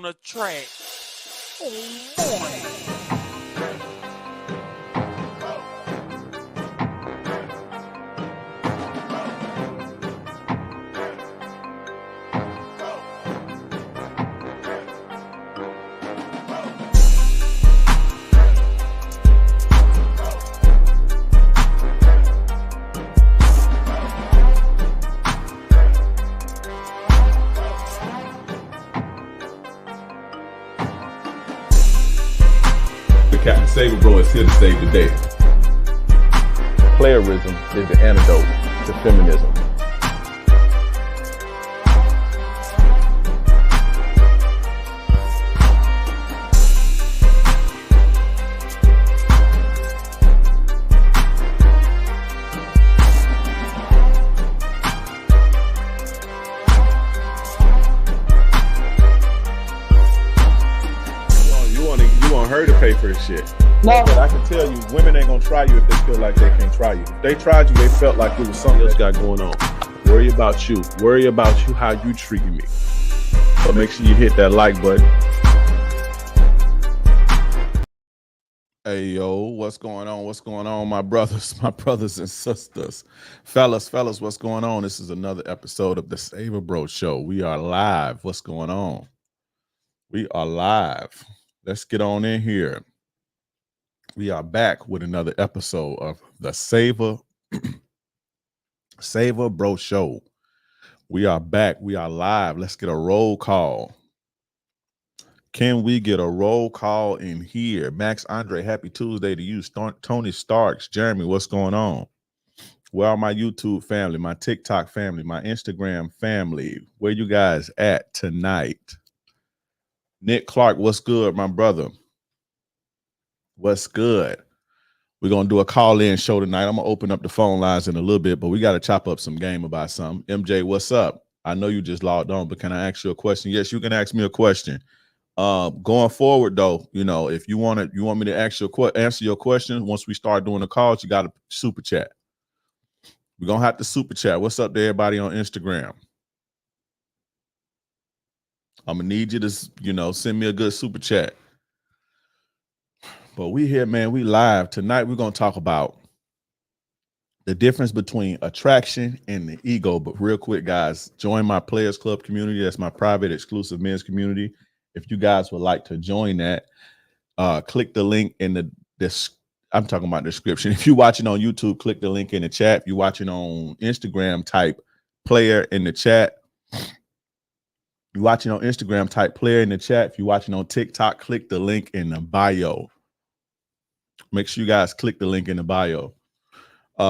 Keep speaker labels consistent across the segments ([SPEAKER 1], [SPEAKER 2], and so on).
[SPEAKER 1] the track. Oh, boy.
[SPEAKER 2] Captain Saber Bro is here to save the day.
[SPEAKER 3] Playerism is the antidote to feminism.
[SPEAKER 2] Her to pay for this shit.
[SPEAKER 3] No, but I can tell you, women ain't gonna try you if they feel like they can't try you. If they tried you, they felt like it was something else got going on. Worry about you. Worry about you, how you treat me. But make sure you hit that like button.
[SPEAKER 2] Hey yo, what's going on? What's going on, my brothers and sisters, fellas, what's going on? This is another episode of the Saber Bro Show. We are live. What's going on? We are live. Let's get on in here. We are back with another episode of the Saber Bro Show. We are back. We are live. Let's get a roll call. Can we get a roll call in here? Max Andre, happy Tuesday to you. Tony Starks, Jeremy, what's going on? Where are my YouTube family, my TikTok family, my Instagram family? Where you guys at tonight? Nick Clark, what's good, my brother? What's good? We're going to do a call-in show tonight. I'm going to open up the phone lines in a little bit, but we got to chop up some game about something. MJ, what's up? I know you just logged on, but can I ask you a question? Yes, you can ask me a question. Going forward, though, you know, if you want me to answer your question, once we start doing the calls, you got to super chat. We're going to have to super chat. What's up to everybody on Instagram? I'm going to need you to, you know, send me a good super chat. But we here, man, we live. Tonight we're going to talk about the difference between attraction and the ego. But real quick, guys, join my Players Club community. That's my private exclusive men's community. If you guys would like to join that, click the link in I'm talking about the description. If you're watching on YouTube, click the link in the chat. If you're watching on Instagram, type player in the chat. You're watching on Instagram, type player in the chat. If you're watching on TikTok, click the link in the bio. Make sure you guys click the link in the bio.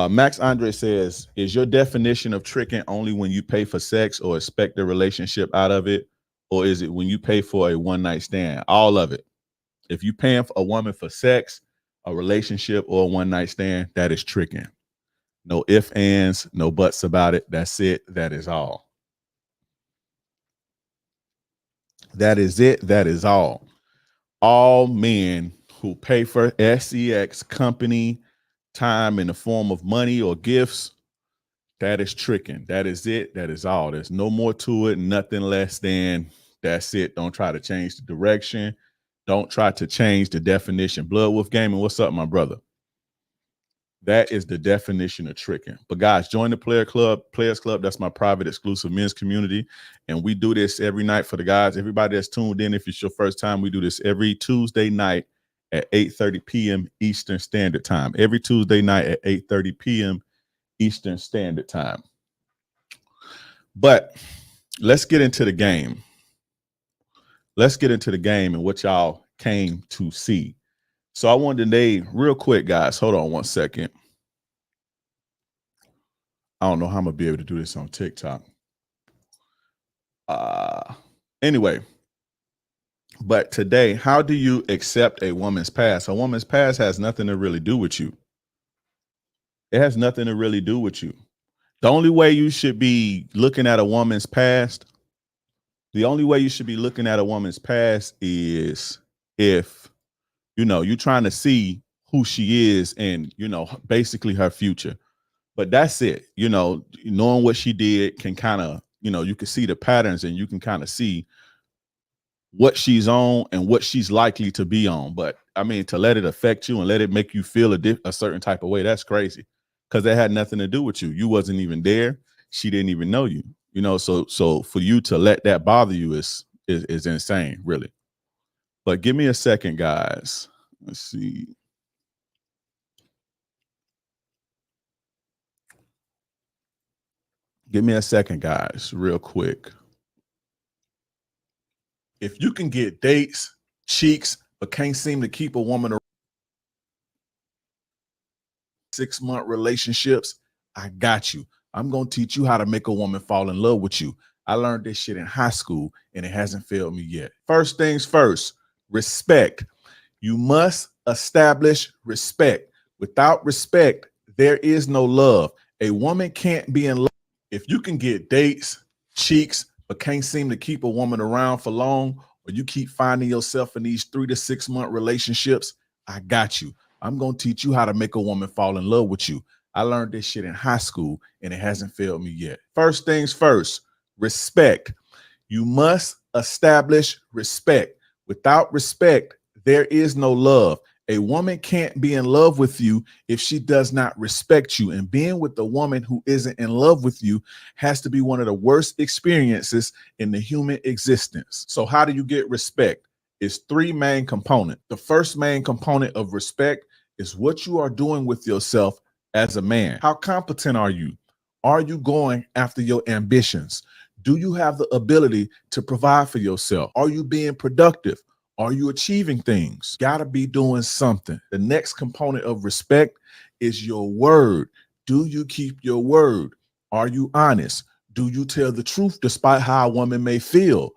[SPEAKER 2] Max Andre says, is your definition of tricking only when you pay for sex or expect a relationship out of it? Or is it when you pay for a one-night stand? All of it. If you're paying for a woman for sex, a relationship, or a one-night stand, that is tricking. No ifs, ands, no buts about it. That's it. That is all. That is it. That is all. All men who pay for sex company time in the form of money or gifts, that is tricking. That is it. That is all. There's no more to it. Nothing less than that's it. Don't try to change the direction. Don't try to change the definition. Blood Wolf Gaming, what's up, my brother? That is the definition of tricking. But guys, join the Players Club. That's my private exclusive men's community. And we do this every night for the guys. Everybody that's tuned in, if it's your first time, we do this every Tuesday night at 8:30 p.m. Eastern Standard Time. Every Tuesday night at 8:30 p.m. Eastern Standard Time. But let's get into the game. Let's get into the game and what y'all came to see. So I wanted to name real quick, guys. Hold on one second. I don't know how I'm going to be able to do this on TikTok. Anyway, but today, how do you accept a woman's past? A woman's past has nothing to really do with you. It has nothing to really do with you. The only way you should be looking at a woman's past, is if, you know, you're trying to see who she is and, you know, basically her future. But that's it. You know, knowing what she did can kind of, you know, you can see the patterns and you can kind of see what she's on and what she's likely to be on. But I mean, to let it affect you and let it make you feel a certain type of way, that's crazy, because that had nothing to do with you. You wasn't even there. She didn't even know you, you know, so for you to let that bother you is insane, really. But give me a second, guys. Let's see. Give me a second, guys, real quick. If you can get dates, cheeks, but can't seem to keep a woman around, 6-month relationships, I got you. I'm going to teach you how to make a woman fall in love with you. I learned this shit in high school and it hasn't failed me yet. First things first, respect. You must establish respect. Without respect, there is no love. A woman can't be in love. If you can get dates, cheeks, but can't seem to keep a woman around for long, or you keep finding yourself in these 3 to 6 month relationships, I got you. I'm going to teach you how to make a woman fall in love with you. I learned this shit in high school and it hasn't failed me yet. First things first, respect. You must establish respect. Without respect, there is no love. A woman can't be in love with you if she does not respect you. And being with a woman who isn't in love with you has to be one of the worst experiences in the human existence. So how do you get respect? It's 3 main components. The first main component of respect is what you are doing with yourself as a man. How competent are you? Are you going after your ambitions? Do you have the ability to provide for yourself? Are you being productive? Are you achieving things? Gotta be doing something. The next component of respect is your word. Do you keep your word? Are you honest? Do you tell the truth despite how a woman may feel?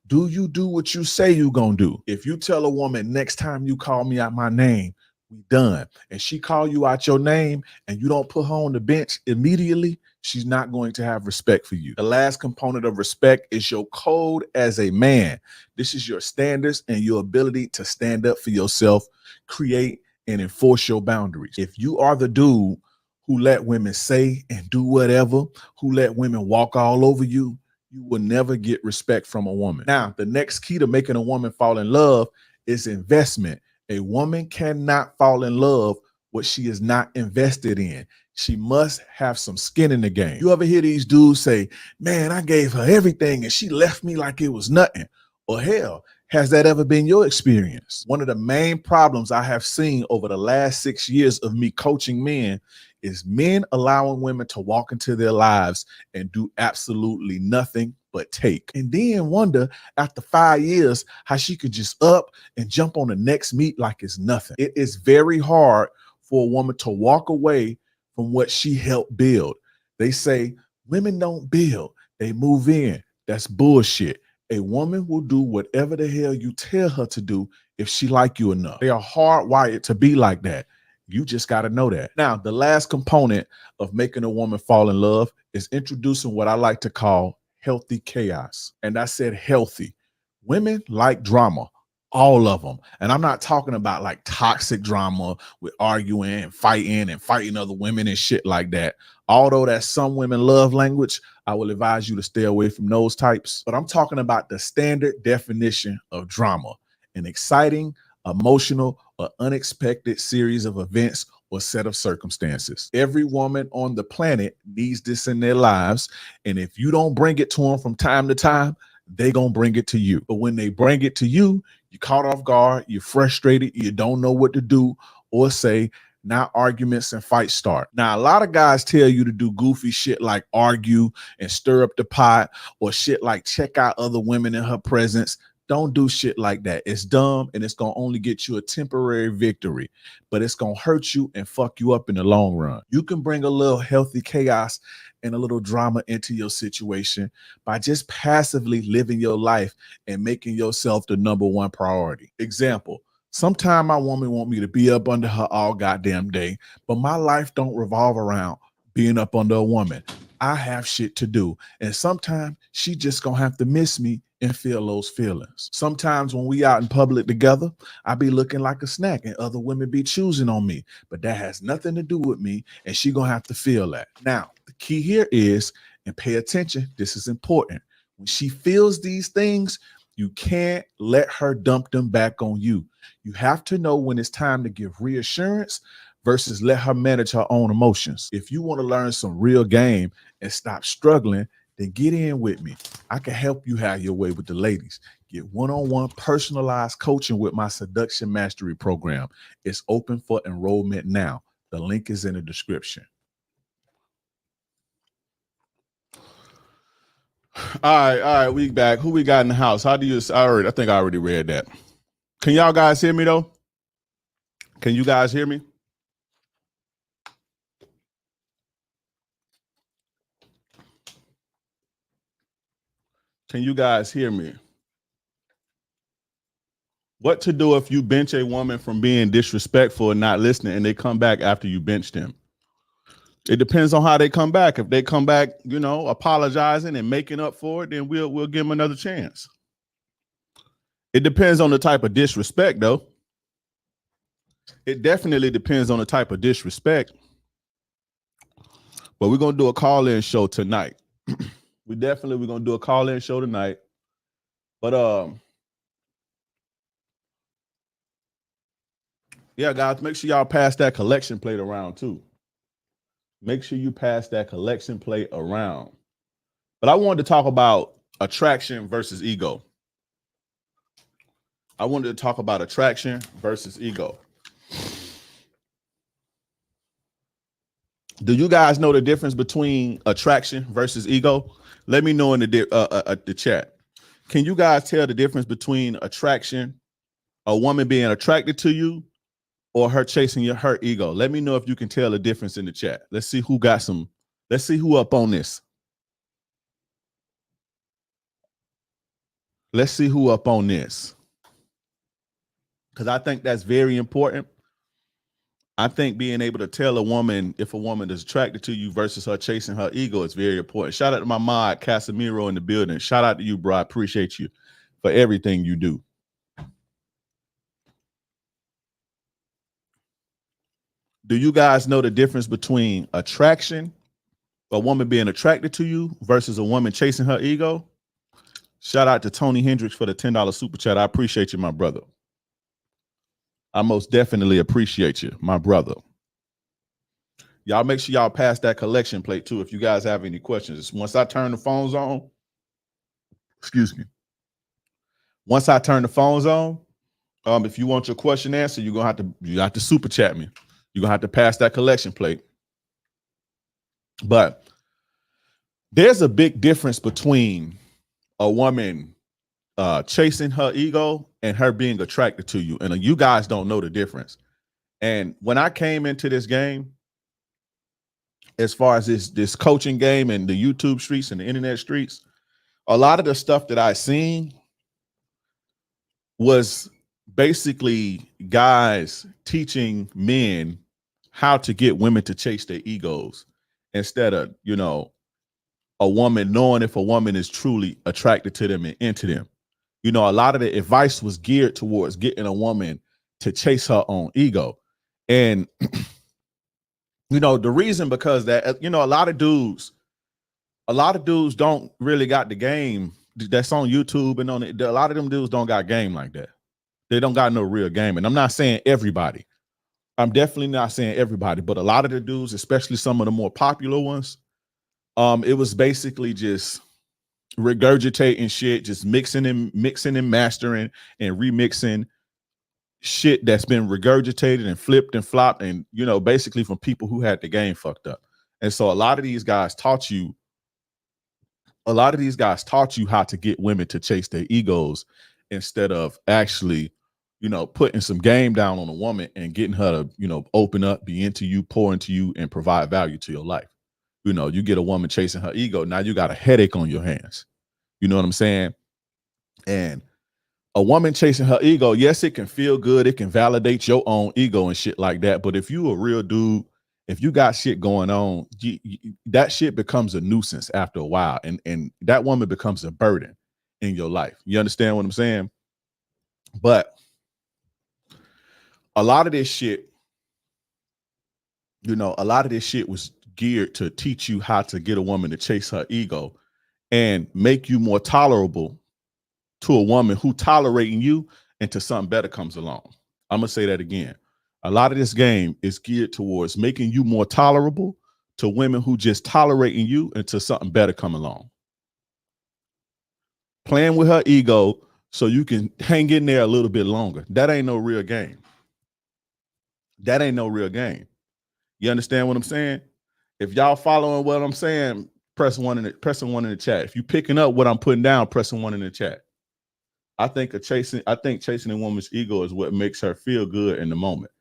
[SPEAKER 2] Do you do what you say you're gonna do? If you tell a woman, next time you call me out my name, we done, and she call you out your name and you don't put her on the bench immediately, she's not going to have respect for you. The last component of respect is your code as a man. This is your standards and your ability to stand up for yourself, create and enforce your boundaries. If you are the dude who let women say and do whatever, who let women walk all over you, you will never get respect from a woman. Now, the next key to making a woman fall in love is investment. A woman cannot fall in love what she is not invested in. She must have some skin in the game. You ever hear these dudes say, man, I gave her everything and she left me like it was nothing? Or hell, has that ever been your experience? One of the main problems I have seen over the last 6 years of me coaching men is men allowing women to walk into their lives and do absolutely nothing but take. And then wonder after 5 years how she could just up and jump on the next meet like it's nothing. It is very hard for a woman to walk away from what she helped build. They say women don't build, they move in. That's bullshit. A woman will do whatever the hell you tell her to do if she like you enough. They are hardwired to be like that. You just got to know that. Now, the last component of making a woman fall in love is introducing what I like to call healthy chaos. And I said healthy. Women like drama, all of them. And I'm not talking about like toxic drama with arguing and fighting other women and shit like that. Although that's some women love language, I will advise you to stay away from those types. But I'm talking about the standard definition of drama: an exciting, emotional, or unexpected series of events or set of circumstances. Every woman on the planet needs this in their lives. And if you don't bring it to them from time to time, they're going to bring it to you. But when they bring it to you, you're caught off guard, you're frustrated, you don't know what to do or say. Now arguments and fights start. Now, a lot of guys tell you to do goofy shit like argue and stir up the pot, or shit like check out other women in her presence. Don't do shit like that. It's dumb and it's going to only get you a temporary victory, but it's going to hurt you and fuck you up in the long run. You can bring a little healthy chaos and a little drama into your situation by just passively living your life and making yourself the #1 priority. Example: sometime my woman want me to be up under her all goddamn day, but my life don't revolve around being up under a woman. I have shit to do. And sometimes she just gonna have to miss me and feel those feelings. Sometimes when we out in public together, I be looking like a snack and other women be choosing on me, but that has nothing to do with me, and she gonna have to feel that. Now, the key here is, and pay attention, this is important. When she feels these things, You can't let her dump them back on you. You have to know when it's time to give reassurance versus let her manage her own emotions. If you want to learn some real game and stop struggling, then get in with me. I can help you have your way with the ladies. Get one-on-one personalized coaching with my Seduction Mastery program. It's open for enrollment now. The link is in the description. All right, we back. Who we got in the house? How do you? I think I already read that. Can y'all guys hear me though? Can you guys hear me? Can you guys hear me? What to do if you bench a woman from being disrespectful and not listening, and they come back after you benched them? It depends on how they come back. If they come back, you know, apologizing and making up for it, then we'll give them another chance. It depends on the type of disrespect, though. It definitely depends on the type of disrespect. But we're gonna do a call-in show tonight. We're gonna do a call-in show tonight. But yeah, guys, make sure y'all pass that collection plate around too. Make sure you pass that collection plate around. But I wanted to talk about attraction versus ego. I wanted to talk about attraction versus ego. Do you guys know the difference between attraction versus ego? Let me know in the chat. Can you guys tell the difference between attraction, a woman being attracted to you, or her chasing her ego? Let me know if you can tell the difference in the chat. Let's see who got some. Let's see who up on this. Let's see who up on this. Because I think that's very important. I think being able to tell a woman if a woman is attracted to you versus her chasing her ego is very important. Shout out to my mod, Casemiro, in the building. Shout out to you, bro. I appreciate you for everything you do. Do you guys know the difference between attraction, a woman being attracted to you, versus a woman chasing her ego? Shout out to Tony Hendricks for the $10 super chat. I appreciate you, my brother. I most definitely appreciate you, my brother. Y'all make sure y'all pass that collection plate too if you guys have any questions. Once I turn the phones on, excuse me. Once I turn the phones on, if you want your question answered, you have to super chat me. You're gonna have to pass that collection plate. But there's a big difference between a woman chasing her ego and her being attracted to you. And you guys don't know the difference. And when I came into this game, as far as this coaching game and the YouTube streets and the internet streets, a lot of the stuff that I seen was basically guys teaching men how to get women to chase their egos instead of, you know, a woman knowing if a woman is truly attracted to them and into them. You know, a lot of the advice was geared towards getting a woman to chase her own ego. And, you know, the reason because that, you know, a lot of dudes don't really got the game that's on YouTube and on it. A lot of them dudes don't got game like that. They don't got no real game. And I'm not saying everybody. I'm definitely not saying everybody, but a lot of the dudes, especially some of the more popular ones, it was basically just regurgitating shit, just mixing and mastering and remixing shit that's been regurgitated and flipped and flopped, and, you know, basically from people who had the game fucked up. And so a lot of these guys taught you how to get women to chase their egos instead of actually, you know, putting some game down on a woman and getting her to, you know, open up, be into you, pour into you, and provide value to your life. You know, you get a woman chasing her ego, now you got a headache on your hands. You know what I'm saying? And a woman chasing her ego, yes, it can feel good. It can validate your own ego and shit like that. But if you a real dude, if you got shit going on, that shit becomes a nuisance after a while. And that woman becomes a burden in your life. You understand what I'm saying? But a lot of this shit, you know, a lot of this shit was geared to teach you how to get a woman to chase her ego and make you more tolerable to a woman who tolerating you until something better comes along. I'm going to say that again. A lot of this game is geared towards making you more tolerable to women who just tolerating you until something better come along. Playing with her ego so you can hang in there a little bit longer. That ain't no real game. That ain't no real game. You understand what I'm saying? If y'all following what I'm saying, press one in the chat. If you picking up what I'm putting down, pressing one in the chat. I think chasing a woman's ego is what makes her feel good in the moment.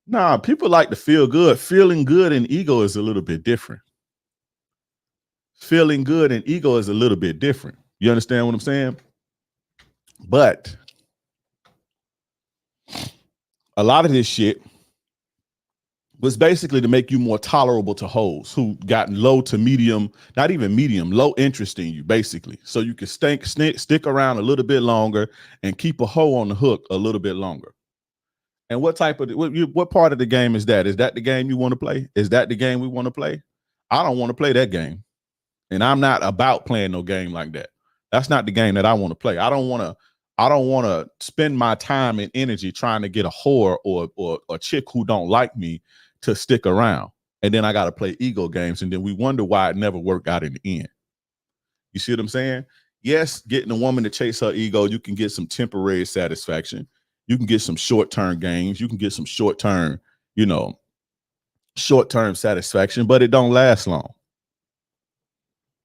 [SPEAKER 2] Nah, people like to feel good. Feeling good and ego is a little bit different. Feeling good and ego is a little bit different. You understand what I'm saying? But a lot of this shit was basically to make you more tolerable to hoes who got low to medium, not even medium, low interest in you, basically. So you can stick around a little bit longer and keep a hoe on the hook a little bit longer. And what part of the game is that? Is that the game you want to play? Is that the game we want to play? I don't want to play that game. And I'm not about playing no game like that. That's not the game that I want to play. I don't want to spend my time and energy trying to get a whore or a chick who don't like me to stick around. And then I got to play ego games. And then we wonder why it never worked out in the end. You see what I'm saying? Yes, getting a woman to chase her ego, you can get some temporary satisfaction. You can get some short-term gains. You can get some short-term, short-term satisfaction, but it don't last long.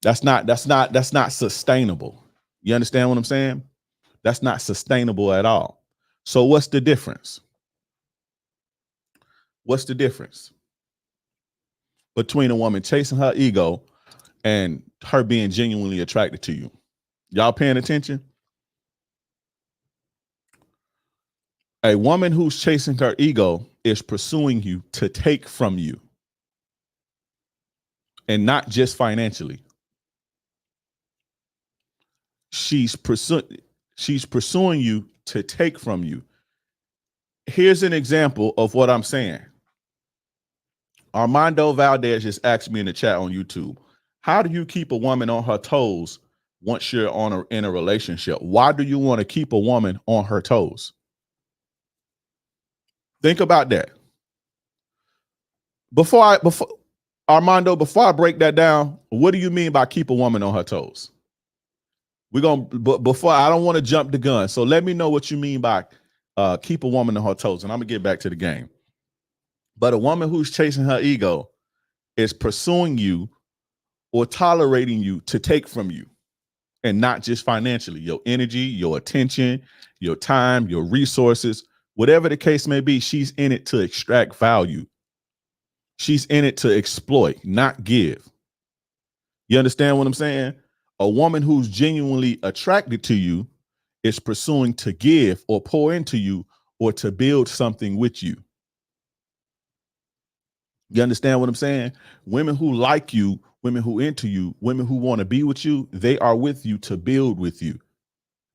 [SPEAKER 2] That's not sustainable. You understand what I'm saying? That's not sustainable at all. So what's the difference? What's the difference between a woman chasing her ego and her being genuinely attracted to you? Y'all paying attention? A woman who's chasing her ego is pursuing you to take from you, and not just financially. She's pursuing you to take from you. Here's an example of what I'm saying. Armando Valdez just asked me in the chat on YouTube, how do you keep a woman on her toes once you're in a relationship? Why do you want to keep a woman on her toes? Think about that. Before I break that down, what do you mean by keep a woman on her toes? Before I don't want to jump the gun. So let me know what you mean by keep a woman on her toes. And I'm gonna get back to the game. But a woman who's chasing her ego is pursuing you or tolerating you to take from you, and not just financially, your energy, your attention, your time, your resources, whatever the case may be. She's in it to extract value. She's in it to exploit, not give. You understand what I'm saying? A woman who's genuinely attracted to you is pursuing to give or pour into you or to build something with you. You understand what I'm saying? Women who like you, women who into you, women who want to be with you, they are with you to build with you.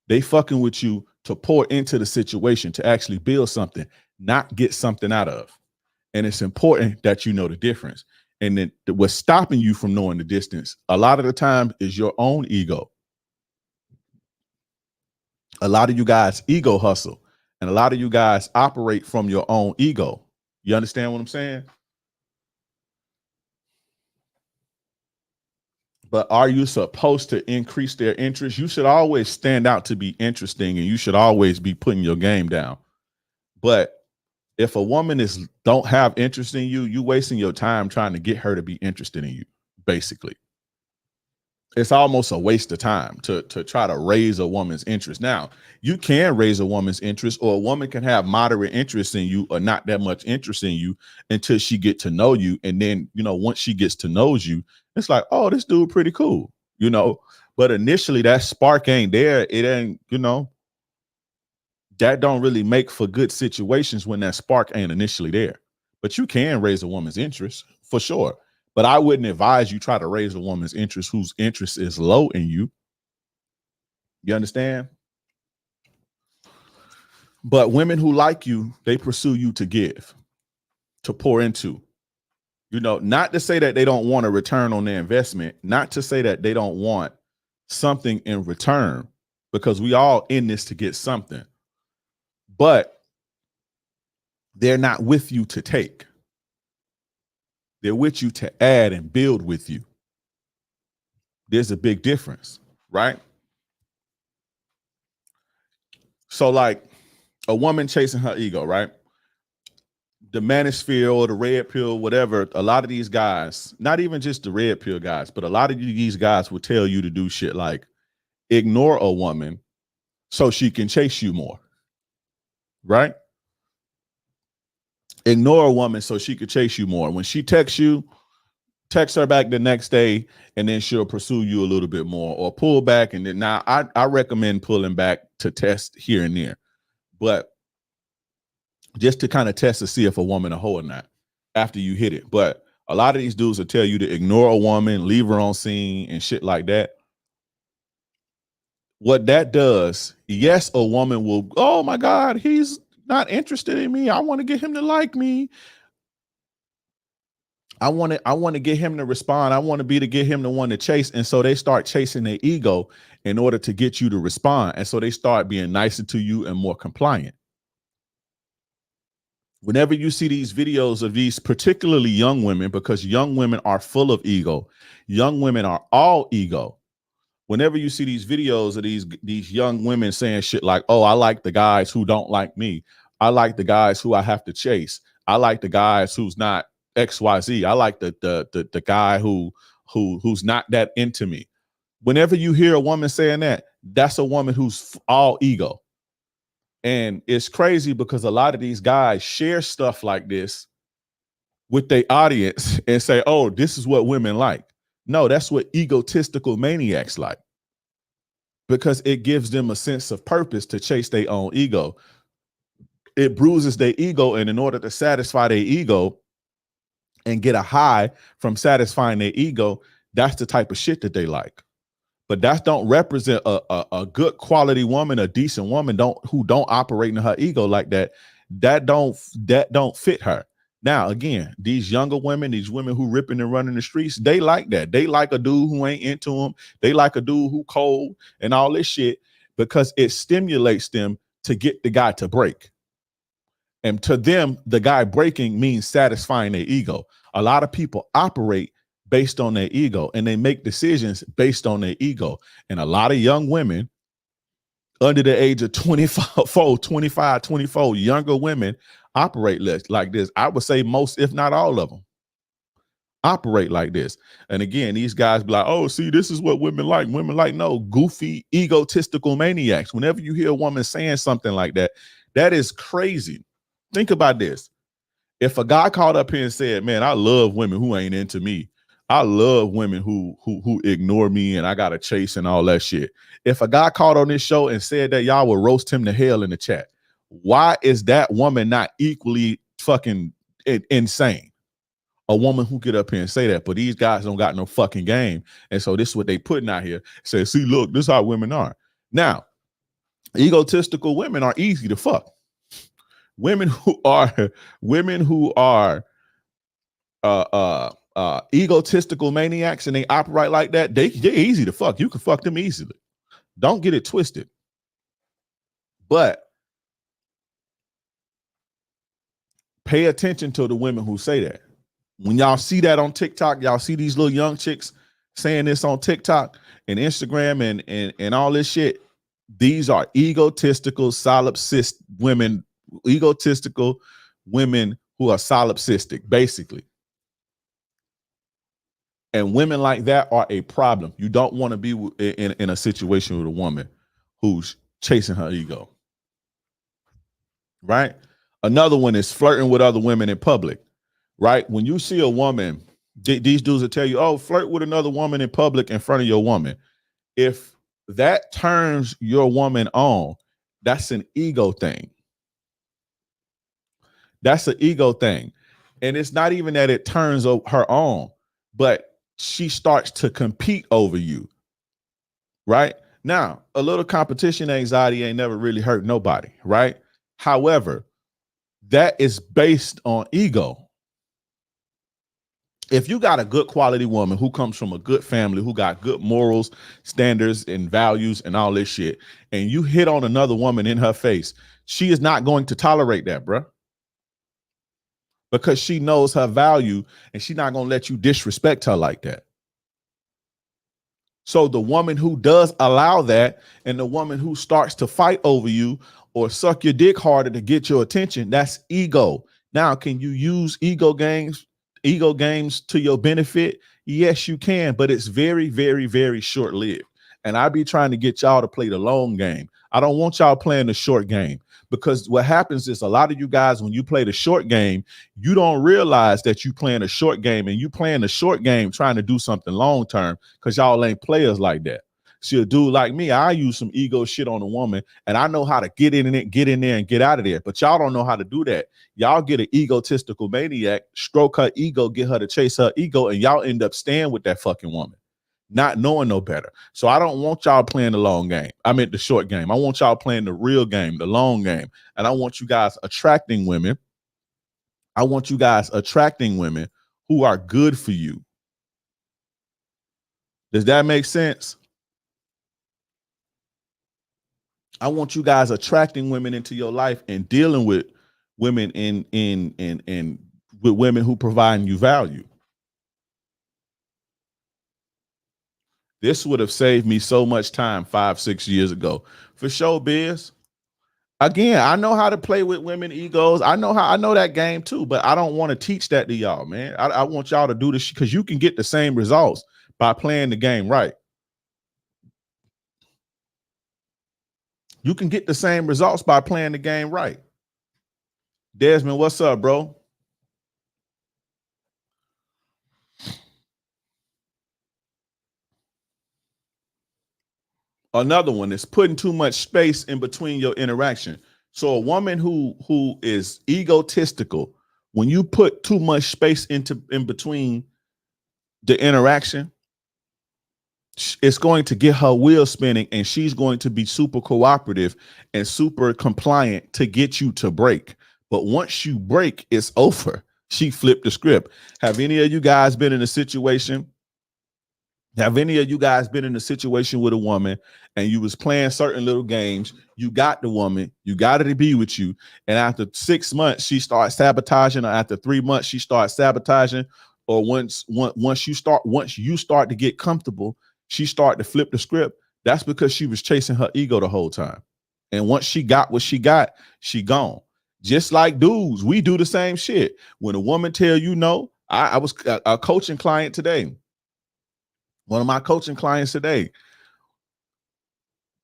[SPEAKER 2] They fucking with you to pour into the situation, to actually build something, not get something out of. And it's important that you know the difference. And then what's stopping you from knowing the distance a lot of the time is your own ego. A lot of you guys ego hustle, and a lot of you guys operate from your own ego. You understand what I'm saying? But are you supposed to increase their interest? You should always stand out to be interesting, and you should always be putting your game down. But if a woman don't have interest in you, you wasting your time trying to get her to be interested in you, basically. It's almost a waste of time to try to raise a woman's interest. Now, you can raise a woman's interest, or a woman can have moderate interest in you or not that much interest in you until she get to know you. And then, once she gets to know you, it's like, oh, this dude pretty cool, But initially that spark ain't there. It ain't, that don't really make for good situations when that spark ain't initially there. But you can raise a woman's interest for sure. But I wouldn't advise you try to raise a woman's interest whose interest is low in you. You understand? But women who like you, they pursue you to give, to pour into. Not to say that they don't want a return on their investment, not to say that they don't want something in return, because we all in this to get something. But they're not with you to take. They're with you to add and build with you. There's a big difference, right? So like a woman chasing her ego, right? The manosphere or the red pill, whatever, a lot of these guys, not even just the red pill guys, but a lot of these guys will tell you to do shit like ignore a woman so she can chase you more, right? Ignore a woman so she could chase you more. When she texts you, text her back the next day, and then she'll pursue you a little bit more, or pull back. And then now I recommend pulling back to test here and there, but just to kind of test to see if a woman a hoe or not after you hit it. But a lot of these dudes will tell you to ignore a woman, leave her on scene and shit like that. What that does, yes, a woman will, oh my God, he's not interested in me. I want to get him to like me. I want to get him to respond. I want to get him the one to chase. And so they start chasing their ego in order to get you to respond. And so they start being nicer to you and more compliant. Whenever you see these videos of these particularly young women, because young women are full of ego, young women are all ego. Whenever you see these videos of these young women saying shit like, oh, I like the guys who don't like me. I like the guys who I have to chase. I like the guys who's not XYZ. I like the guy who's not that into me. Whenever you hear a woman saying that, that's a woman who's all ego. And it's crazy because a lot of these guys share stuff like this with their audience and say, oh, this is what women like. No, that's what egotistical maniacs like, because it gives them a sense of purpose to chase their own ego. It bruises their ego, and in order to satisfy their ego and get a high from satisfying their ego, that's the type of shit that they like. But that don't represent a good quality woman, a decent woman who don't operate in her ego like that. That don't fit her. Now, again, these younger women, these women who ripping and running the streets, they like that. They like a dude who ain't into them. They like a dude who cold and all this shit, because it stimulates them to get the guy to break. And to them, the guy breaking means satisfying their ego. A lot of people operate based on their ego, and they make decisions based on their ego. And a lot of young women under the age of 25, 24, younger women operate like this. I would say most, if not all of them, operate like this. And again, these guys be like, oh, see, this is what women like. Women like, no, goofy, egotistical maniacs. Whenever you hear a woman saying something like that, that is crazy. Think about this. If a guy called up here and said, man, I love women who ain't into me. I love women who ignore me and I got to chase and all that shit. If a guy called on this show and said that, y'all will roast him to hell in the chat. Why is that woman not equally fucking insane? A woman who get up here and say that, but these guys don't got no fucking game. And so this is what they putting out here. Say, see, look, this is how women are. Now, egotistical women are easy to fuck. Women who are egotistical maniacs and they operate like that, they're easy to fuck. You can fuck them easily. Don't get it twisted. But pay attention to the women who say that. When y'all see that on TikTok, y'all see these little young chicks saying this on TikTok and Instagram and all this shit. These are egotistical, solipsist women, egotistical women who are solipsistic, basically. And women like that are a problem. You don't want to be in a situation with a woman who's chasing her ego. Right? Another one is flirting with other women in public. Right? When you see a woman, these dudes will tell you, oh, flirt with another woman in public in front of your woman. If that turns your woman on, that's an ego thing. That's an ego thing. And it's not even that it turns her on, but she starts to compete over you. Right? Now, a little competition anxiety ain't never really hurt nobody. Right? However, that is based on ego. If you got a good quality woman who comes from a good family, who got good morals, standards, and values and all this shit, and you hit on another woman in her face, she is not going to tolerate that, bruh. Because she knows her value and she's not going to let you disrespect her like that. So the woman who does allow that and the woman who starts to fight over you or suck your dick harder to get your attention, that's ego. Now, can you use ego games to your benefit? Yes, you can, but it's very, very, very short-lived. And I be trying to get y'all to play the long game. I don't want y'all playing the short game, because what happens is a lot of you guys, when you play the short game, you don't realize that you playing a short game, and you playing the short game trying to do something long term, because y'all ain't players like that. See, a dude like me, I use some ego shit on a woman, and I know how to get in there and get out of there. But y'all don't know how to do that. Y'all get an egotistical maniac, stroke her ego, get her to chase her ego, and y'all end up staying with that fucking woman, not knowing no better. So I don't want y'all playing the long game. I meant the short game. I want y'all playing the real game, the long game. And I want you guys attracting women. I want you guys attracting women who are good for you. Does that make sense? I want you guys attracting women into your life and dealing with women with women who provide you value. This would have saved me so much time 5-6 years ago. For sure, Biz. Again, I know how to play with women egos. I know that game too, but I don't want to teach that to y'all, man. I want y'all to do this because you can get the same results by playing the game right. You can get the same results by playing the game right. Desmond, what's up, bro? Another one is putting too much space in between your interaction. So a woman who is egotistical, when you put too much space in between the interaction, it's going to get her wheel spinning, and she's going to be super cooperative and super compliant to get you to break. But once you break, it's over. She flipped the script. Have any of you guys been in a situation? Have any of you guys been in a situation with a woman and you was playing certain little games? You got the woman, you got her to be with you, and after 6 months, she starts sabotaging, or after 3 months, she starts sabotaging, or once you start to get comfortable, she started to flip the script. That's because she was chasing her ego the whole time. And once she got what she got, she gone. Just like dudes, we do the same shit. When a woman tell you no, I was a coaching client today. One of my coaching clients today,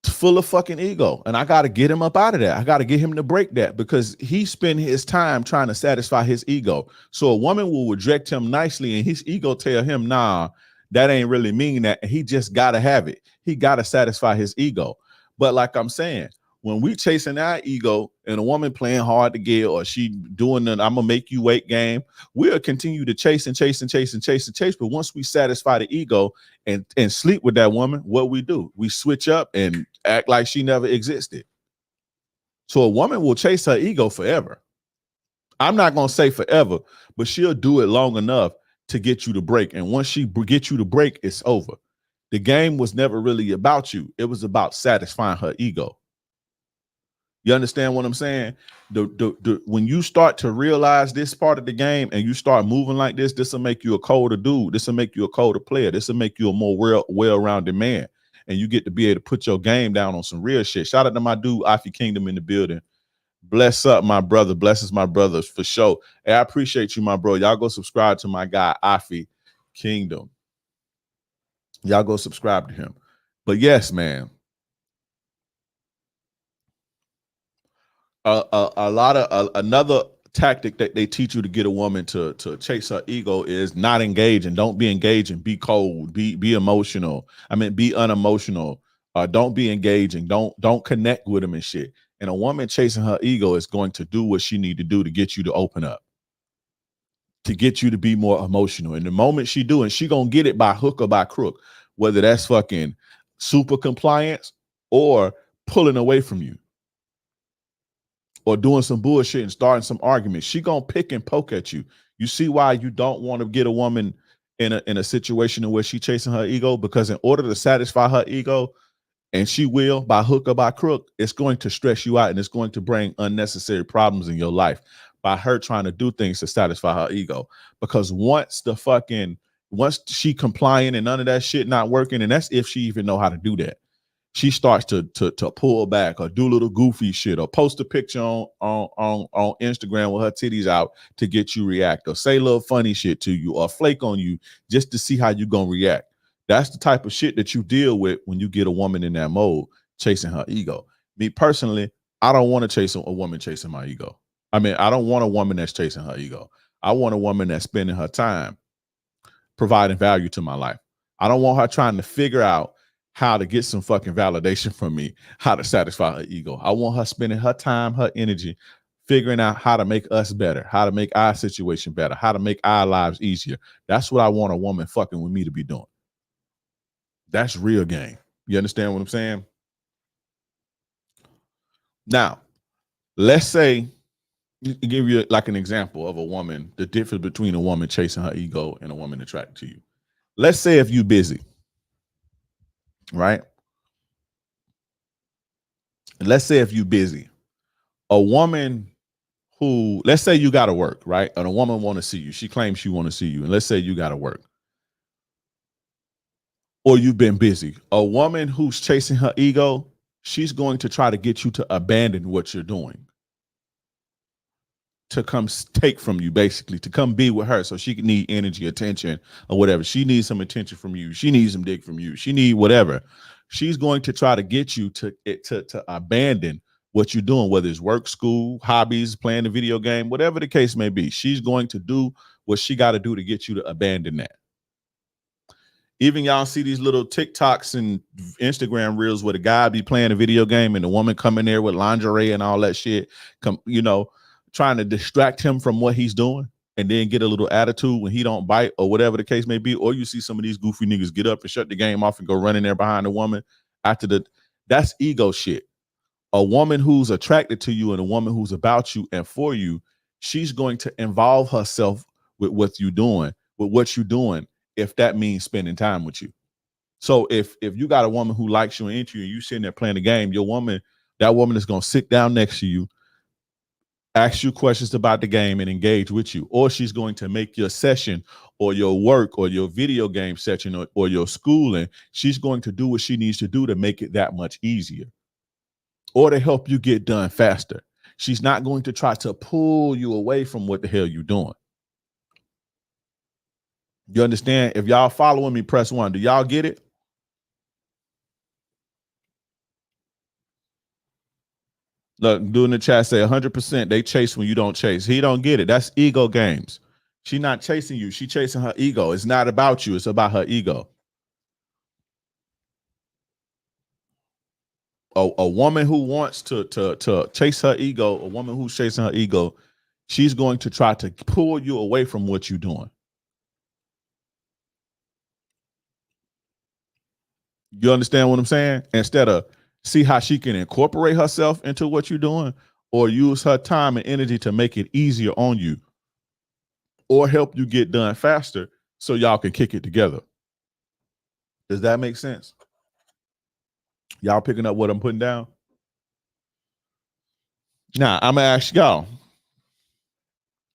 [SPEAKER 2] full of fucking ego. And I got to get him up out of that. I got to get him to break that, because he spent his time trying to satisfy his ego. So a woman will reject him nicely and his ego tell him, nah, that ain't really mean that. He just got to have it. He got to satisfy his ego. But like I'm saying, when we chasing our ego and a woman playing hard to get, or she doing the I'm gonna make you wait game, we'll continue to chase. But once we satisfy the ego and sleep with that woman, what we do? We switch up and act like she never existed. So a woman will chase her ego forever. I'm not gonna say forever, but she'll do it long enough to get you to break. And once she gets you to break, it's over. The game was never really about you. It was about satisfying her ego. You understand what I'm saying? When you start to realize this part of the game and you start moving like this will make you a colder dude. This will make you a colder player. This will make you a more well-rounded man. And you get to be able to put your game down on some real shit. Shout out to my dude, Afi Kingdom, in the building. Bless up, my brother. Blesses my brothers for sure. Hey, I appreciate you, my bro. Y'all go subscribe to my guy, Afi Kingdom. Y'all go subscribe to him. But yes, man. Another tactic that they teach you to get a woman to chase her ego is not engaging. Don't be engaging. Be cold. Be emotional. I mean, be unemotional. Don't be engaging. Don't connect with them and shit. And a woman chasing her ego is going to do what she need to do to get you to open up, to get you to be more emotional. And the moment she do, and she gonna get it by hook or by crook, whether that's fucking super compliance or pulling away from you. or doing some bullshit and starting some arguments, she gonna pick and poke at you. You see why you don't want to get a woman in a situation where she chasing her ego? Because in order to satisfy her ego, and she will, by hook or by crook, it's going to stress you out and it's going to bring unnecessary problems in your life by her trying to do things to satisfy her ego. Because once she complying and none of that shit not working, and that's if she even know how to do that, she starts to pull back or do little goofy shit or post a picture on Instagram with her titties out to get you react, or say little funny shit to you or flake on you just to see how you gonna react. That's the type of shit that you deal with when you get a woman in that mode chasing her ego. Me personally, I don't want to chase a woman chasing my ego. I mean, I don't want a woman that's chasing her ego. I want a woman that's spending her time providing value to my life. I don't want her trying to figure out how to get some fucking validation from me, how to satisfy her ego. I want her spending her time, her energy, figuring out how to make us better, how to make our situation better, how to make our lives easier. That's what I want a woman fucking with me to be doing. That's real game. You understand what I'm saying? Now, let's say, give you like an example of a woman, the difference between a woman chasing her ego and a woman attracted to you. Let's say if you're busy, right? And let's say if you're busy, a woman who, let's say you got to work, right? And a woman want to see you. She claims she want to see you. And let's say you got to work, or you've been busy. A woman who's chasing her ego, she's going to try to get you to abandon what you're doing, to come take from you, basically, to come be with her so she can need energy, attention, or whatever. She needs some attention from you. She needs some dick from you. She need whatever. She's going to try to get you to abandon what you're doing, whether it's work, school, hobbies, playing a video game, whatever the case may be. She's going to do what she got to do to get you to abandon that. Even y'all see these little TikToks and Instagram reels where the guy be playing a video game and the woman come in there with lingerie and all that shit, trying to distract him from what he's doing, and then get a little attitude when he don't bite or whatever the case may be. Or you see some of these goofy niggas get up and shut the game off and go running there behind the woman that's ego shit. A woman who's attracted to you and a woman who's about you and for you, she's going to involve herself with what you're doing, if that means spending time with you. So if you got a woman who likes you and into you and you sitting there playing the game, that woman is going to sit down next to you, ask you questions about the game and engage with you. Or she's going to make your session or your work or your video game session or your schooling, she's going to do what she needs to do to make it that much easier or to help you get done faster. She's not going to try to pull you away from what the hell you're doing. You understand? If y'all following me, press 1. Do y'all get it? Look, doing the chat say 100% they chase when you don't chase. He don't get it. That's ego games. She's not chasing you. She's chasing her ego. It's not about you. It's about her ego. A woman who wants to chase her ego, a woman who's chasing her ego, she's going to try to pull you away from what you're doing. You understand what I'm saying? Instead of see how she can incorporate herself into what you're doing, or use her time and energy to make it easier on you, or help you get done faster so y'all can kick it together. Does that make sense? Y'all picking up what I'm putting down? Now, I'm going to ask y'all,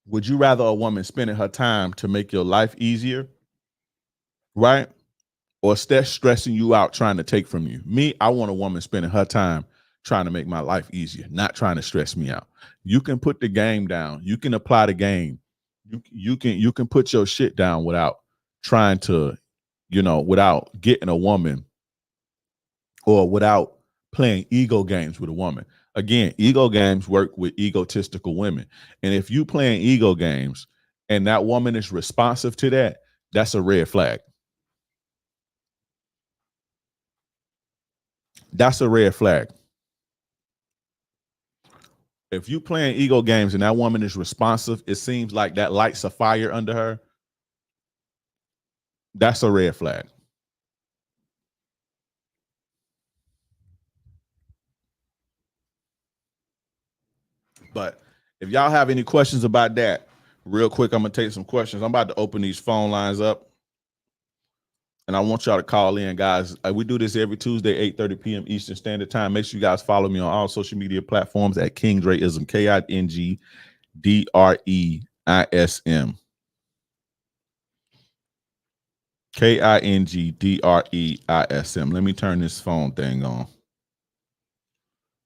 [SPEAKER 2] would you rather a woman spending her time to make your life easier, right? Or stressing you out trying to take from you? Me, I want a woman spending her time trying to make my life easier, not trying to stress me out. You can put the game down. You can apply the game. You can put your shit down without trying to, without getting a woman or without playing ego games with a woman. Again, ego games work with egotistical women. And if you playing ego games and that woman is responsive to that, that's a red flag. That's a red flag. If you playing ego games and that woman is responsive, it seems like that lights a fire under her. That's a red flag. But if y'all have any questions about that, real quick, I'm gonna take some questions. I'm about to open these phone lines up, and I want y'all to call in, guys. We do this every Tuesday, 8:30 p.m. Eastern Standard Time. Make sure you guys follow me on all social media platforms at King Dreism, KINGDREISM. KINGDREISM. Let me turn this phone thing on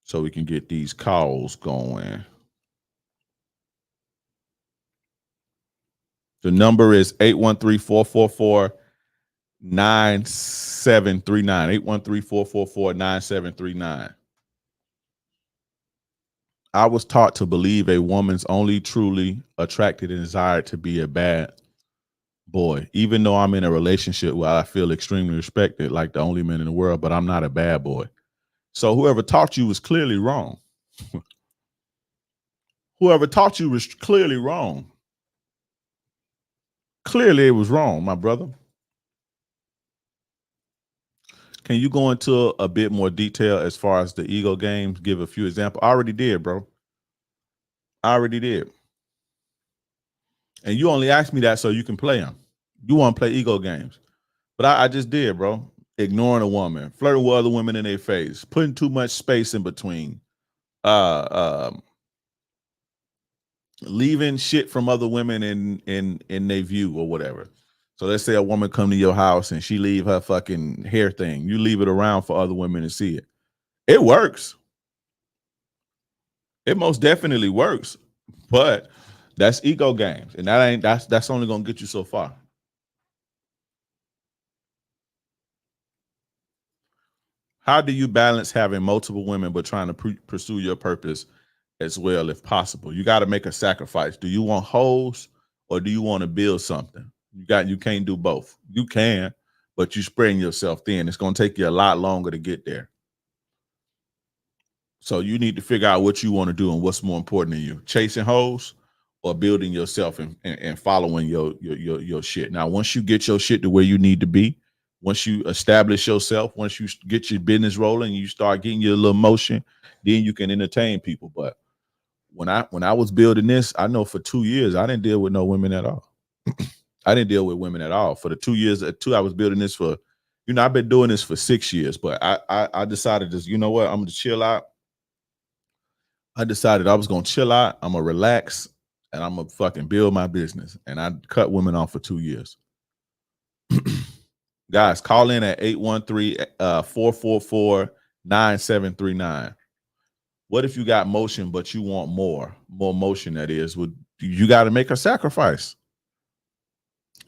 [SPEAKER 2] so we can get these calls going. The number is 813-444-9739. 813-444-9739. I was taught to believe a woman's only truly attracted and desired to be a bad boy, even though I'm in a relationship where I feel extremely respected, like the only man in the world, but I'm not a bad boy. So whoever taught you was clearly wrong. Whoever taught you was clearly wrong. Clearly it was wrong, my brother. Can you go into a bit more detail as far as the ego games? Give a few examples. I already did, bro. I already did. And you only asked me that so you can play them. You want to play ego games. But I just did, bro. Ignoring a woman, flirting with other women in their face, putting too much space in between, leaving shit from other women in their view or whatever. So let's say a woman come to your house and she leave her fucking hair thing. You leave it around for other women to see it. It works. It most definitely works. But that's ego games. And that's only gonna get you so far. How do you balance having multiple women but trying to pursue your purpose as well if possible? You got to make a sacrifice. Do you want hoes or do you want to build something? You can't do both. You can, but you're spreading yourself thin. It's going to take you a lot longer to get there. So you need to figure out what you want to do and what's more important to you, chasing hoes or building yourself and following your shit. Now, once you get your shit to where you need to be, once you establish yourself, once you get your business rolling, you start getting your little motion, then you can entertain people. But when I was building this, I know for 2 years, I didn't deal with no women at all. I didn't deal with women at all. For the 2 years, I was building this for, I've been doing this for 6 years, but I decided to, you know what, I'm going to chill out. I decided I was going to chill out. I'm going to relax and I'm going to fucking build my business. And I cut women off for 2 years. Guys, call in at 813-444-9739. What if you got motion, but you want more motion? That is, you got to make a sacrifice.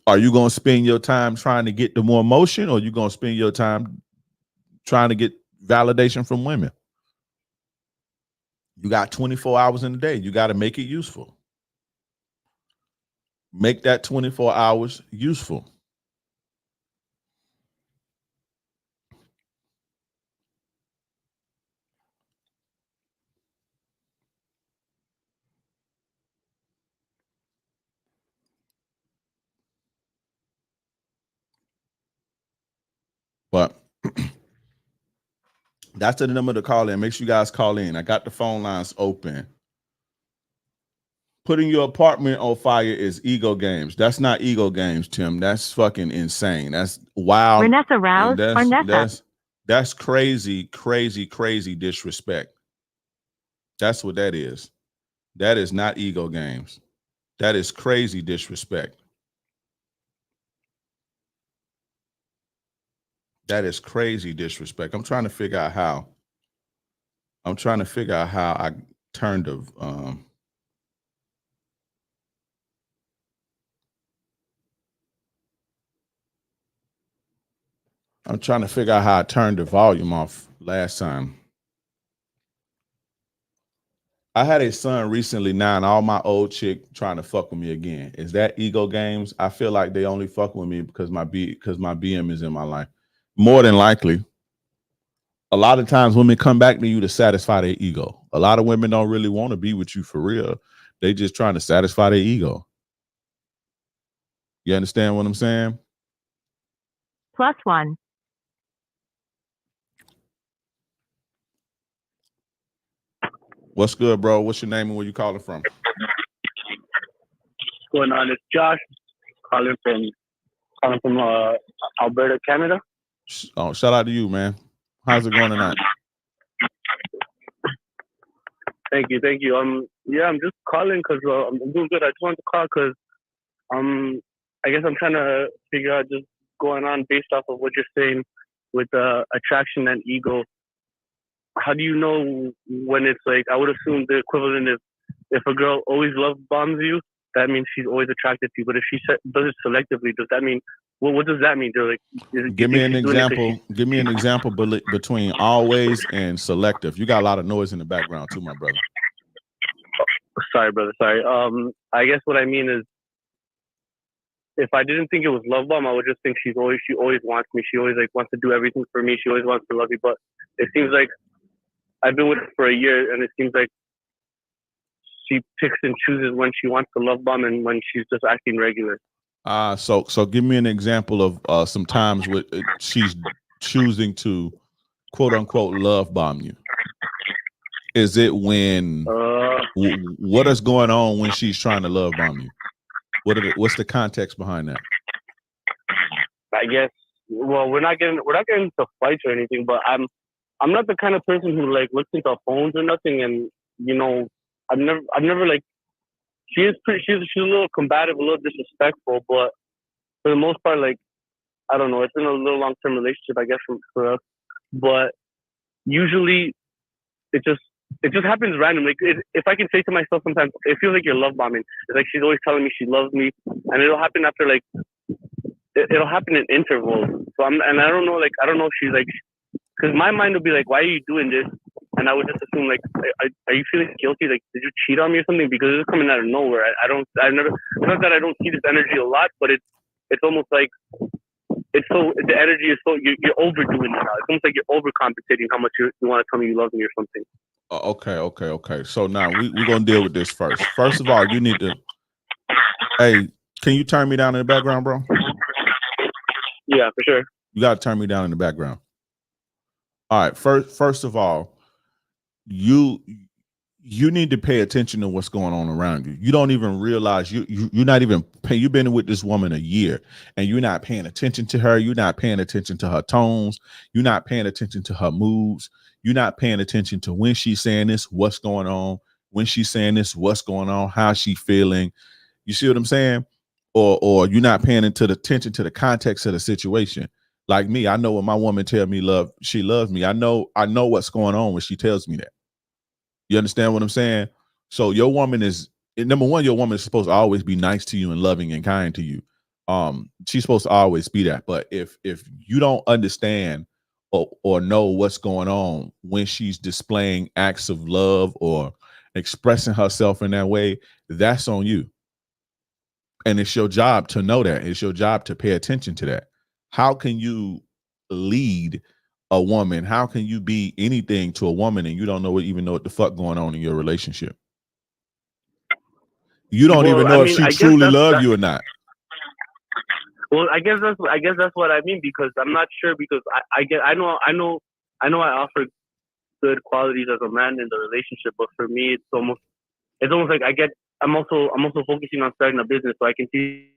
[SPEAKER 2] Are you going to spend your time trying to get the more motion, or you going to spend your time trying to get validation from women? You got 24 hours in a day. You got to make it useful. Make that 24 hours useful. But that's the number to call in. Make sure you guys call in. I got the phone lines open. Putting your apartment on fire is ego games. That's not ego games, Tim. That's fucking insane. That's wild.
[SPEAKER 1] Vanessa Rouse or Nessa?
[SPEAKER 2] That's crazy, crazy, crazy disrespect. That's what that is. That is not ego games. That is crazy disrespect. That is crazy disrespect. I'm trying to figure out how I turned the I'm trying to figure out how I turned the volume off last time. I had a son recently now, and all my old chick trying to fuck with me again. Is that ego games? I feel like they only fuck with me because my BM is in my life. More than likely. A lot of times women come back to you to satisfy their ego. A lot of women don't really want to be with you for real. They just trying to satisfy their ego. You understand what I'm saying?
[SPEAKER 1] +1.
[SPEAKER 2] What's good, bro? What's your name and where you calling from?
[SPEAKER 4] What's going on? It's Josh calling from Alberta, Canada.
[SPEAKER 2] Oh, shout out to you, man. How's it going tonight?
[SPEAKER 4] Thank you. Yeah, I'm just calling because I'm doing good. I just wanted to call because I guess I'm trying to figure out just going on based off of what you're saying with attraction and ego. How do you know when it's like? I would assume the equivalent is if a girl always love bombs you, that means she's always attracted to you. But if she does it selectively, does that mean? What does that mean? Like,
[SPEAKER 2] give me an example. Give me an example between always and selective. You got a lot of noise in the background too, my brother.
[SPEAKER 4] Sorry, brother. Sorry. I guess what I mean is, if I didn't think it was love bomb, I would just think she always wants me. She always like wants to do everything for me. She always wants to love me. But it seems like I've been with her for a year, and it seems like she picks and chooses when she wants to love bomb and when she's just acting regular.
[SPEAKER 2] So give me an example of some times with she's choosing to quote unquote love bomb you. Is it when what is going on when she's trying to love bomb you? What's the context behind that?
[SPEAKER 4] I guess we're not getting into fights or anything, but I'm not the kind of person who like looks into phones or nothing, and you know, I've never like she's a little combative, a little disrespectful, but for the most part, like I don't know, it's been a little long-term relationship, I guess, for us, but usually it just happens random. Like if I can say to myself sometimes, it feels like you're love bombing. It's like she's always telling me she loves me, and it'll happen after like it'll happen in intervals. So I don't know if she's like, because my mind will be like, why are you doing this? And I would just assume like, are you feeling guilty? Like, did you cheat on me or something? Because it's coming out of nowhere. It's not that I don't see this energy a lot, but it's almost like the energy is so you're overdoing it now. It's almost like you're overcompensating how much you want to tell me you love me or something.
[SPEAKER 2] Okay. So now we're gonna deal with this first. First of all, you need to. Hey, can you turn me down in the background, bro?
[SPEAKER 4] Yeah, for sure.
[SPEAKER 2] You gotta turn me down in the background. All right. First of all, you need to pay attention to what's going on around you. You don't even realize you're not even paying. You've been with this woman a year and you're not paying attention to her. You're not paying attention to her tones. You're not paying attention to her moods. You're not paying attention to when she's saying this, what's going on. When she's saying this, what's going on, how she's feeling. You see what I'm saying? Or you're not paying attention to the context of the situation. Like me, I know when my woman tells me she loves me. I know what's going on when she tells me that. You understand what I'm saying? So your woman is, number one, your woman is supposed to always be nice to you and loving and kind to you. She's supposed to always be that. But if you don't understand or know what's going on when she's displaying acts of love or expressing herself in that way, that's on you. And it's your job to know that. It's your job to pay attention to that. How can you lead a woman? How can you be anything to a woman and you don't even know what the fuck going on in your relationship? You don't even know if she truly loves you or not.
[SPEAKER 4] Well, I guess that's what I mean, because I'm not sure, because I know I offer good qualities as a man in the relationship, but for me it's almost like I'm also focusing on starting a business, so I can see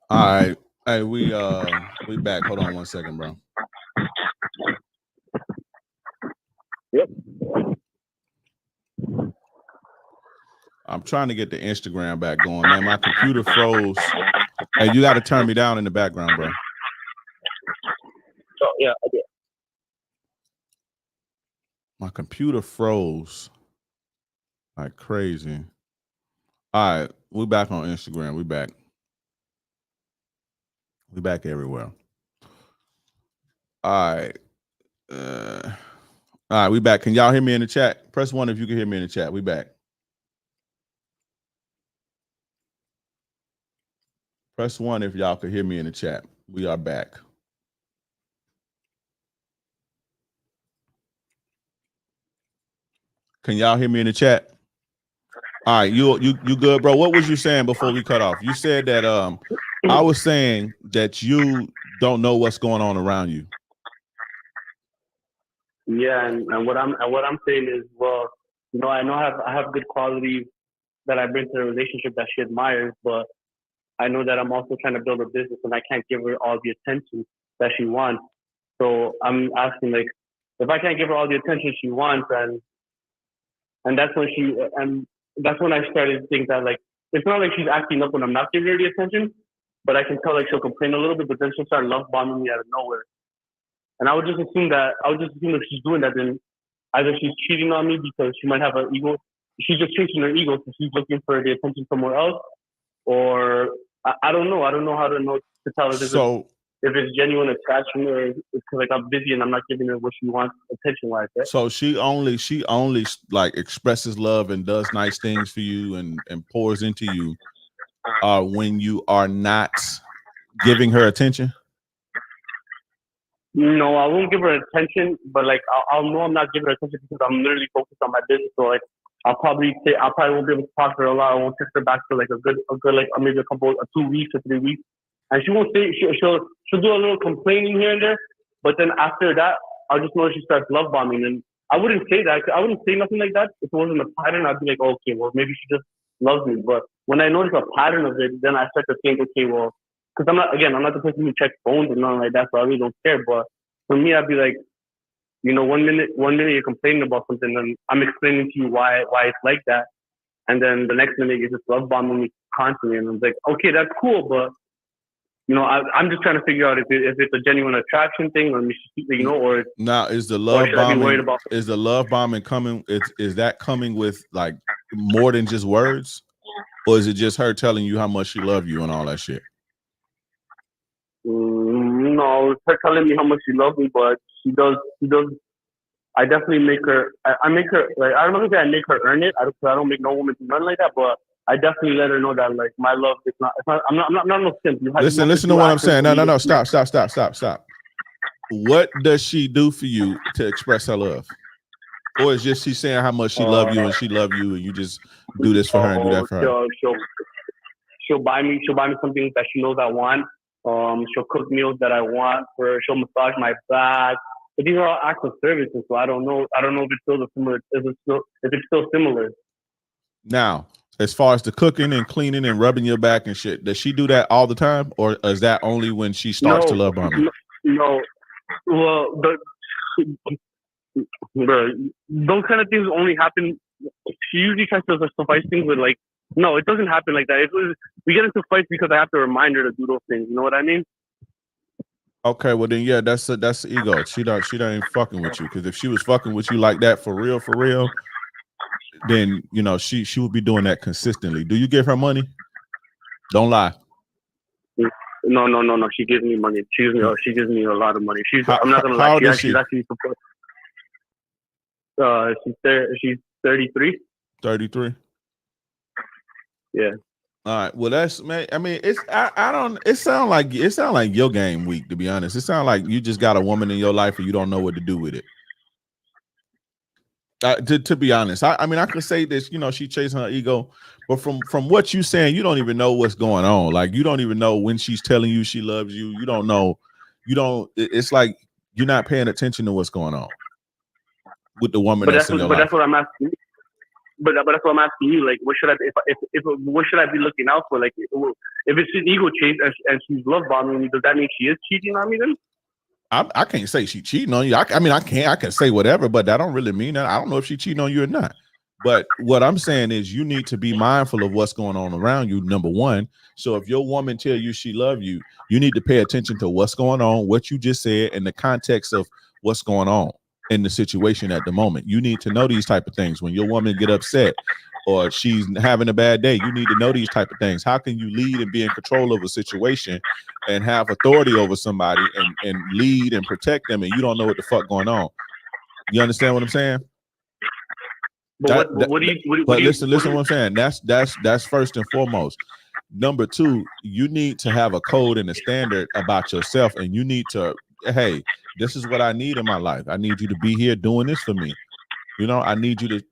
[SPEAKER 2] All right. Hey, we back. Hold on 1 second, bro.
[SPEAKER 4] Yep.
[SPEAKER 2] I'm trying to get the Instagram back going, man. My computer froze. Hey, you got to turn me down in the background, bro.
[SPEAKER 4] So yeah, okay.
[SPEAKER 2] My computer froze like crazy. All right, we back on Instagram. We back. We back everywhere. All right. All right, we back. Can y'all hear me in the chat? Press 1 if you can hear me in the chat. We back. Press 1 if y'all could hear me in the chat. We are back. Can y'all hear me in the chat? All right, you good, bro? What was you saying before we cut off? You said that I was saying that you don't know what's going on around you.
[SPEAKER 4] Yeah, and what I'm saying is, well, you know, I know I have good qualities that I bring to the relationship that she admires, but I know that I'm also trying to build a business and I can't give her all the attention that she wants. So I'm asking, like, if I can't give her all the attention she wants, and that's when I started to think that, like, it's not like she's acting up when I'm not giving her the attention, but I can tell, like, she'll complain a little bit, but then she'll start love bombing me out of nowhere. And I would just assume if she's doing that, then either she's cheating on me because she might have an ego. She's just chasing her ego, so she's looking for the attention somewhere else, or I don't know. I don't know how to tell her if it's genuine attraction or it's because, like, I'm busy and I'm not giving her what she wants attention-wise. Right?
[SPEAKER 2] So she only like expresses love and does nice things for you and pours into you when you are not giving her attention.
[SPEAKER 4] No, I won't give her attention, but, like, I'll know I'm not giving her attention because I'm literally focused on my business. So, like, I probably won't be able to talk to her a lot. I won't text her back for, like, a good like maybe 2 weeks or 3 weeks, and she won't say she'll do a little complaining here and there, but then after that I'll just know she starts love bombing, and I wouldn't say that. I wouldn't say nothing like that if it wasn't a pattern. I'd be like, oh, okay, well, maybe she just loves me. But when I notice a pattern of it, then I start to think, okay, well, because I'm not the person who checks phones and nothing like that, so I really don't care. But for me, I'd be like, you know, one minute you're complaining about something, and I'm explaining to you why it's like that, and then the next minute you're just love bombing me constantly, and I'm like, okay, that's cool, but, you know, I'm just trying to figure out if it's a genuine attraction thing, or, you know, or
[SPEAKER 2] now is the love bombing? Is the love bombing coming? Is that coming with, like, more than just words, or is it just her telling you how much she loves you and all that shit?
[SPEAKER 4] No, it's her telling me how much she loves me, but she does. I definitely make her. I make her, like, I don't know if I make her earn it. I don't make no woman do nothing like that, but I definitely let her know that, like, my love is not. I'm not no simp.
[SPEAKER 2] Listen to what I'm saying. No. Stop. What does she do for you to express her love? Or is just she saying how much she love you and she love you and you just do this for her and do that for her?
[SPEAKER 4] She'll buy me something that she knows I want. She'll cook meals that I want for her. She'll massage my back. But these are all acts of services, so I don't know if it's still similar. If it's still similar.
[SPEAKER 2] Now, as far as the cooking and cleaning and rubbing your back and shit, does she do that all the time, or is that only when she starts to love bomb you?
[SPEAKER 4] No. Well, those kind of things only happen. She usually tries to suffice things with, like, no, it doesn't happen like that. We get into fights because I have to remind her to do those things. You know what I mean?
[SPEAKER 2] Okay, well then, yeah, that's the ego. She ain't fucking with you, because if she was fucking with you like that for real, then, you know, she would be doing that consistently. Do you give her money? Don't lie.
[SPEAKER 4] No. She gives me money. She gives me a lot of money. I'm not gonna lie.
[SPEAKER 2] How old is
[SPEAKER 4] she? Actually supports. She's 33.
[SPEAKER 2] 33.
[SPEAKER 4] Yeah.
[SPEAKER 2] All right. Well, that's, man. I mean, it sounds like your game weak, to be honest. It sounds like you just got a woman in your life and you don't know what to do with it. To be honest, I mean, I could say this, you know, she chasing her ego, but from what you saying, you don't even know what's going on. Like, you don't even know when she's telling you she loves you. You don't know. It's like you're not paying attention to what's going on with the woman that's in your life.
[SPEAKER 4] But that's what I'm asking. but that's what I'm asking you. Like, what should I what should I be looking out for? Like, if it's an ego chase and she's love bombing me, does that mean she is cheating on me then?
[SPEAKER 2] I can't say she cheating on you. I can say whatever, but that don't really mean that. I don't know if she cheating on you or not. But what I'm saying is you need to be mindful of what's going on around you, number one. So if your woman tell you she love you, you need to pay attention to what's going on, what you just said, and the context of what's going on in the situation at the moment. You need to know these type of things. When your woman get upset or she's having a bad day, you need to know these type of things. How can you lead and be in control of a situation and have authority over somebody and lead and protect them, and you don't know what the fuck going on? You understand what I'm saying?
[SPEAKER 4] But
[SPEAKER 2] listen what I'm saying. That's first and foremost. Number two, you need to have a code and a standard about yourself, and you need to, hey, this is what I need in my life. I need you to be here doing this for me. You know, I need you to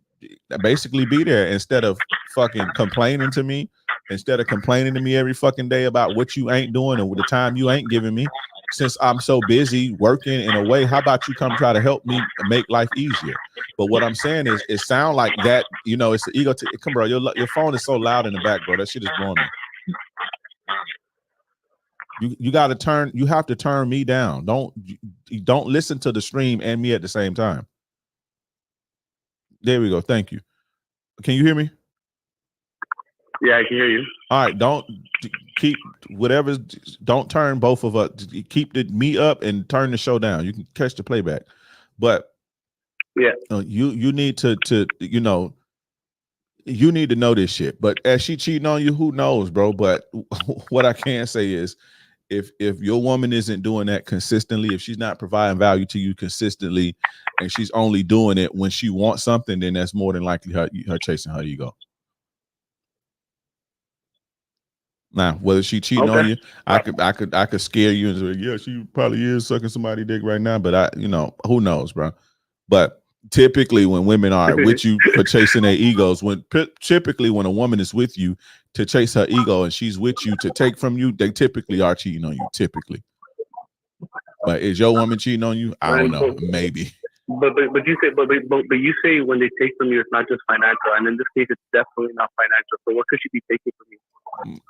[SPEAKER 2] basically be there instead of fucking complaining to me, instead of complaining to me every fucking day about what you ain't doing and the time you ain't giving me. Since I'm so busy working in a way, how about you come try to help me make life easier? But what I'm saying is, it sound like that, you know, it's the ego. Come, bro, your phone is so loud in the back, bro. That shit is blowing me. You got to turn. You have to turn me down. Don't listen to the stream and me at the same time. There we go. Thank you. Can you hear me?
[SPEAKER 4] Yeah, I can hear you.
[SPEAKER 2] All right. Don't keep whatever. Don't turn both of us. Keep me up and turn the show down. You can catch the playback, but
[SPEAKER 4] yeah,
[SPEAKER 2] you need to you know, you need to know this shit. But as she cheating on you, who knows, bro? But what I can say is, if your woman isn't doing that consistently, if she's not providing value to you consistently, and she's only doing it when she wants something, then that's more than likely her chasing her ego. Now, whether she cheating on you, I could scare you and say, yeah, she probably is sucking somebody's dick right now, but you know, who knows, bro? But typically, when women are with you for chasing their egos, typically when a woman is with you to chase her ego and she's with you to take from you, they typically are cheating on you. Typically, but is your woman cheating on you? I don't know, maybe.
[SPEAKER 4] But you say when they take from you, it's not just financial, and in this case, it's definitely not financial. So what could she be taking from you?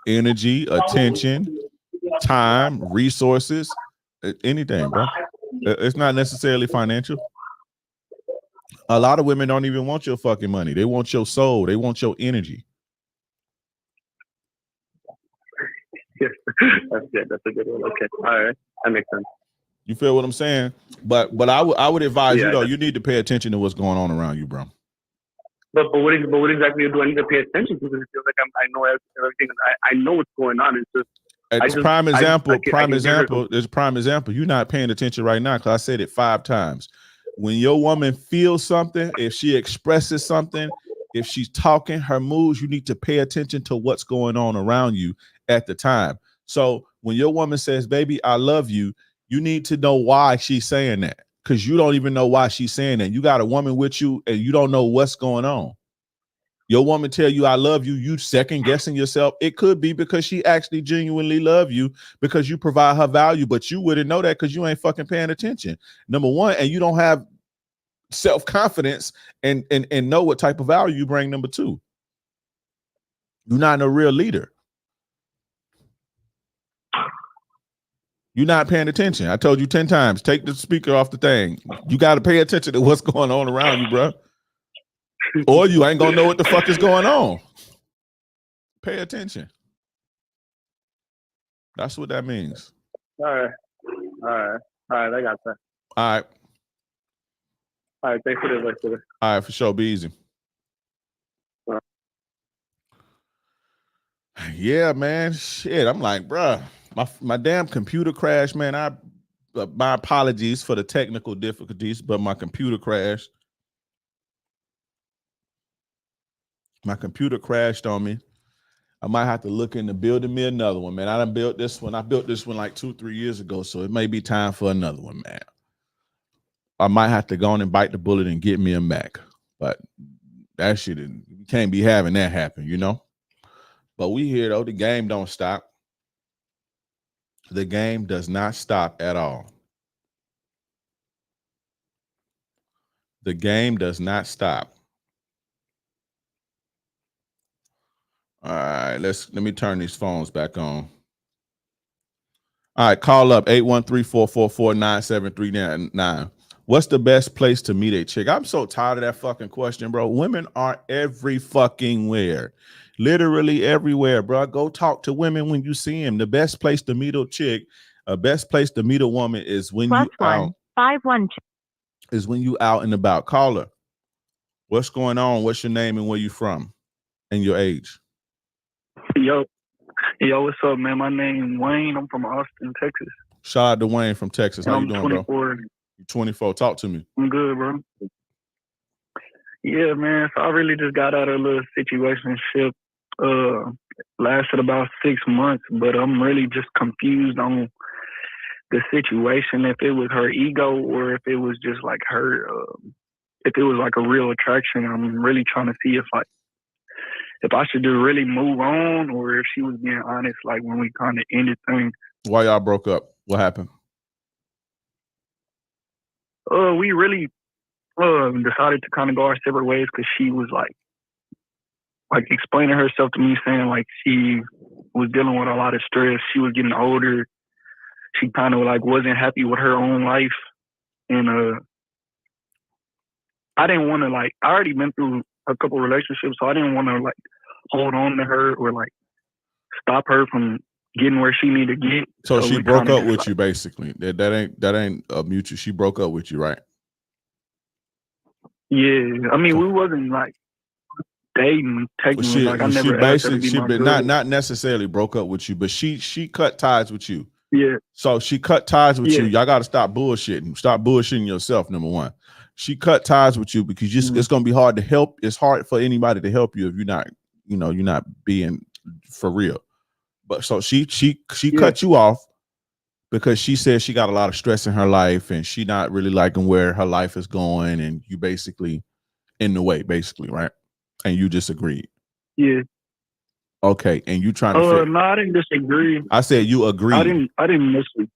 [SPEAKER 2] Energy, attention, time, resources, anything, bro. It's not necessarily financial. A lot of women don't even want your fucking money. They want your soul. They want your energy.
[SPEAKER 4] Yes, that's good. That's a good one. Okay, all right, that makes sense.
[SPEAKER 2] You feel what I'm saying? But I would advise you though, you need to pay attention to what's going on around you, bro.
[SPEAKER 4] But what exactly do I need to pay attention to? Because it feels like I know everything. I know what's going on. It's just
[SPEAKER 2] prime example. There's a prime example. You're not paying attention right now because I said it 5 times. When your woman feels something, if she expresses something, if she's talking, her moves, you need to pay attention to what's going on around you at the time. So when your woman says, baby, I love you, you need to know why she's saying that, because you don't even know why she's saying that. You got a woman with you and you don't know what's going on. Your woman tell you, I love you, you second guessing yourself. It could be because she actually genuinely love you because you provide her value, but you wouldn't know that because you ain't fucking paying attention. Number one, and you don't have self-confidence and know what type of value you bring. Number two, you're not a real leader. You're not paying attention. I told you 10 times, take the speaker off the thing. You got to pay attention to what's going on around you, bro. Or you ain't gonna know what the fuck is going on. Pay attention. That's what that means.
[SPEAKER 4] All right, I got that.
[SPEAKER 2] All
[SPEAKER 4] right, thanks for the advice.
[SPEAKER 2] All right, for sure, be easy. Yeah, man, shit, I'm like, bruh, my damn computer crashed, man. My apologies for the technical difficulties, but my computer crashed. My computer crashed on me. I might have to look into building me another one, man. I done built this one. I built this one like 2-3 years ago, so it may be time for another one, man. I might have to go on and bite the bullet and get me a Mac, but that shit, you can't be having that happen, you know? But we here, though. The game don't stop. The game does not stop at all. The game does not stop. All right, let me turn these phones back on. All right, call up 813-444-9739. What's the best place to meet a chick? I'm so tired of that fucking question, bro. Women are every fucking where. Literally everywhere, bro. Go talk to women when you see them. The best place to meet a chick, best place to meet a woman is when you out.
[SPEAKER 1] 51.
[SPEAKER 2] Is when you out and about. Caller, what's going on? What's your name and where you from and your age?
[SPEAKER 5] Yo, what's up, man? My name Wayne. I'm from Austin, Texas.
[SPEAKER 2] Shout out to Wayne from Texas. How you doing,
[SPEAKER 5] 24.
[SPEAKER 2] bro? You're 24. Talk to me.
[SPEAKER 5] I'm good, bro. Yeah, man. So I really just got out of a little situationship. Lasted about 6 months, but I'm really just confused on the situation. If it was her ego or if it was just like her, if it was like a real attraction. I'm really trying to see if I should just really move on or if she was being honest, like when we kind of ended things.
[SPEAKER 2] Why y'all broke up? What happened?
[SPEAKER 5] We really decided to kind of go our separate ways because she was like explaining herself to me, saying like she was dealing with a lot of stress. She was getting older. She kind of like wasn't happy with her own life. And I didn't want to I already been through a couple relationships, so I didn't want to hold on to her or stop her from getting where she needed to get.
[SPEAKER 2] So she broke up with you, basically. That ain't a mutual. She broke up with you, right?
[SPEAKER 5] Yeah, I mean, we wasn't dating technically. I never asked her to be my girl.
[SPEAKER 2] Not necessarily broke up with you, but she cut ties with you.
[SPEAKER 5] Yeah.
[SPEAKER 2] So she cut ties with you. Y'all got to stop bullshitting. Stop bullshitting yourself. Number one, she cut ties with you because it's gonna be hard to help. It's hard for anybody to help you if you're not, you're not being for real. But so she cut you off because she said she got a lot of stress in her life and she not really liking where her life is going, and you basically in the way, basically, right? And you disagreed.
[SPEAKER 5] Yeah.
[SPEAKER 2] Okay, and you trying to?
[SPEAKER 5] No, I didn't disagree.
[SPEAKER 2] I said you agreed.
[SPEAKER 5] I didn't miss it.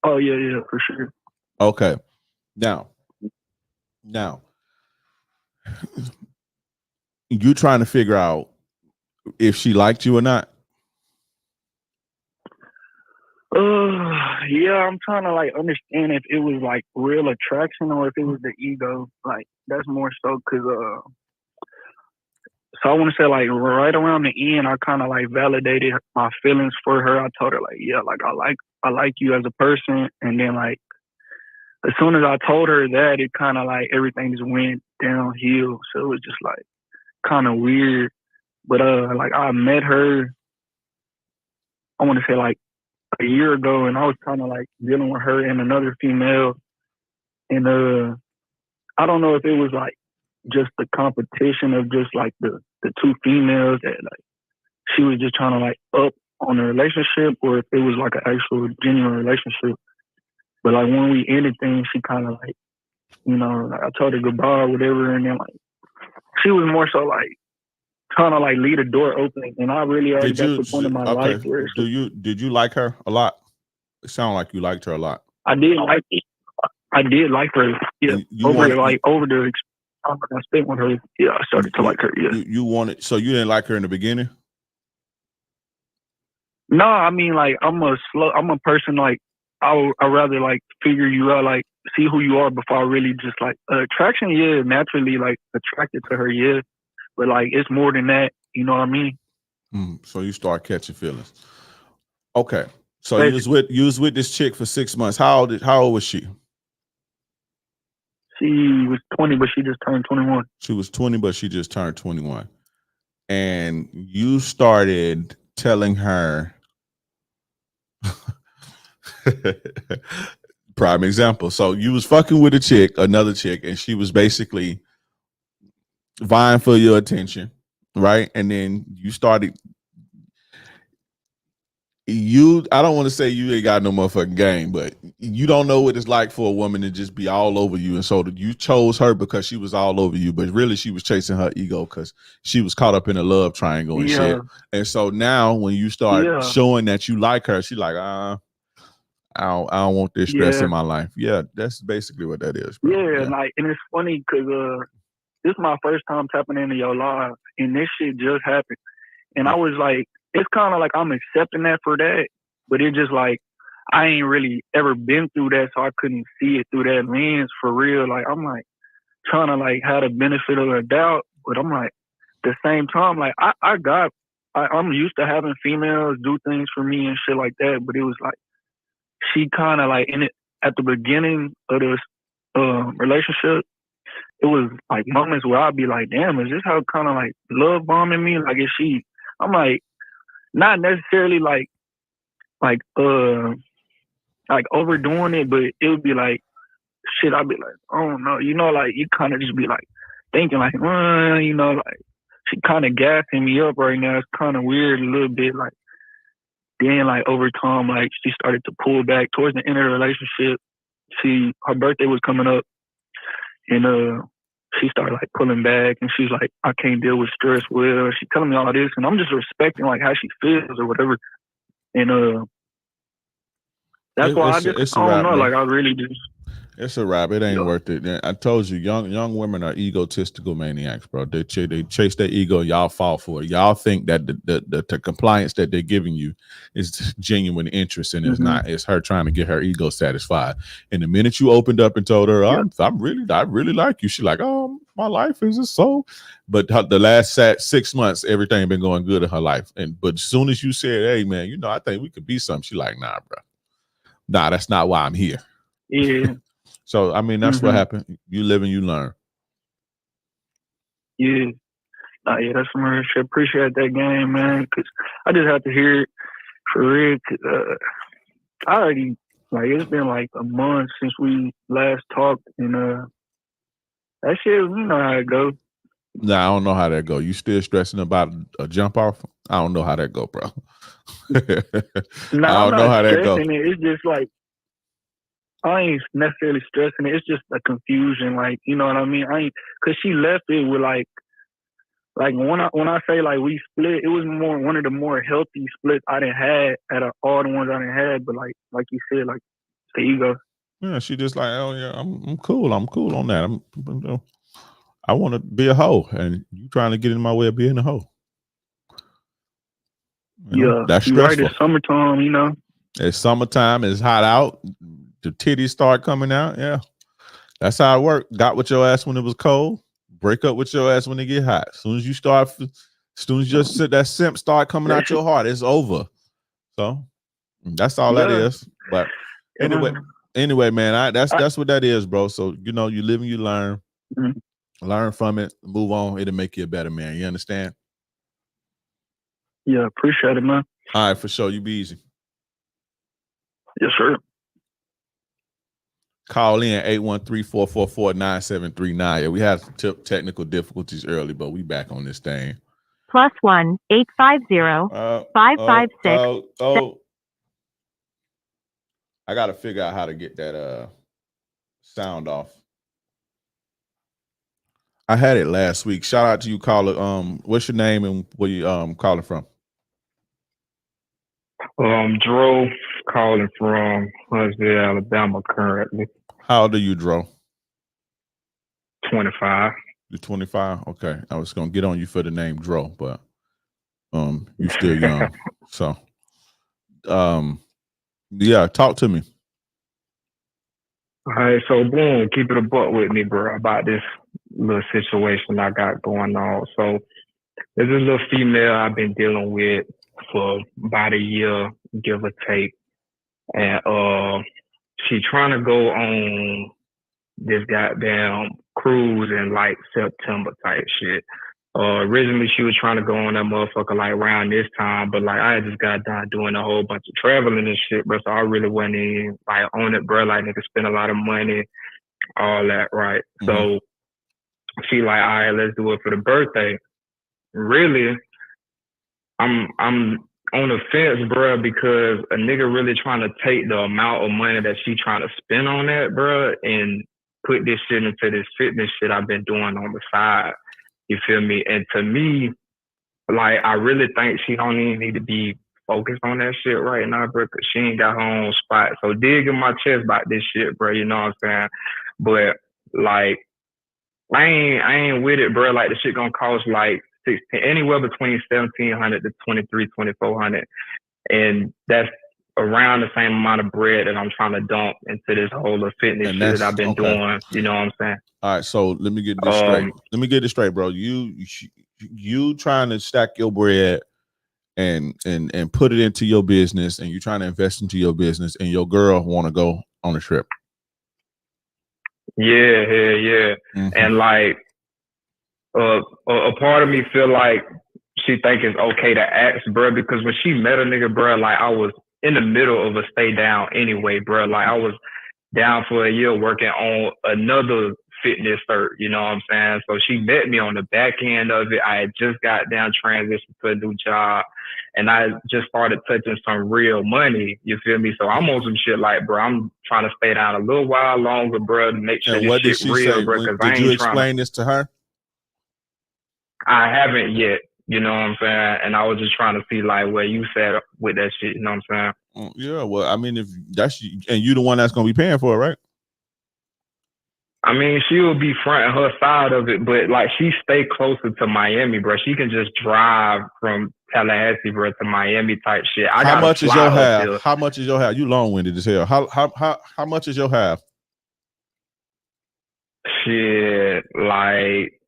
[SPEAKER 5] Oh yeah, for sure.
[SPEAKER 2] Okay, now, you trying to figure out if she liked you or not?
[SPEAKER 5] Yeah, I'm trying to understand if it was real attraction or if it was the ego. That's more so because so I want to say right around the end, I kind of validated my feelings for her. I told her I like you as a person, and then as soon as I told her that, it kind of everything just went downhill. So it was just kind of weird. But I met her, I want to say a year ago, and I was kind of dealing with her and another female, and I don't know if it was just the competition of just the two females that she was just trying to up on the relationship, or if it was an actual genuine relationship. But when we ended things, she kind of I told her goodbye or whatever, and then she was more so trying to leave the door open, and I really already got to the point in my life where
[SPEAKER 2] did you like her a lot? It sounded like you liked her a lot.
[SPEAKER 5] I did like her. Yeah, over the time I spent with her, yeah, I started to like her. Yeah,
[SPEAKER 2] you wanted, so you didn't like her in the beginning?
[SPEAKER 5] No, I mean I'm a person I rather figure you out, see who you are before I really just attraction. Yeah, naturally attracted to her. Yeah, but it's more than that. You know what I mean?
[SPEAKER 2] So you start catching feelings. Okay, so you was with this chick for 6 months. How old was she?
[SPEAKER 5] She was 20, but she just turned 21.
[SPEAKER 2] She was 20, but she just turned 21. And you started telling her, prime example. So you was fucking with another chick, and she was basically vying for your attention, right? And then you started, I don't want to say you ain't got no motherfucking game, but you don't know what it's like for a woman to just be all over you. And so you chose her because she was all over you, but really she was chasing her ego because she was caught up in a love triangle and shit. And so now when you start showing that you like her, she's like, I don't want this stress in my life. Yeah, that's basically what that is, bro.
[SPEAKER 5] Yeah. And it's funny because this is my first time tapping into your live, and this shit just happened. And I was like, it's kind of like I'm accepting that for that, but it just like, I ain't really ever been through that, so I couldn't see it through that lens for real. Like, I'm like trying to like have the benefit of the doubt, but I'm like, at the same time, like I'm used to having females do things for me and shit like that, but it was like, she kind of like in it at the beginning of this relationship, it was like moments where I'd be like, damn, is this how kind of like love bombing me? Like, is she, I'm like, not necessarily like overdoing it, but it would be like, shit, I'd be like, oh no, you know, like you kind of just be like thinking like, you know, like she kind of gassing me up right now. It's kind of weird a little bit. Like, then like over time, like she started to pull back towards the end of the relationship. Her birthday was coming up, and she started like pulling back, and she's like, I can't deal with stress well. She telling me all of this, and I'm just respecting like how she feels or whatever. And that's why I don't know. Like, I really just.
[SPEAKER 2] It's a wrap. It ain't worth it. I told you, young women are egotistical maniacs, bro. They chase their ego. Y'all fall for it. Y'all think that the compliance that they're giving you is genuine interest, and it's not. It's her trying to get her ego satisfied. And the minute you opened up and told her, I really like you, she's like, oh, my life is just so. But the last 6 months, everything been going good in her life. But as soon as you said, hey man, you know, I think we could be something, she like, nah, bro. Nah, that's not why I'm here.
[SPEAKER 5] Yeah.
[SPEAKER 2] So, I mean, that's what happened. You live and you learn.
[SPEAKER 5] Yeah. Yeah, that's some real shit. Appreciate that game, man, because I just have to hear it for real. I already, like, it's been like a month since we last talked, and that shit, you know how it goes.
[SPEAKER 2] Nah, I don't know how that go. You still stressing about a jump off? I don't know how that go, bro.
[SPEAKER 5] No,
[SPEAKER 2] I don't know how that go.
[SPEAKER 5] It's just like, I ain't necessarily stressing it. It's just a confusion, like, you know what I mean? Cause she left it with like when I say like we split, it was one of the more healthy splits I done had out of all the ones I done had. But like you said, like the ego.
[SPEAKER 2] Yeah, she just like, oh yeah, I'm cool. I'm cool on that. I want to be a hoe, and you trying to get in my way of being a hoe. That's stressful.
[SPEAKER 5] Right, it's summertime, you know.
[SPEAKER 2] It's summertime. It's hot out. The titties start coming out. Yeah, that's how it worked. Got with your ass when it was cold. Break up with your ass when it get hot. As soon as you just that simp start coming out your heart, it's over. So that's all that is. But anyway, man, that's what that is, bro. So you know, you live and you learn. Learn from it. Move on. It'll make you a better man. You understand?
[SPEAKER 5] Yeah, appreciate it, man.
[SPEAKER 2] All right, for sure. You be easy.
[SPEAKER 5] Yes, sir.
[SPEAKER 2] Call in 813-444-9739. Yeah, we had some technical difficulties early, but we back on this thing.
[SPEAKER 1] +1 850-556.
[SPEAKER 2] I got to figure out how to get that sound off. I had it last week. Shout out to you, caller. What's your name and where you calling from?
[SPEAKER 6] Dro, calling from Huntsville, Alabama currently.
[SPEAKER 2] How old are you, Dro?
[SPEAKER 6] 25.
[SPEAKER 2] You're 25? Okay. I was gonna get on you for the name Dro, but you're still young. So yeah, talk to me.
[SPEAKER 6] All right, so boom, keep it a buck with me, bro, about this little situation I got going on. So there's this little female I've been dealing with for about a year, give or take. And she trying to go on this goddamn cruise in like September type shit. Originally she was trying to go on that motherfucker like around this time, but like I just got done doing a whole bunch of traveling and shit, bro. So I really wasn't even like on it, bro. Like nigga spend a lot of money, all that, right? So she like, all right, let's do it for the birthday. Really, I'm on the fence, bro, because a nigga really trying to take the amount of money that she trying to spend on that, bro, and put this shit into this fitness shit I've been doing on the side. You feel me? And to me, like, I really think she don't even need to be focused on that shit right now, bro, because she ain't got her own spot. So dig in my chest about this shit, bro, you know what I'm saying? But, like, I ain't with it, bro. Like, the shit gonna cost, like, anywhere between 1,700 to 2,400, and that's around the same amount of bread that I'm trying to dump into this whole fitness
[SPEAKER 2] And
[SPEAKER 6] shit
[SPEAKER 2] that's
[SPEAKER 6] that I've been
[SPEAKER 2] okay.
[SPEAKER 6] doing. You know what I'm saying?
[SPEAKER 2] All right, so let me get this straight. Let me get this straight, bro. You trying to stack your bread and put it into your business, and you trying to invest into your business, and your girl want to go on a trip.
[SPEAKER 6] Yeah.
[SPEAKER 2] Mm-hmm.
[SPEAKER 6] And like, a part of me feel like she think it's okay to ask, bro, because when she met a nigga, bro, like I was in the middle of a stay down anyway, bro. Like I was down for a year working on another fitness cert, you know what I'm saying? So she met me on the back end of it. I had just got down transitioned to a new job, and I just started touching some real money, you feel me? So I'm on some shit like, bro, I'm trying to stay down a little while longer, bro, to make sure
[SPEAKER 2] And
[SPEAKER 6] this
[SPEAKER 2] what did
[SPEAKER 6] shit
[SPEAKER 2] she
[SPEAKER 6] real,
[SPEAKER 2] say?
[SPEAKER 6] bro, because I
[SPEAKER 2] Did you
[SPEAKER 6] ain't trying
[SPEAKER 2] explain this to her?
[SPEAKER 6] I haven't yet, you know what I'm saying? And I was just trying to see like where you sat with that shit, you know what I'm saying?
[SPEAKER 2] Yeah, well, I mean, if that's and you the one that's gonna be paying for it, right?
[SPEAKER 6] I mean, she will be fronting her side of it, but like she stay closer to Miami, bro. She can just drive from Tallahassee, bro, to Miami type shit.
[SPEAKER 2] How much is your half? How much is your half? You long-winded as hell. How much is your half?
[SPEAKER 6] Shit, like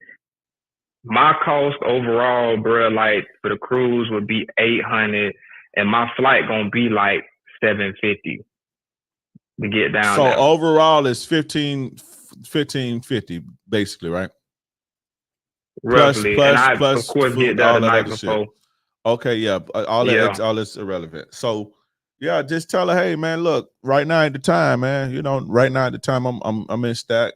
[SPEAKER 6] my cost overall, bro, like for the cruise would be 800, and my flight gonna be like 750 to get down.
[SPEAKER 2] So
[SPEAKER 6] there.
[SPEAKER 2] overall, it's 1550 basically, right?
[SPEAKER 6] Roughly,
[SPEAKER 2] plus,
[SPEAKER 6] and I
[SPEAKER 2] plus
[SPEAKER 6] of course
[SPEAKER 2] food,
[SPEAKER 6] get there
[SPEAKER 2] all
[SPEAKER 6] the
[SPEAKER 2] that
[SPEAKER 6] night
[SPEAKER 2] other
[SPEAKER 6] before.
[SPEAKER 2] shit. Okay, yeah, all that's irrelevant. So yeah, just tell her, hey man, look, right now at the time, man, you know, right now at the time, I'm in stack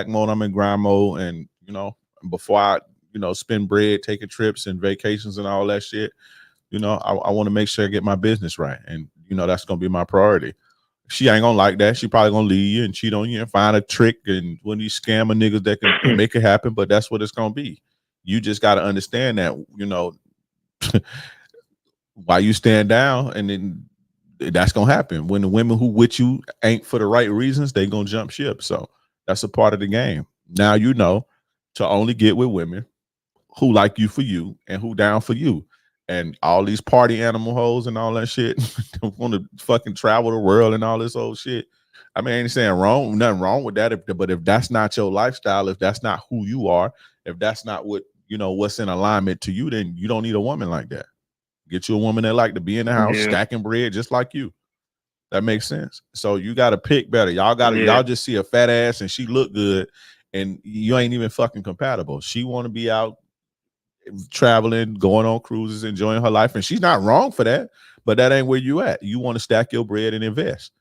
[SPEAKER 2] mode, I'm in grind mode, and you know, before I, you know, spend bread, taking trips and vacations and all that shit, you know, I want to make sure I get my business right, and you know, that's gonna be my priority. She ain't gonna like that. She probably gonna leave you and cheat on you and find a trick and one of these scammer niggas that can make it happen. But that's what it's gonna be. You just gotta understand that, you know, why you stand down, and then that's gonna happen. When the women who with you ain't for the right reasons, they gonna jump ship. So that's a part of the game. Now you know to only get with women who like you for you and who down for you. And all these party animal hoes and all that shit want to fucking travel the world and all this old shit. I mean, I ain't saying nothing wrong with that. But if that's not your lifestyle, if that's not who you are, if that's not what, you know, what's in alignment to you, then you don't need a woman like that. Get you a woman that like to be in the house, stacking bread just like you. That makes sense. So you got to pick better. Y'all just see a fat ass and she look good and you ain't even fucking compatible. She want to be out traveling, going on cruises, enjoying her life, and she's not wrong for that, but that ain't where you at. You want to stack your bread and invest.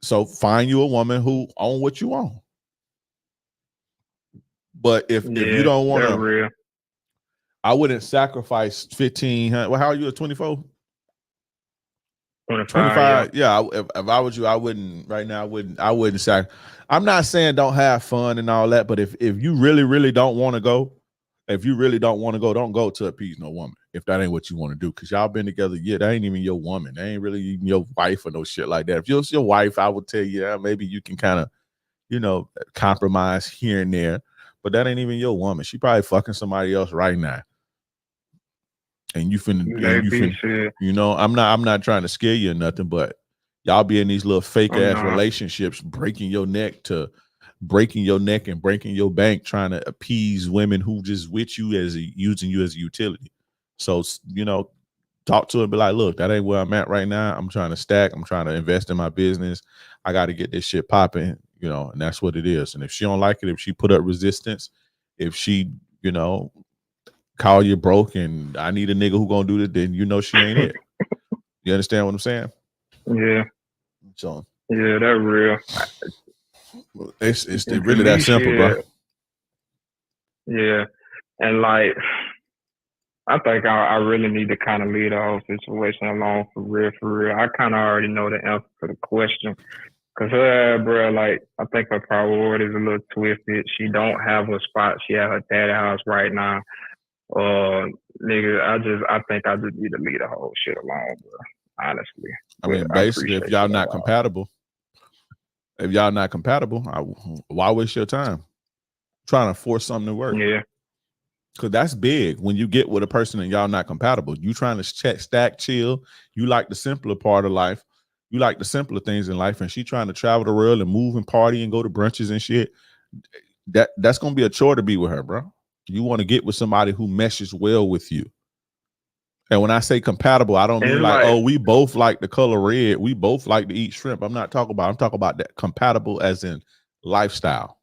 [SPEAKER 2] So find you a woman who own what you own. But if you don't want to, I wouldn't sacrifice 1,500. Well, how are you at 24? 25. Yeah. If I was you, I wouldn't right now. I wouldn't sacrifice. I'm not saying don't have fun and all that, but if you really don't want to go, don't go to appease no woman if that ain't what you want to do. Because y'all been together, that ain't even your woman. That ain't really even your wife or no shit like that. If it's your wife, I would tell you, yeah, maybe you can kind of, you know, compromise here and there. But that ain't even your woman. She probably fucking somebody else right now. And you finna, you know, I'm not trying to scare you or nothing, but y'all be in these little fake ass relationships, breaking your neck and breaking your bank, trying to appease women who just with you using you as a utility. So, you know, talk to her, be like, look, that ain't where I'm at right now. I'm trying to stack. I'm trying to invest in my business. I got to get this shit popping, you know, and that's what it is. And if she don't like it, if she put up resistance, if she, you know, call you broke and I need a nigga who gonna do this, then you know she ain't it. You understand what I'm saying?
[SPEAKER 6] Yeah.
[SPEAKER 2] So
[SPEAKER 6] yeah, that's real.
[SPEAKER 2] It's really that simple, bro.
[SPEAKER 6] Yeah, and like I think I really need to kind of leave the whole situation alone for real. I kind of already know the answer to the question. Cause her, bro, like I think her priorities a little twisted. She don't have a spot. She at her daddy's house right now. Nigga, I think I just need to leave the whole shit alone, bro. Honestly.
[SPEAKER 2] I mean, basically, if y'all not compatible, why waste your time trying to force something to work?
[SPEAKER 6] Yeah.
[SPEAKER 2] Because that's big when you get with a person and y'all not compatible. You trying to stack, chill. You like the simpler part of life. You like the simpler things in life, and she trying to travel the world and move and party and go to brunches and shit. That's gonna be a chore to be with her, bro. You want to get with somebody who meshes well with you. And when I say compatible, I don't mean like, oh, we both like the color red. We both like to eat shrimp. I'm talking about that compatible as in lifestyle.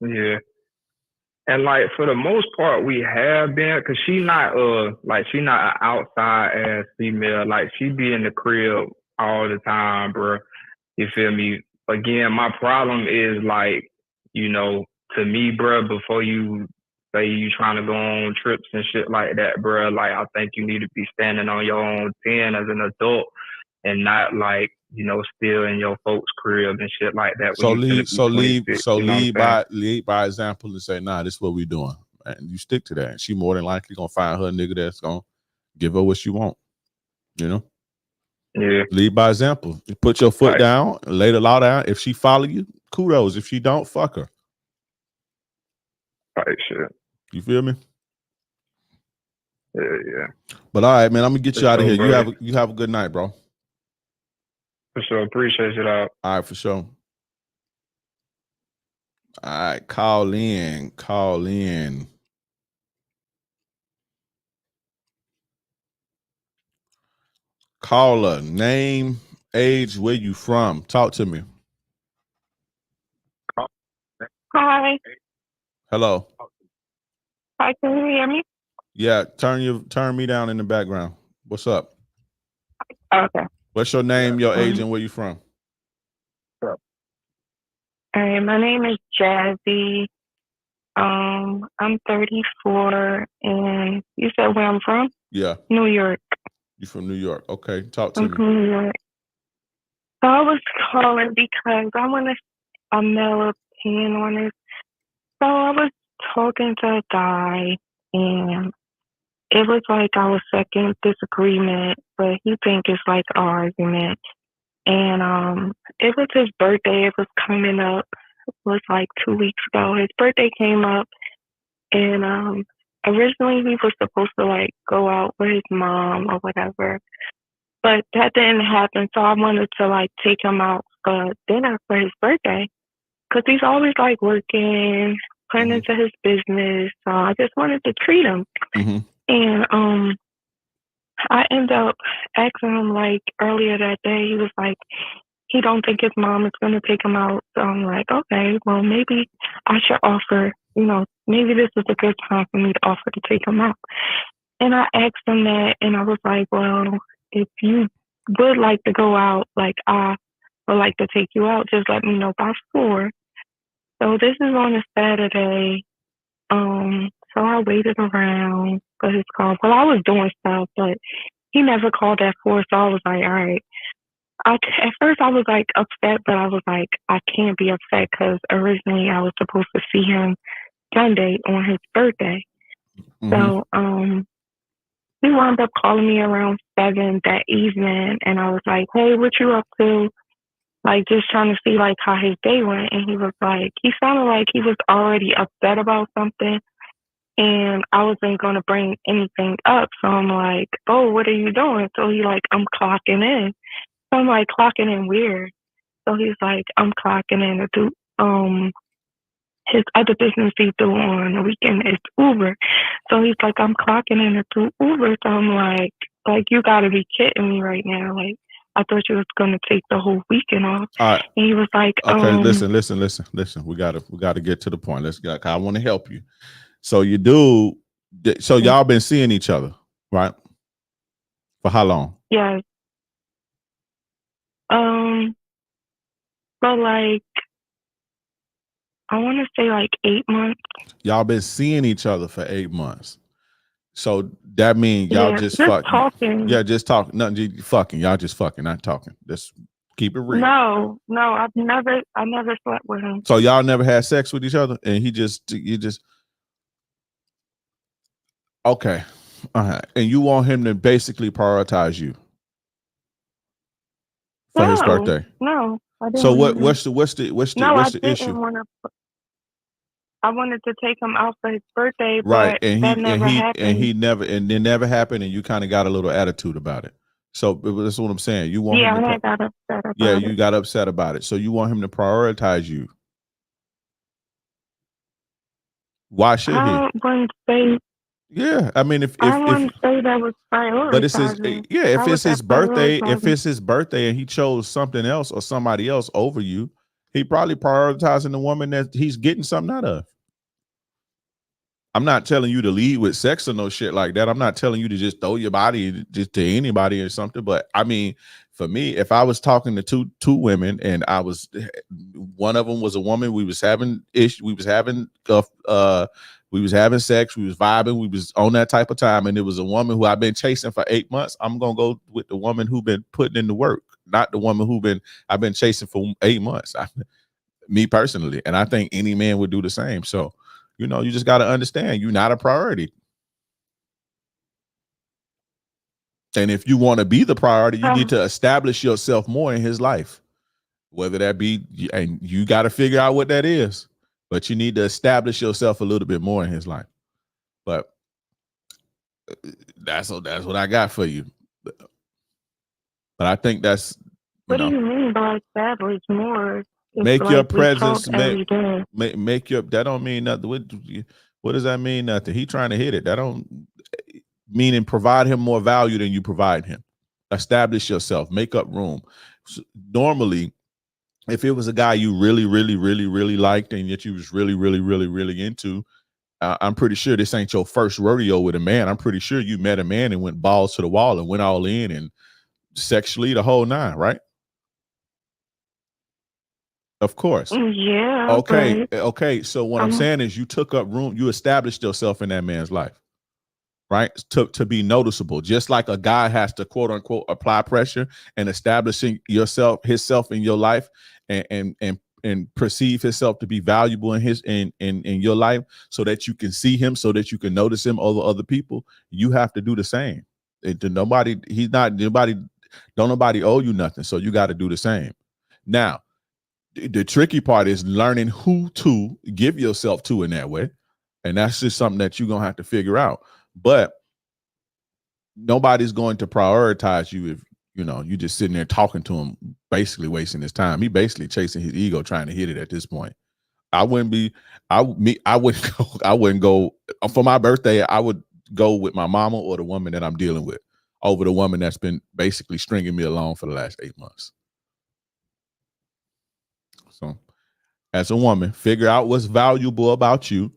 [SPEAKER 6] Yeah. And like for the most part, we have been, cause she not an outside ass female. Like she be in the crib all the time, bro. You feel me? Again, my problem is like, you know, to me, bro, before you say you trying to go on trips and shit like that, bro, like I think you need to be standing on your own 10 as an adult and not like, you know, still in your folks' crib and shit like that.
[SPEAKER 2] Lead by example and say, nah, this is what we doing. And you stick to that. And she more than likely gonna find her a nigga that's gonna give her what she want. You know?
[SPEAKER 6] Yeah.
[SPEAKER 2] Lead by example. You put your foot down, lay the law down. If she follow you, kudos. If she don't, fuck her.
[SPEAKER 6] Right, shit.
[SPEAKER 2] You feel me?
[SPEAKER 6] Yeah.
[SPEAKER 2] But all right, man, I'm gonna get you out of here.
[SPEAKER 6] Bro.
[SPEAKER 2] You have a good night, bro.
[SPEAKER 6] For sure. Appreciate you, dog.
[SPEAKER 2] All right, for sure. All right, call in. Caller, name, age, where you from? Talk to me.
[SPEAKER 1] Hi.
[SPEAKER 2] Hello.
[SPEAKER 1] Hi, can you hear me?
[SPEAKER 2] Yeah, turn me down in the background. What's up?
[SPEAKER 1] Okay.
[SPEAKER 2] What's your name, your age, and where you from?
[SPEAKER 1] All right, my name is Jazzy. I'm 34, and you said where I'm from?
[SPEAKER 2] Yeah.
[SPEAKER 1] New York.
[SPEAKER 2] You from New York? Okay, talk to
[SPEAKER 1] I'm
[SPEAKER 2] me.
[SPEAKER 1] from New York. So I was calling because I want a male opinion on it. So I was talking to a guy, and it was like our second disagreement, but he think it's like an argument. And it was his birthday. It was coming up. It was like 2 weeks ago. His birthday came up, and originally he was supposed to like go out with his mom or whatever, but that didn't happen. So I wanted to like take him out for dinner for his birthday, because he's always like working, putting into his business. So I just wanted to treat him. And I ended up asking him like earlier that day. He was like, he don't think his mom is going to take him out. So I'm like, okay, well, maybe I should offer, you know, maybe this is a good time for me to offer to take him out. And I asked him that, and I was like, well, if you would like to go out, like I would like to take you out, just let me know by 4. So this is on a Saturday. So I waited around for his call. Well, I was doing stuff, but he never called at 4. So I was like, all right. At first I was like upset, but I was like, I can't be upset because originally I was supposed to see him Sunday on his birthday. So he wound up calling me around 7 that evening, and I was like, hey, what you up to? Like, just trying to see like how his day went. And he was like, he sounded like he was already upset about something, and I wasn't going to bring anything up. So I'm like, oh, what are you doing? So he like, I'm clocking in. So I'm like, clocking in weird. So he's like, I'm clocking in to do his other business he do on the weekend is Uber. So he's like, I'm clocking in to do Uber. So I'm like, you gotta be kidding me right now. Like, I thought you was gonna take the whole weekend off.
[SPEAKER 2] All right.
[SPEAKER 1] And he was like,
[SPEAKER 2] okay, listen. We gotta get to the point. I want to help you. So y'all been seeing each other, right? For how long?
[SPEAKER 1] Yes. But like, I want to say like 8 months.
[SPEAKER 2] Y'all been seeing each other for 8 months. So that means y'all just fucking.
[SPEAKER 1] Talking.
[SPEAKER 2] Yeah, just talking. Nothing, fucking. Y'all just fucking, not talking. Just keep it real.
[SPEAKER 1] No, I never slept with him.
[SPEAKER 2] So y'all never had sex with each other, and you just okay. All right. And you want him to basically prioritize you for his birthday?
[SPEAKER 1] No, I didn't.
[SPEAKER 2] So what's the issue?
[SPEAKER 1] I wanted to take him out for his birthday,
[SPEAKER 2] Right.
[SPEAKER 1] but that never happened.
[SPEAKER 2] And it never happened, and you kind of got a little attitude about it. So that's what I'm saying. You want him to
[SPEAKER 1] I got upset about
[SPEAKER 2] yeah,
[SPEAKER 1] it.
[SPEAKER 2] you got upset about it. So you want him to prioritize you. Why should he?
[SPEAKER 1] I wouldn't say.
[SPEAKER 2] Yeah, I mean, if
[SPEAKER 1] I wouldn't say that was prioritizing.
[SPEAKER 2] but it's his if
[SPEAKER 1] How
[SPEAKER 2] it's
[SPEAKER 1] was
[SPEAKER 2] his
[SPEAKER 1] that
[SPEAKER 2] birthday, if
[SPEAKER 1] prioritizing?
[SPEAKER 2] it's his birthday and he chose something else or somebody else over you, he probably prioritizing the woman that he's getting something out of. I'm not telling you to lead with sex or no shit like that. I'm not telling you to just throw your body just to anybody or something. But I mean, for me, if I was talking to two women and one of them was a woman, we was having sex, we was vibing, we was on that type of time, and it was a woman who I've been chasing for 8 months, I'm gonna go with the woman who been putting in the work, not the woman I've been chasing for 8 months. Me personally, and I think any man would do the same. So, you just got to understand you're not a priority. And if you want to be the priority, you need to establish yourself more in his life, whether that be, and you got to figure out what that is, but you need to establish yourself a little bit more in his life. But that's what I got for you. But I think that's,
[SPEAKER 1] what do you mean by establish more?
[SPEAKER 2] Make your presence,
[SPEAKER 1] make
[SPEAKER 2] your, that don't mean nothing. What does that mean? Nothing. He trying to hit it. That don't meaning provide him more value than you provide him. Establish yourself, make up room. So normally, if it was a guy you really, really, really, really liked and yet you was really, really, really, really into, I'm pretty sure this ain't your first rodeo with a man. I'm pretty sure you met a man and went balls to the wall and went all in and sexually the whole nine, right? Of course.
[SPEAKER 1] Yeah.
[SPEAKER 2] Okay. Right. Okay. So what I'm saying is you took up room, you established yourself in that man's life, right? To be noticeable, just like a guy has to quote unquote apply pressure and establishing himself in your life and perceive himself to be valuable in your life so that you can see him, so that you can notice him over other people. You have to do the same. Don't nobody owe you nothing. So you got to do the same. Now, the tricky part is learning who to give yourself to in that way. And that's just something that you're going to have to figure out. But nobody's going to prioritize you if, you just sitting there talking to him, basically wasting his time. He basically chasing his ego, trying to hit it at this point. I wouldn't go for my birthday. I would go with my mama or the woman that I'm dealing with over the woman that's been basically stringing me along for the last 8 months. So as a woman, figure out what's valuable about you,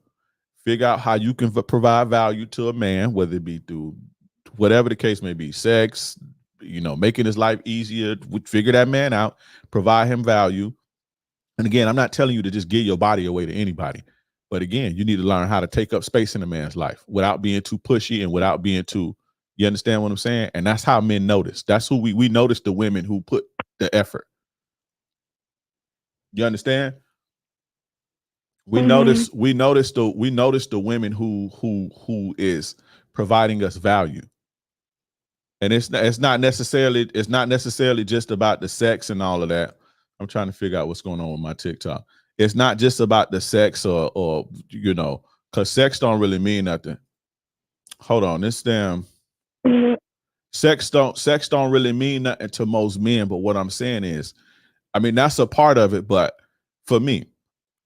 [SPEAKER 2] figure out how you can provide value to a man, whether it be through whatever the case may be, sex, making his life easier, figure that man out, provide him value. And again, I'm not telling you to just give your body away to anybody, but again, you need to learn how to take up space in a man's life without being too pushy and without being too, you understand what I'm saying? And that's how men notice. That's who we notice, the women who put the effort. You understand? We notice the women who is providing us value. And it's not necessarily just about the sex and all of that. I'm trying to figure out what's going on with my TikTok. It's not just about the sex or because sex don't really mean nothing. Hold on, this damn sex don't really mean nothing to most men. But what I'm saying is, I mean, that's a part of it. But for me,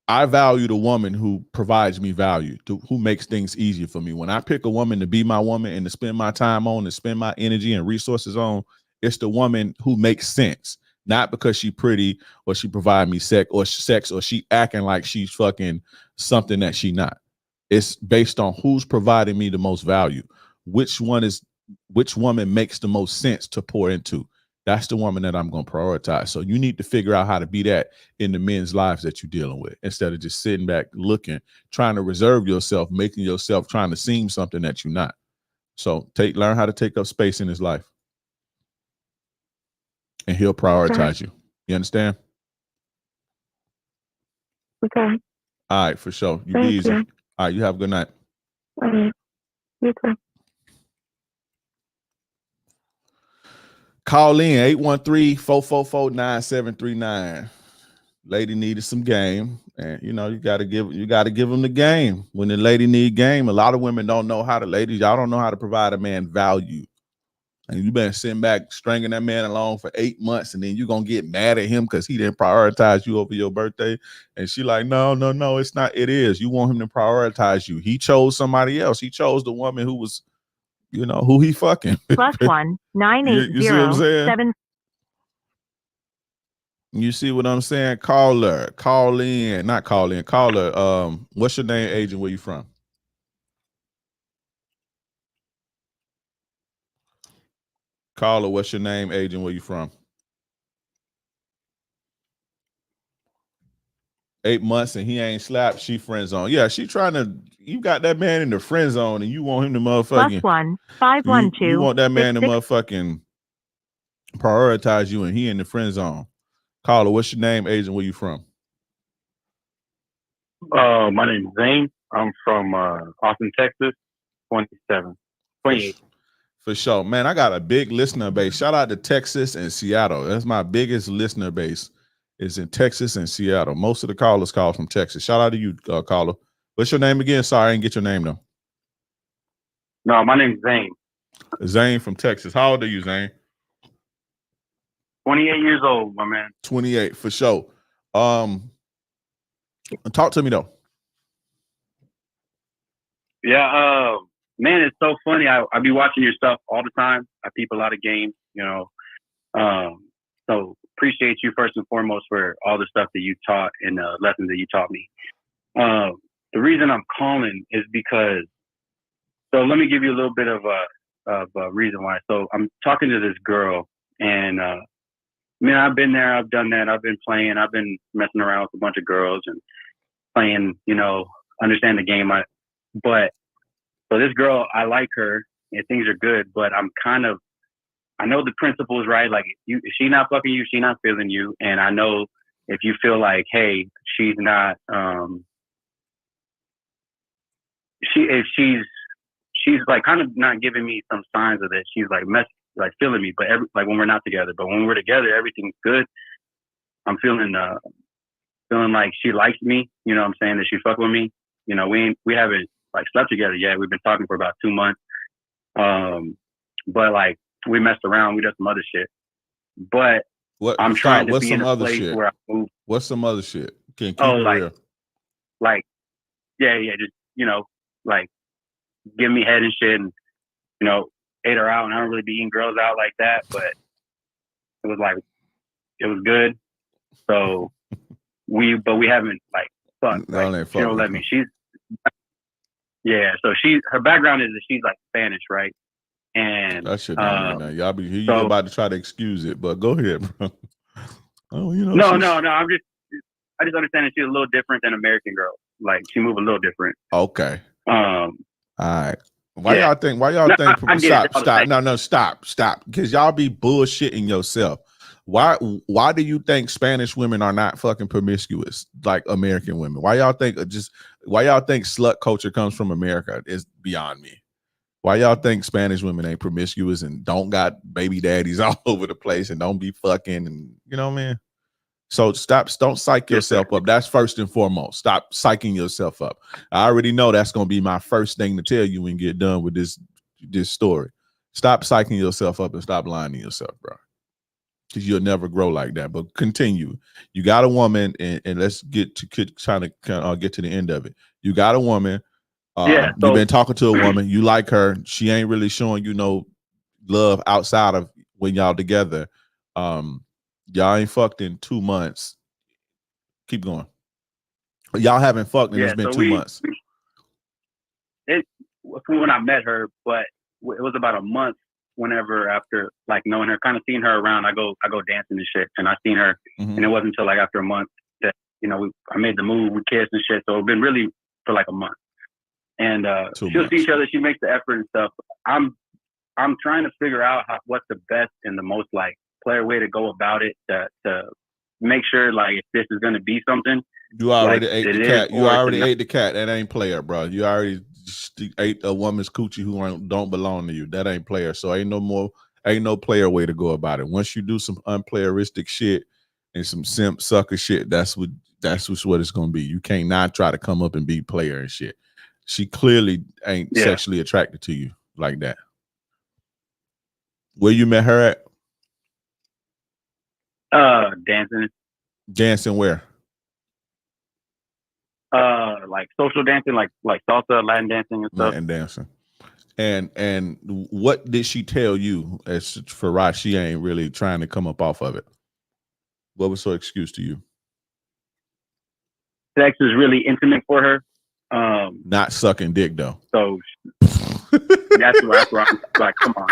[SPEAKER 2] I value the woman who provides me value, who makes things easier for me. When I pick a woman to be my woman and to spend my time on, to spend my energy and resources on, it's the woman who makes sense. Not because she's pretty or she provide me sex or she acting like she's fucking something that she not. It's based on who's providing me the most value. Which woman makes the most sense to pour into. That's the woman that I'm going to prioritize. So you need to figure out how to be that in the men's lives that you're dealing with, instead of just sitting back, looking, trying to reserve yourself, making yourself trying to seem something that you're not. So learn how to take up space in his life, and he'll prioritize you. You understand?
[SPEAKER 1] Okay.
[SPEAKER 2] All right, for sure. You be easy. All right, you have a good night.
[SPEAKER 1] You too.
[SPEAKER 2] Call in 813-444-9739. Lady needed some game. And you know, you gotta give them the game. When the lady need game, a lot of women don't know how to, ladies, y'all don't know how to provide a man value. And you've been sitting back stringing that man along for 8 months, and then you're gonna get mad at him because he didn't prioritize you over your birthday. And she like, no, it's not. It is. You want him to prioritize you. He chose somebody else. He chose the woman who was, you know, who he fucking.
[SPEAKER 7] +1 980
[SPEAKER 2] You see what I'm saying?
[SPEAKER 7] 7.
[SPEAKER 2] You see what I'm saying? Call her. Call in. Not call in. Call her. What's your name, agent? Where you from? Caller, what's your name, agent? Where you from? 8 months and he ain't slapped. She friend zone. Yeah, she trying to. You got that man in the friend zone and you want him to motherfucking.
[SPEAKER 7] +1 512.
[SPEAKER 2] You want that man to motherfucking prioritize you, and he in the friend zone. Caller, what's your name, agent? Where you from?
[SPEAKER 4] My name is Zane. I'm from Austin, Texas. 28.
[SPEAKER 2] For sure, man. I got a big listener base. Shout out to Texas and Seattle. That's my biggest listener base. Is in Texas and Seattle. Most of the callers call from Texas. Shout out to you, caller. What's your name again? Sorry, I didn't get your name though.
[SPEAKER 4] No, my name's Zane.
[SPEAKER 2] Zane from Texas. How old are you, Zane?
[SPEAKER 4] 28 years old, my man.
[SPEAKER 2] 28 for sure. Talk to me though.
[SPEAKER 4] Yeah, man, it's so funny. I be watching your stuff all the time. I peep a lot of games, you know. So appreciate you first and foremost for all the stuff that you taught and the lessons that you taught me. The reason I'm calling is because, so let me give you a little bit of a reason why. So I'm talking to this girl, and man, I've been there, I've done that, I've been playing, I've been messing around with a bunch of girls and playing, you know, understand the game. So this girl, I like her and things are good, but I know the principle is right. Like, if she not fucking you, she not feeling you. And I know if you feel like, hey, she's not, she's like kind of not giving me some signs of that. She's like feeling me, but like when we're not together, but when we're together, everything's good. I'm feeling like she likes me. You know what I'm saying? That she fuck with me. You know, we haven't like slept together yet. We've been talking for about 2 months. But like, we messed around. We did some other shit. But I'm trying to be in a place where I move.
[SPEAKER 2] What's some other shit? Can keep
[SPEAKER 4] it
[SPEAKER 2] real.
[SPEAKER 4] Like, yeah, just, you know, like, give me head and shit, and, you know, ate her out. And I don't really be eating girls out like that, but it was good. So we haven't like fucked. Like, she don't let me. So her background is that she's like Spanish, right? And
[SPEAKER 2] that shit don't mean y'all be you about to try to excuse it, but go ahead, bro. Oh, you know.
[SPEAKER 4] No. I just understand that she's a little different than American girls. Like, she move a little different.
[SPEAKER 2] Okay. All right. Why y'all think? Stop. Because y'all be bullshitting yourself. Why do you think Spanish women are not fucking promiscuous like American women? Why y'all think slut culture comes from America is beyond me. Why y'all think Spanish women ain't promiscuous and don't got baby daddies all over the place and don't be fucking, and you know what I mean? So don't psych yourself up. That's first and foremost. Stop psyching yourself up. I already know that's gonna be my first thing to tell you when you get done with this story. Stop psyching yourself up and stop lying to yourself, bro. Because you'll never grow like that. But continue. You got a woman, and let's get to trying to get to the end of it. You got a woman. You've been talking to a woman. You like her. She ain't really showing you no love outside of when y'all together. Y'all ain't fucked in 2 months. Keep going. Y'all haven't fucked and it's been 2 months.
[SPEAKER 4] It was when I met her, but it was about a month. Whenever after like knowing her, kind of seeing her around, I go dancing and shit, and I seen her, and it wasn't until like after a month that, you know, I made the move, we kissed and shit. So it's been really for like a month, and she'll see each other. She makes the effort and stuff. I'm trying to figure out what's the best and the most like player way to go about it to make sure like if this is gonna be something.
[SPEAKER 2] You already ate the cat. You already ate the cat. That ain't player, bro. You already ate a woman's coochie who don't belong to you. That ain't player. So ain't no player way to go about it. Once you do some unplayeristic shit and some simp sucker shit, that's That's just what it's gonna be. You can't not try to come up and be player and shit. She clearly ain't sexually attracted to you like that. Where you met her
[SPEAKER 8] at? Dancing.
[SPEAKER 2] Dancing where?
[SPEAKER 8] Like social dancing, like salsa, Latin dancing and stuff.
[SPEAKER 2] Latin dancing. And what did she tell you as for why she ain't really trying to come up off of it? What was her excuse to you?
[SPEAKER 8] Sex is really intimate for her.
[SPEAKER 2] Not sucking dick though.
[SPEAKER 8] So that's where I'm like, come on.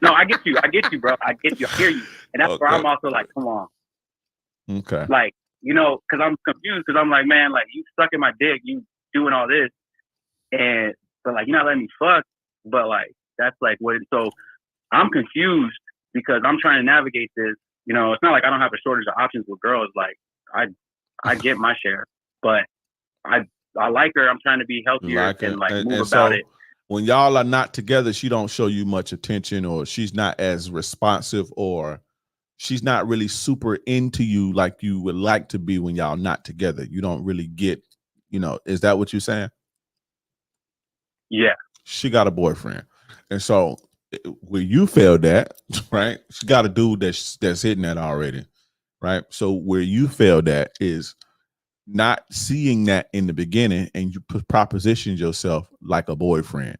[SPEAKER 8] No, I get you, bro. I get you. I hear you. And that's where I'm also like, come on.
[SPEAKER 2] Okay.
[SPEAKER 8] Like, because I'm confused because I'm like, man, like you sucking my dick, you doing all this, but like you're not letting me fuck. But like that's like what. So I'm confused because I'm trying to navigate this. It's not like I don't have a shortage of options with girls. Like I get my share, but I like her. I'm trying to be healthier and move about it.
[SPEAKER 2] When y'all are not together, she don't show you much attention, or she's not as responsive, or she's not really super into you like you would like to be when y'all not together. You don't really get, is that what you're saying?
[SPEAKER 8] Yeah.
[SPEAKER 2] She got a boyfriend. And so where you failed at, right? She got a dude that's hitting that already, right? So where you failed at is not seeing that in the beginning, and you proposition yourself like a boyfriend.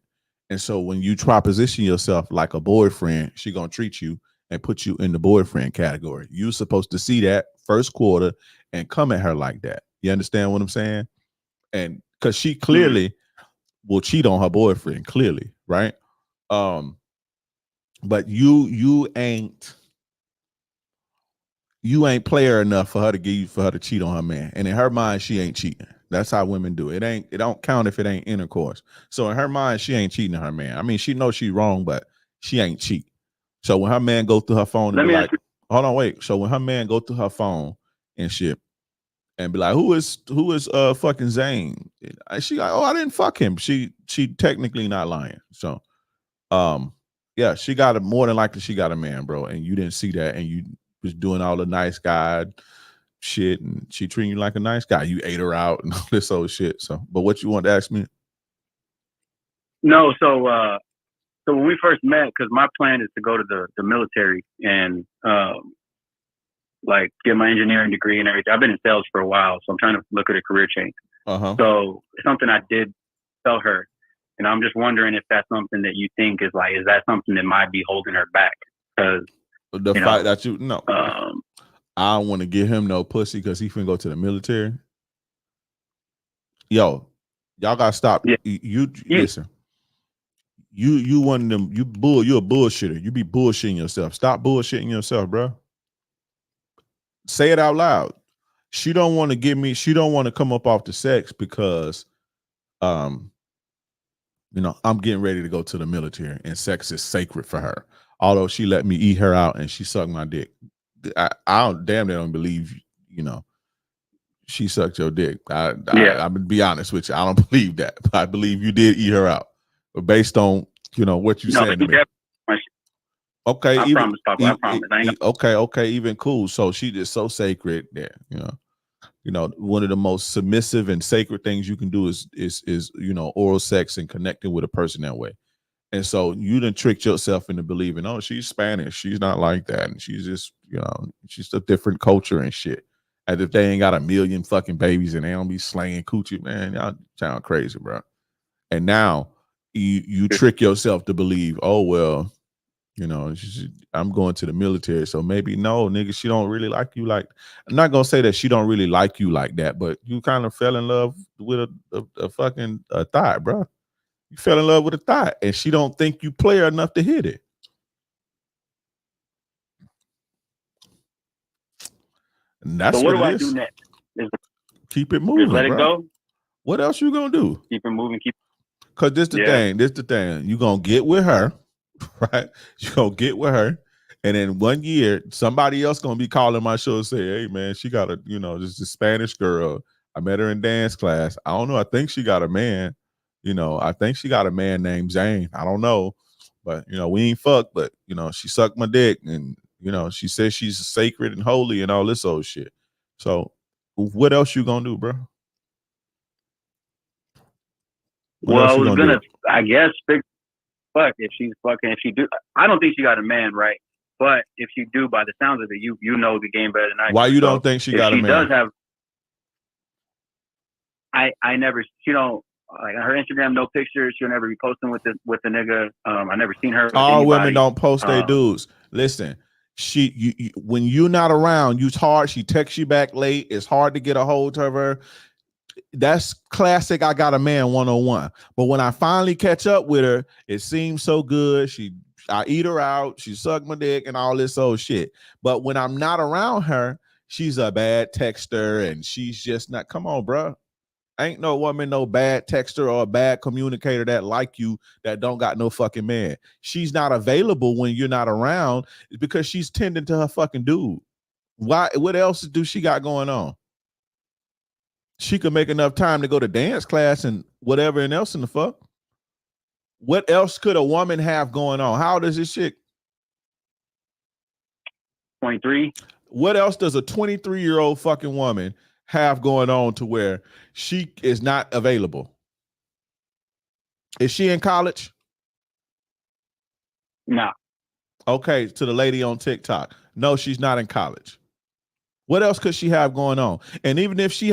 [SPEAKER 2] And so when you proposition yourself like a boyfriend, she gonna treat you and put you in the boyfriend category. You're supposed to see that first quarter and come at her like that. You understand what I'm saying? And because she clearly will cheat on her boyfriend, clearly, right? But you ain't player enough for her to cheat on her man. And in her mind, she ain't cheating. That's how women do it. It don't count if it ain't intercourse. So in her mind, she ain't cheating on her man. I mean, she knows she's wrong, but she ain't cheat. So when her man go through her phone and be like, hold on, wait. So when her man go through her phone and shit and be like, who is fucking Zane? She like, oh, I didn't fuck him. She technically not lying. So yeah, she got more than likely she got a man, bro. And you didn't see that, and you was doing all the nice guy shit, and she treating you like a nice guy. You ate her out and all this old shit. So, but what you want to ask me?
[SPEAKER 8] No, so when we first met, because my plan is to go to the military and like get my engineering degree and everything. I've been in sales for a while, so I'm trying to look at a career change. So it's something I did tell her, and I'm just wondering if that's something that you think is that something that might be holding her back? Because
[SPEAKER 2] the fact that I don't want to give him no pussy because he finna go to the military. Yo, y'all gotta stop. Yeah. You listen. You one of them. You're a bullshitter. You be bullshitting yourself. Stop bullshitting yourself, bro. Say it out loud. She don't want to give me. She don't want to come up off the sex because, I'm getting ready to go to the military and sex is sacred for her. Although she let me eat her out and she sucked my dick. I don't believe, she sucked your dick. I'm gonna be honest with you. I don't believe that. I believe you did eat her out. But based on, what you said to me. Okay,
[SPEAKER 8] I promise, Papa. I promise.
[SPEAKER 2] Okay, even cool. So she is so sacred that, one of the most submissive and sacred things you can do is oral sex and connecting with a person that way. And so you done tricked yourself into believing, oh, she's Spanish. She's not like that. And she's just, she's a different culture and shit. As if they ain't got a million fucking babies and they don't be slanging coochie, man. Y'all sound crazy, bro. And now you trick yourself to believe, oh, well, I'm going to the military. So maybe no, nigga, she don't really like you like. I'm not going to say that she don't really like you like that, but you kind of fell in love with a fucking thigh, bro. You fell in love with a thigh, and she don't think you player enough to hit it. And that's
[SPEAKER 8] so what do I do next?
[SPEAKER 2] Keep it moving.
[SPEAKER 8] Just let it go.
[SPEAKER 2] What else you gonna do?
[SPEAKER 8] Keep it moving.
[SPEAKER 2] Cause this the thing. This the thing. You gonna get with her, right? You gonna get with her, and then 1 year somebody else gonna be calling my show and say, "Hey man, she got this Spanish girl. I met her in dance class. I don't know. I think she got a man." I think she got a man named Zane. I don't know. But, we ain't fucked, but, she sucked my dick and, she says she's sacred and holy and all this old shit. So what else you gonna do, bro?
[SPEAKER 8] Well, I was gonna, I guess, fuck if she's fucking. If she do, I don't think she got a man, right? But if she do, by the sounds of it, you know the game better than I do.
[SPEAKER 2] Why you don't think she got a man?
[SPEAKER 8] She does have. I never, she don't, like her Instagram, no pictures. She'll never be posting with the nigga. I never seen her.
[SPEAKER 2] All women don't post their dudes. Listen, when you're not around, it's hard. She texts you back late. It's hard to get a hold of her. That's classic. I got a man 101. But when I finally catch up with her, it seems so good. I eat her out. She sucked my dick and all this old shit. But when I'm not around her, she's a bad texter and she's just not. Come on, bro. Ain't no woman, no bad texter or a bad communicator that like you that don't got no fucking man. She's not available when you're not around because she's tending to her fucking dude. Why? What else do she got going on? She could make enough time to go to dance class and whatever and else in the fuck. What else could a woman have going on? How old is this chick?
[SPEAKER 8] 23.
[SPEAKER 2] What else does a 23-year-old fucking woman have going on to where she is not available? Is she in college?
[SPEAKER 8] No.
[SPEAKER 2] Okay, to the lady on TikTok. No, she's not in college. What else could she have going on? And even if she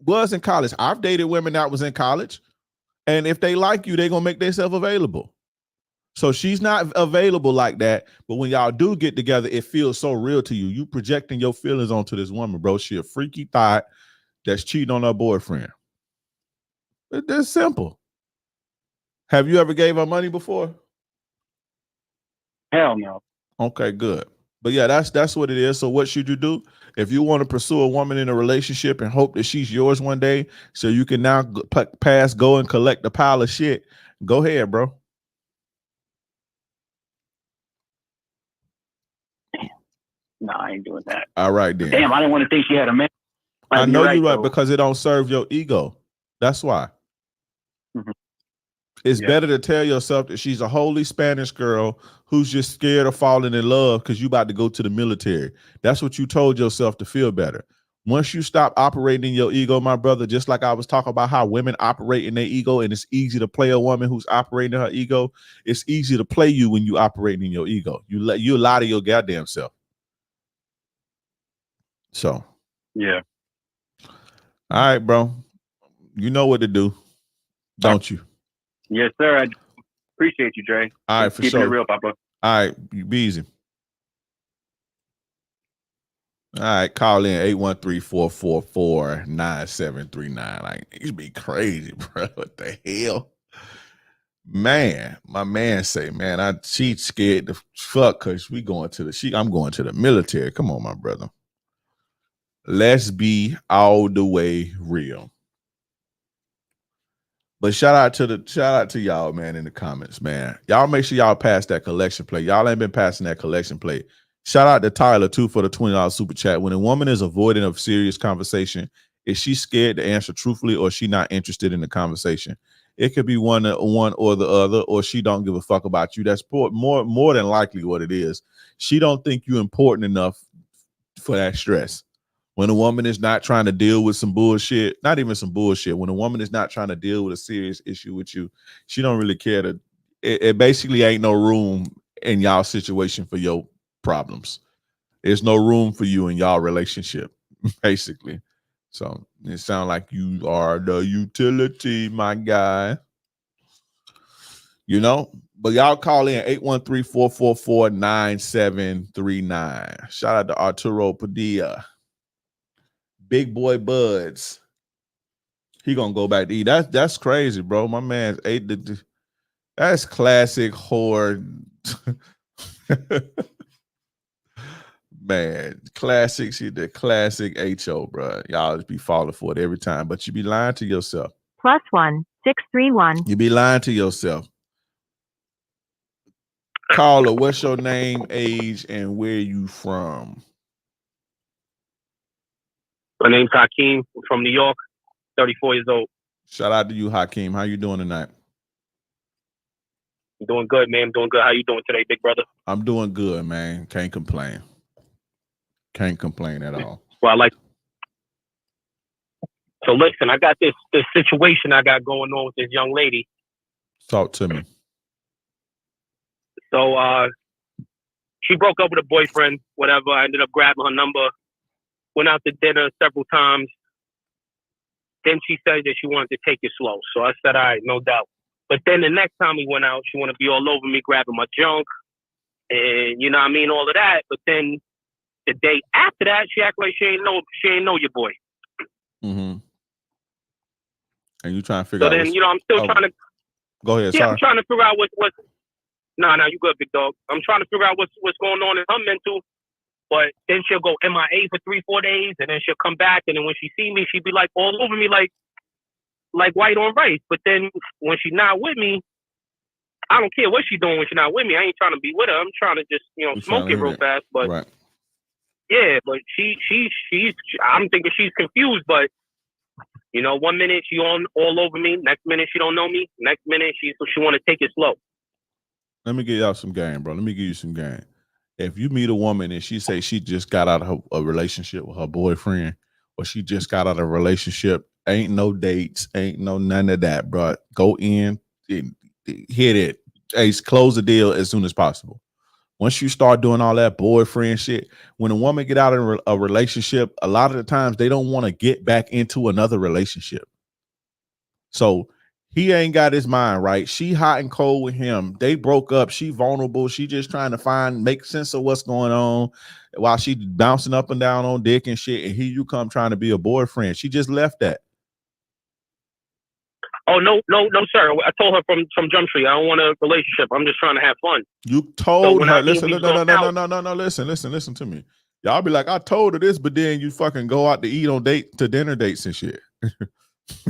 [SPEAKER 2] was in college, I've dated women that was in college. And if they like you, they're going to make themselves available. So she's not available like that. But when y'all do get together, it feels so real to you. You projecting your feelings onto this woman, bro. She a freaky thought that's cheating on her boyfriend. It's simple. Have you ever gave her money before?
[SPEAKER 8] Hell no.
[SPEAKER 2] Okay, good. But yeah, that's what it is. So what should you do? If you want to pursue a woman in a relationship and hope that she's yours one day so you can now go and collect a pile of shit, go ahead, bro.
[SPEAKER 8] No, I ain't doing that.
[SPEAKER 2] All right, then.
[SPEAKER 8] Damn, I didn't want to think she had a man.
[SPEAKER 2] I know you're right, because it don't serve your ego. That's why.
[SPEAKER 8] Mm-hmm.
[SPEAKER 2] It's better to tell yourself that she's a holy Spanish girl who's just scared of falling in love because you about to go to the military. That's what you told yourself to feel better. Once you stop operating in your ego, my brother, just like I was talking about how women operate in their ego, and it's easy to play a woman who's operating in her ego. It's easy to play you when you operating in your ego. You lie to your goddamn self. So,
[SPEAKER 8] yeah.
[SPEAKER 2] All right, bro. You know what to do, don't you?
[SPEAKER 8] Yes, sir. I appreciate you, Dre.
[SPEAKER 2] All right, for
[SPEAKER 8] Keeping
[SPEAKER 2] sure.
[SPEAKER 8] it real, Papa.
[SPEAKER 2] All right, you be easy. All right, call in 813-444-9739. Like, it should be crazy, bro. What the hell? Man, my man say, man, she scared the fuck because I'm going to the military. Come on, my brother. Let's be all the way real. But shout out to y'all, man, in the comments, man. Y'all make sure y'all pass that collection plate. Y'all ain't been passing that collection plate. Shout out to Tyler, too, for the $20 super chat. When a woman is avoiding a serious conversation, is she scared to answer truthfully, or is she not interested in the conversation? It could be one or the other, or she don't give a fuck about you. That's more than likely what it is. She don't think you're important enough for that stress. When a woman is not trying to deal with some bullshit, not even some bullshit, when a woman is not trying to deal with a serious issue with you, she don't really care to, it basically ain't no room in y'all situation for your problems. There's no room for you in y'all relationship, basically. So it sounds like you are the utility, my guy. You know, but y'all call in 813-444-9739. Shout out to Arturo Padilla. Big boy Buds. He gonna go back to eat. That's crazy, bro. My man's ate that's classic whore. Man, classic. She the classic HO, bro. Y'all just be falling for it every time, but you be lying to yourself.
[SPEAKER 7] +1 631.
[SPEAKER 2] You be lying to yourself. Caller, what's your name, age, and where you from?
[SPEAKER 9] My name's Hakeem. I'm from New York, 34 years old.
[SPEAKER 2] Shout out to you, Hakeem. How you doing tonight?
[SPEAKER 9] I'm doing good, man. I'm doing good. How you doing today, big brother?
[SPEAKER 2] I'm doing good, man. Can't complain. Can't complain at all.
[SPEAKER 9] Well, I like So listen, I got this situation I got going on with this young lady.
[SPEAKER 2] Talk to me.
[SPEAKER 9] So she broke up with a boyfriend, whatever. I ended up grabbing her number, went out to dinner several times. Then she said that she wanted to take it slow. So I said, all right, no doubt. But then the next time we went out, she wanted to be all over me, grabbing my junk. And you know what I mean, all of that. But then the day after that, she acted like she ain't know your boy.
[SPEAKER 2] Mm-hmm. And you trying to figure out.
[SPEAKER 9] So then, you know, I'm still trying to.
[SPEAKER 2] Go ahead.
[SPEAKER 9] Yeah,
[SPEAKER 2] Sorry.
[SPEAKER 9] I'm trying to figure out what's. Nah, you good, big dog. I'm trying to figure out what's going on in her mental. But then she'll go MIA for 3-4 days, and then she'll come back, and then when she see me, she'll be like all over me, like white on rice. But then when she's not with me, I don't care what she's doing when she's not with me. I ain't trying to be with her. I'm trying to just, you know, smoke it real fast. But
[SPEAKER 2] right.
[SPEAKER 9] Yeah, but she's. I'm thinking she's confused. But you know, 1 minute she all over me, next minute she don't know me, next minute she want to take it slow.
[SPEAKER 2] Let me give y'all some game, bro. Let me give you some game. If you meet a woman and she say she just got out of a relationship with her boyfriend, or she just got out of a relationship, ain't no dates, ain't no none of that, bro. Go in, hit it, close the deal as soon as possible. Once you start doing all that boyfriend shit, when a woman get out of a relationship, a lot of the times they don't want to get back into another relationship. So he ain't got his mind right. She hot and cold with him. They broke up. She vulnerable. She just trying to make sense of what's going on while she bouncing up and down on dick and shit. And here you come trying to be a boyfriend. She just left that.
[SPEAKER 9] Oh, no, sir. I told her from Jump Street, I don't want a relationship. I'm just trying to have fun.
[SPEAKER 2] You told her, listen, no, listen to me. Y'all be like, I told her this, but then you fucking go out to eat on dinner dates and shit.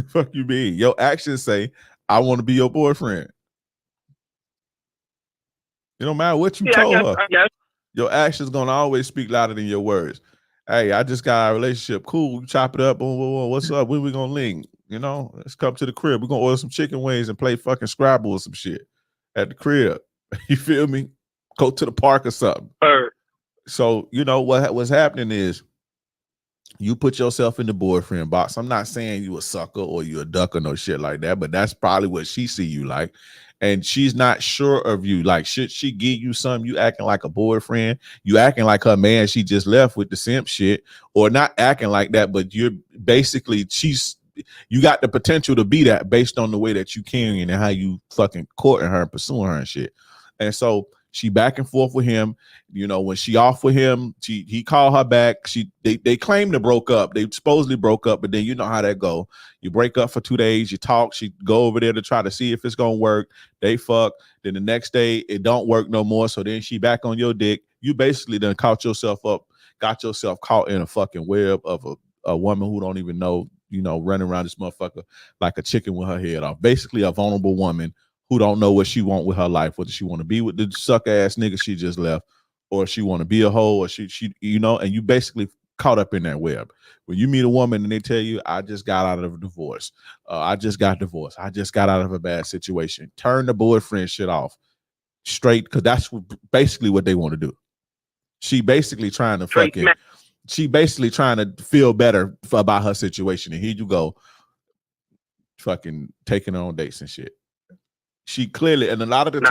[SPEAKER 2] Fuck you mean? Your actions say, I want to be your boyfriend. It don't matter what you told her. Your actions gonna always speak louder than your words. Hey, I just got a relationship. Cool, we chop it up. What's up? When we gonna link? You know, let's come to the crib. We're gonna order some chicken wings and play fucking Scrabble or some shit at the crib. You feel me? Go to the park or something. So, you know, what's happening is you put yourself in the boyfriend box. I'm not saying you a sucker or you a duck or no shit like that, but that's probably what she see you like. And she's not sure of you. Like, should she give you something? You acting like a boyfriend. You acting like her man she just left with the simp shit, or not acting like that, but you're basically, you got the potential to be that based on the way that you carrying and how you fucking courting her and pursuing her and shit. And so she back and forth with him. You know, when she off with him, he called her back. They claim they broke up. They supposedly broke up, but then you know how that go. You break up for 2 days, you talk, she go over there to try to see if it's gonna work. They fuck. Then the next day it don't work no more. So then she back on your dick. You basically done got yourself caught in a fucking web of a woman who don't even know, you know, running around this motherfucker like a chicken with her head off. Basically a vulnerable woman who don't know what she want with her life, whether she want to be with the suck ass nigga she just left, or she want to be a hoe, or she, you know, and you basically caught up in that web. When you meet a woman and they tell you, I just got out of a divorce. I just got divorced. I just got out of a bad situation. Turn the boyfriend shit off straight, because that's basically what they want to do. She basically trying to feel better about her situation. And here you go, fucking taking her on dates and shit. She clearly, and a lot of the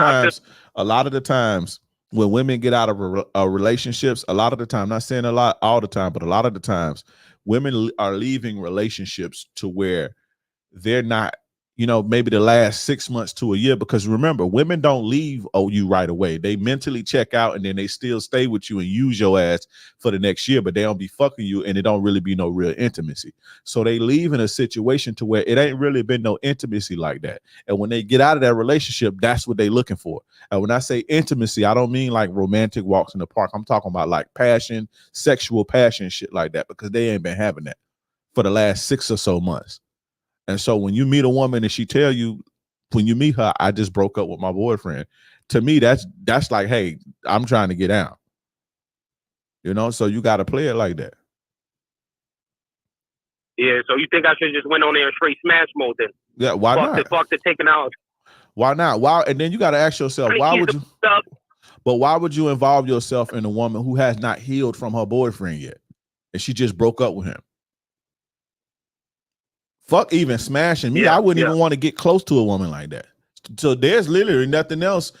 [SPEAKER 2] times when women get out of relationships, a lot of the time, not saying a lot all the time, but a lot of the times, women are leaving relationships to where they're not, you know, maybe the last 6 months to a year, because remember, women don't leave you right away. They mentally check out and then they still stay with you and use your ass for the next year, but they don't be fucking you and it don't really be no real intimacy. So they leave in a situation to where it ain't really been no intimacy like that. And when they get out of that relationship, that's what they looking for. And when I say intimacy, I don't mean like romantic walks in the park. I'm talking about like passion, sexual passion, shit like that, because they ain't been having that for the last 6 or so months. And so when you meet a woman and she tell you, when you meet her, I just broke up with my boyfriend, to me, that's like, hey, I'm trying to get out. You know, so you got to play it like that.
[SPEAKER 9] Yeah, so you think I should just went on there and straight smash mode then?
[SPEAKER 2] Yeah, why not?
[SPEAKER 9] Fuck the taking out.
[SPEAKER 2] Why not? Why? And then you got to ask yourself, why would you involve yourself in a woman who has not healed from her boyfriend yet, and she just broke up with him? Fuck even smashing me.
[SPEAKER 9] Yeah,
[SPEAKER 2] I wouldn't
[SPEAKER 9] yeah.
[SPEAKER 2] even want to get close to a woman like that. So there's literally nothing else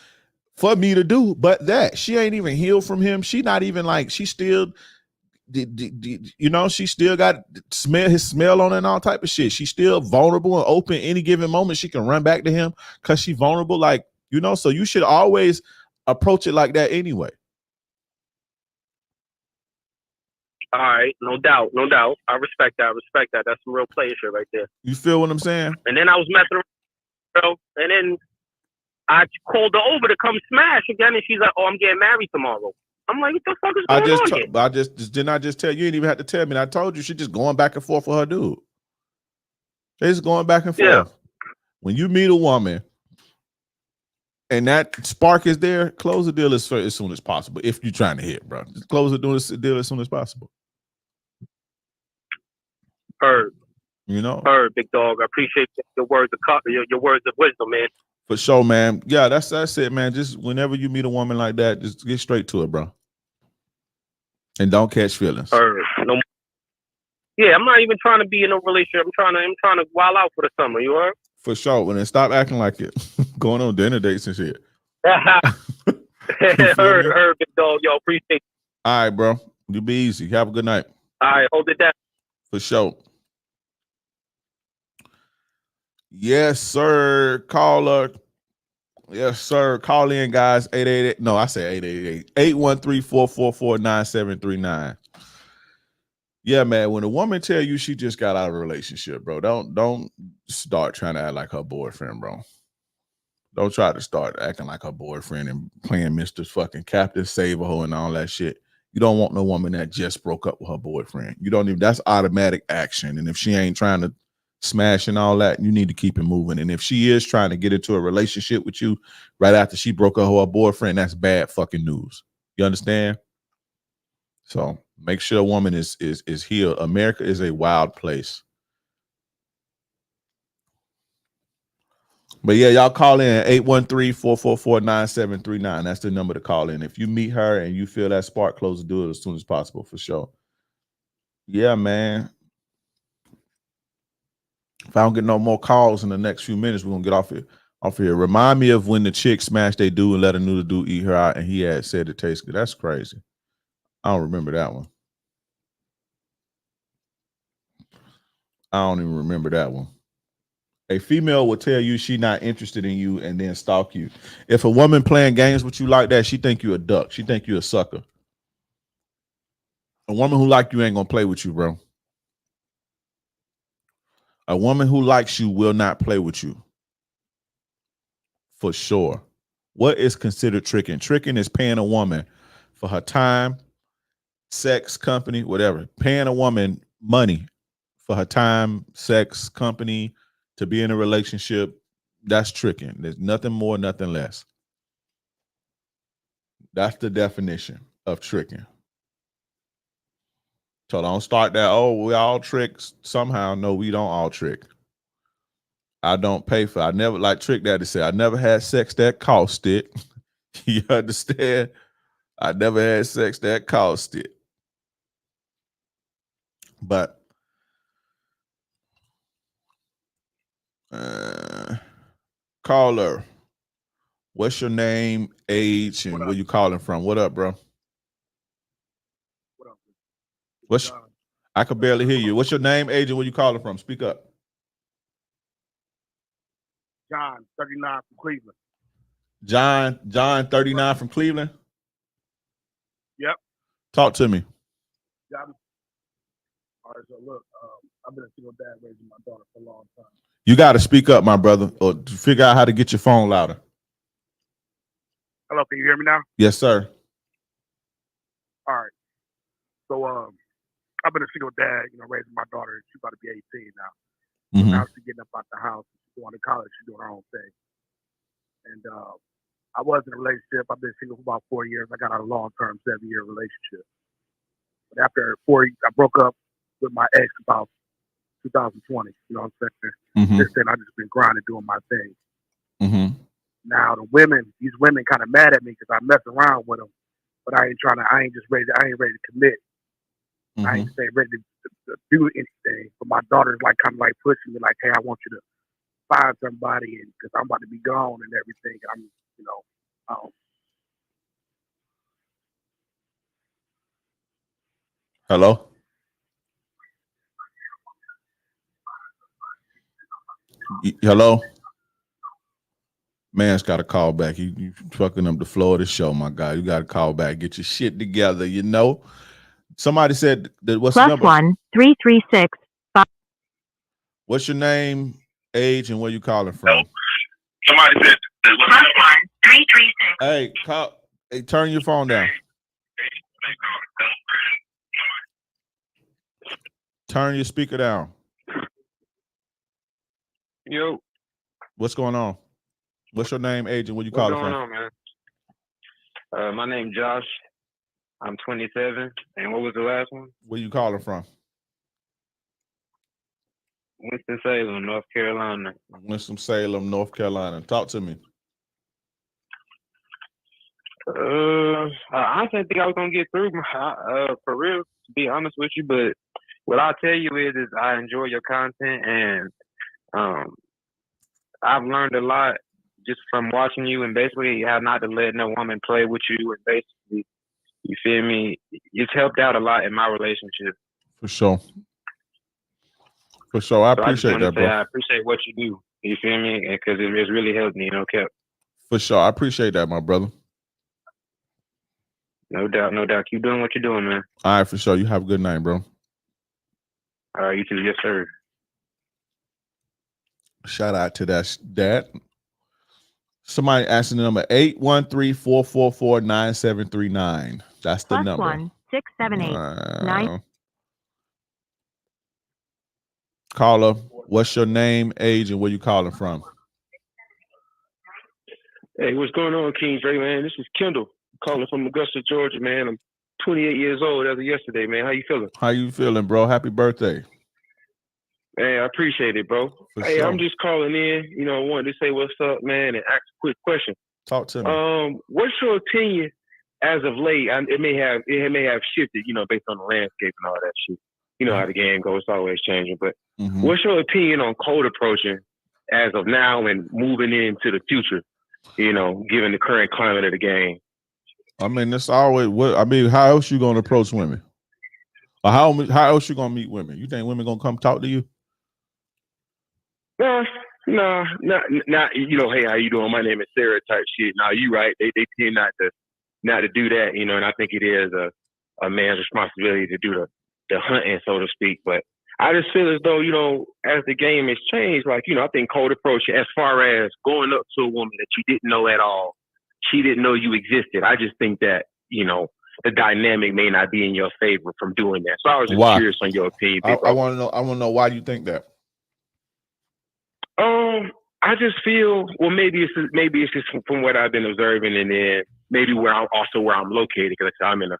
[SPEAKER 2] for me to do but that. She ain't even healed from him. She not even like, she still, you know, she still got his smell on her and all type of shit. She's still vulnerable and open. Any given moment she can run back to him because she's vulnerable. Like, you know, so you should always approach it like that anyway.
[SPEAKER 9] All right, no doubt. I respect that. That's some real player shit right there.
[SPEAKER 2] You feel what I'm saying?
[SPEAKER 9] And then I was messing around, bro, and then I called her over to come smash again, and she's like, "Oh, I'm getting married tomorrow." I'm like, "What the fuck is going on here?"
[SPEAKER 2] I just did not just tell you. You didn't even have to tell me. I told you she's just going back and forth with her dude. They're just going back and forth.
[SPEAKER 9] Yeah.
[SPEAKER 2] When you meet a woman and that spark is there, close the deal as soon as possible. If you're trying to hit, bro, just close the deal as soon as possible.
[SPEAKER 9] Heard.
[SPEAKER 2] You know,
[SPEAKER 9] Heard, big dog. I appreciate your words of your words of wisdom, man.
[SPEAKER 2] For sure, man. Yeah, that's it, man. Just whenever you meet a woman like that, just get straight to it, bro, and don't catch feelings.
[SPEAKER 9] Heard. No. Yeah, I'm not even trying to be in a relationship. I'm trying to wild out for the summer. You heard?
[SPEAKER 2] For sure. When they stop acting like it, going on dinner dates and shit.
[SPEAKER 9] Heard, big dog. Yo, appreciate it.
[SPEAKER 2] All right, bro. You be easy. Have a good night.
[SPEAKER 9] All right, hold it down.
[SPEAKER 2] For sure. Yes, sir. Caller. Yes, sir. Call in, guys. 888. No, I said 888. 813-444-9739. Yeah, man. When a woman tell you she just got out of a relationship, bro, don't start trying to act like her boyfriend, bro. Don't try to start acting like her boyfriend and playing Mr. fucking Captain Save-A-Ho and all that shit. You don't want no woman that just broke up with her boyfriend. You don't even, that's automatic action. And if she ain't trying to smash and all that, you need to keep it moving. And if she is trying to get into a relationship with you right after she broke up with her boyfriend, that's bad fucking news. You understand? So make sure a woman is healed. America is a wild place. But yeah, y'all call in 813-444-9739. That's the number to call in. If you meet her and you feel that spark, close the door as soon as possible, for sure. Yeah, man. If I don't get no more calls in the next few minutes, we're gonna get off here. Remind me of when the chick smashed they dude and let a new dude eat her out, and he had said it tastes good. That's crazy. I don't remember that one. I don't even remember that one. A female will tell you she not interested in you and then stalk you. If a woman playing games with you like that, she think you a duck. She think you a sucker. A woman who like you ain't gonna play with you, bro. A woman who likes you will not play with you. For sure. What is considered tricking? Tricking is paying a woman for her time, sex, company, whatever. Paying a woman money for her time, sex, company, to be in a relationship. That's tricking. There's nothing more, nothing less. That's the definition of tricking. So don't start that, oh, we all trick somehow. No, we don't all trick. I don't pay for, I never, like Trick Daddy said, I never had sex that cost it. You understand? I never had sex that cost it. But caller, what's your name, age, and where you calling from? What up, bro?
[SPEAKER 10] What up?
[SPEAKER 2] What's I could barely hear you. What's your name, age, and where you calling from? Speak up.
[SPEAKER 10] John, 39 from Cleveland.
[SPEAKER 2] John, 39 from Cleveland.
[SPEAKER 10] Yep.
[SPEAKER 2] Talk to me.
[SPEAKER 10] All right, so look, I've been a single dad raising my daughter for a long time.
[SPEAKER 2] You got to speak up, my brother, or figure out how to get your phone louder.
[SPEAKER 10] Hello, can you hear me now?
[SPEAKER 2] Yes, sir.
[SPEAKER 10] All right. So I've been a single dad, raising my daughter. She's about to be 18 now.
[SPEAKER 2] Mm-hmm.
[SPEAKER 10] Now she's getting up out the house. She's going to college. She's doing her own thing. And I was in a relationship. I've been single for about 4 years. I got out of a long-term 7-year relationship. But after 4 years, I broke up with my ex about 2020. You know what I'm saying?
[SPEAKER 2] Mm-hmm.
[SPEAKER 10] Since then, I've just been grinding, doing my thing.
[SPEAKER 2] Mm-hmm.
[SPEAKER 10] Now these women kind of mad at me because I mess around with them, but I ain't ready to commit. Mm-hmm. I ain't ready to do anything for my daughter's like kind of like pushing me, like, hey, I want you to find somebody, and because I'm about to be gone and everything. I'm, you know,
[SPEAKER 2] Hello? Hello? Man's got to call back. You fucking up the floor of the show, my guy. You got to call back. Get your shit together, you know? Somebody said that what's the number?
[SPEAKER 7] +1 336 5.
[SPEAKER 2] What's your name, age, and where you calling from?
[SPEAKER 8] Somebody said
[SPEAKER 7] +1 336.
[SPEAKER 2] Hey, hey, turn your phone down. Turn your speaker down.
[SPEAKER 11] Yo,
[SPEAKER 2] What's going on? What's your name, age, and where you
[SPEAKER 11] what's
[SPEAKER 2] calling
[SPEAKER 11] going
[SPEAKER 2] from?
[SPEAKER 11] on, man? My name's Josh. I'm 27. And what was the last one?
[SPEAKER 2] Where you calling from?
[SPEAKER 11] Winston-Salem, North Carolina.
[SPEAKER 2] Winston-Salem, North Carolina. Talk to me.
[SPEAKER 11] I didn't think I was gonna get through, for real, to be honest with you. But what I'll tell you is I enjoy your content, and I've learned a lot just from watching you, and basically how not to let no woman play with you, and basically, you feel me? It's helped out a lot in my relationship.
[SPEAKER 2] For sure. For sure. I appreciate that, bro.
[SPEAKER 11] I appreciate what you do. You feel me? Because it's really helped me, Kev.
[SPEAKER 2] For sure. I appreciate that, my brother.
[SPEAKER 11] No doubt, no doubt. Keep doing what you're doing, man.
[SPEAKER 2] All right, for sure. You have a good night, bro.
[SPEAKER 11] All right, you too. Yes, sir.
[SPEAKER 2] Shout out to that. Somebody asking the number 813-444-9739. That's the number.
[SPEAKER 7] +1 678 9.
[SPEAKER 2] Caller, what's your name, age, and where you calling from?
[SPEAKER 12] Hey, what's going on, King Dre, man? This is Kendall calling from Augusta, Georgia, man. I'm 28 years old as of yesterday, man. How you feeling?
[SPEAKER 2] How you feeling, bro? Happy birthday.
[SPEAKER 12] Man, I appreciate it, bro.
[SPEAKER 2] For
[SPEAKER 12] hey,
[SPEAKER 2] sure.
[SPEAKER 12] I'm just calling in, wanted to say what's up, man, and ask a quick question.
[SPEAKER 2] Talk to me.
[SPEAKER 12] What's your opinion as of late? It may have shifted, based on the landscape and all that shit. You know how the game goes, it's always changing. But what's your opinion on cold approaching as of now and moving into the future, given the current climate of the game?
[SPEAKER 2] I mean, it's always how else you gonna approach women? Or how else you gonna meet women? You think women gonna come talk to you?
[SPEAKER 12] No, not hey, how you doing? My name is Sarah type shit. No, you right. They tend not to do that, and I think it is a man's responsibility to do the hunting, so to speak. But I just feel as though, as the game has changed, I think cold approach as far as going up to a woman that you didn't know at all, she didn't know you existed. I just think that, the dynamic may not be in your favor from doing that. So I was just curious on your opinion.
[SPEAKER 2] I want to know why you think that.
[SPEAKER 12] I just feel, well, maybe it's just from what I've been observing, and then maybe where I'm located, because I'm in a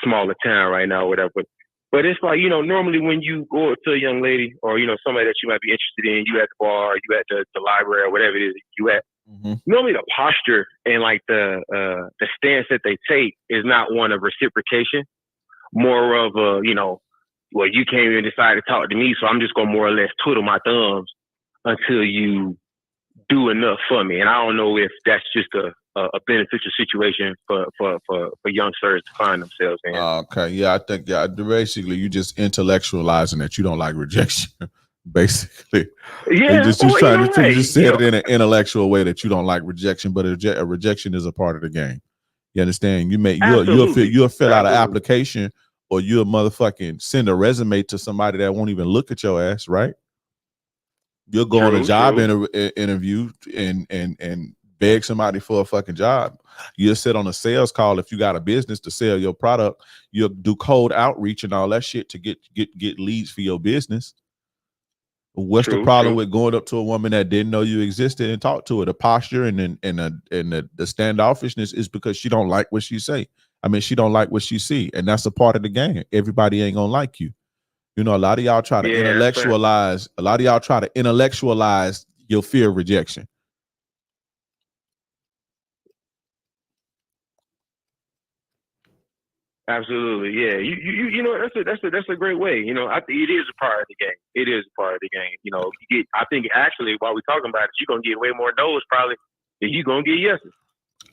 [SPEAKER 12] smaller town right now, or whatever. But it's like, normally when you go up to a young lady or, somebody that you might be interested in, you at the bar, you at the library, or whatever it is you at, normally the posture and the stance that they take is not one of reciprocation, more of a, well, you came here and decided to talk to me, so I'm just going to more or less twiddle my thumbs until you do enough for me. And I don't know if that's just a beneficial situation for youngsters to find themselves in.
[SPEAKER 2] Okay, yeah, I think basically you just intellectualizing that you don't like rejection, basically.
[SPEAKER 12] Yeah,
[SPEAKER 2] you just said it in an intellectual way that you don't like rejection, but a rejection is a part of the game. You understand? You'll fill out an application, or you'll motherfucking send a resume to somebody that won't even look at your ass, right? You'll go on a job interview and beg somebody for a fucking job. You'll sit on a sales call if you got a business to sell your product. You'll do cold outreach and all that shit to get leads for your business. What's the problem with going up to a woman that didn't know you existed and talk to her? The posture and the standoffishness is because she don't like what she say. I mean, she don't like what she see, and that's a part of the game. Everybody ain't gonna like you. A lot of y'all try to intellectualize. A lot of y'all try to intellectualize your fear of rejection.
[SPEAKER 12] Absolutely, yeah. You know that's a great way. You know, I think it is a part of the game. It is a part of the game. You know, I think actually while we're talking about it, you're gonna get way more no's probably than you gonna get yeses.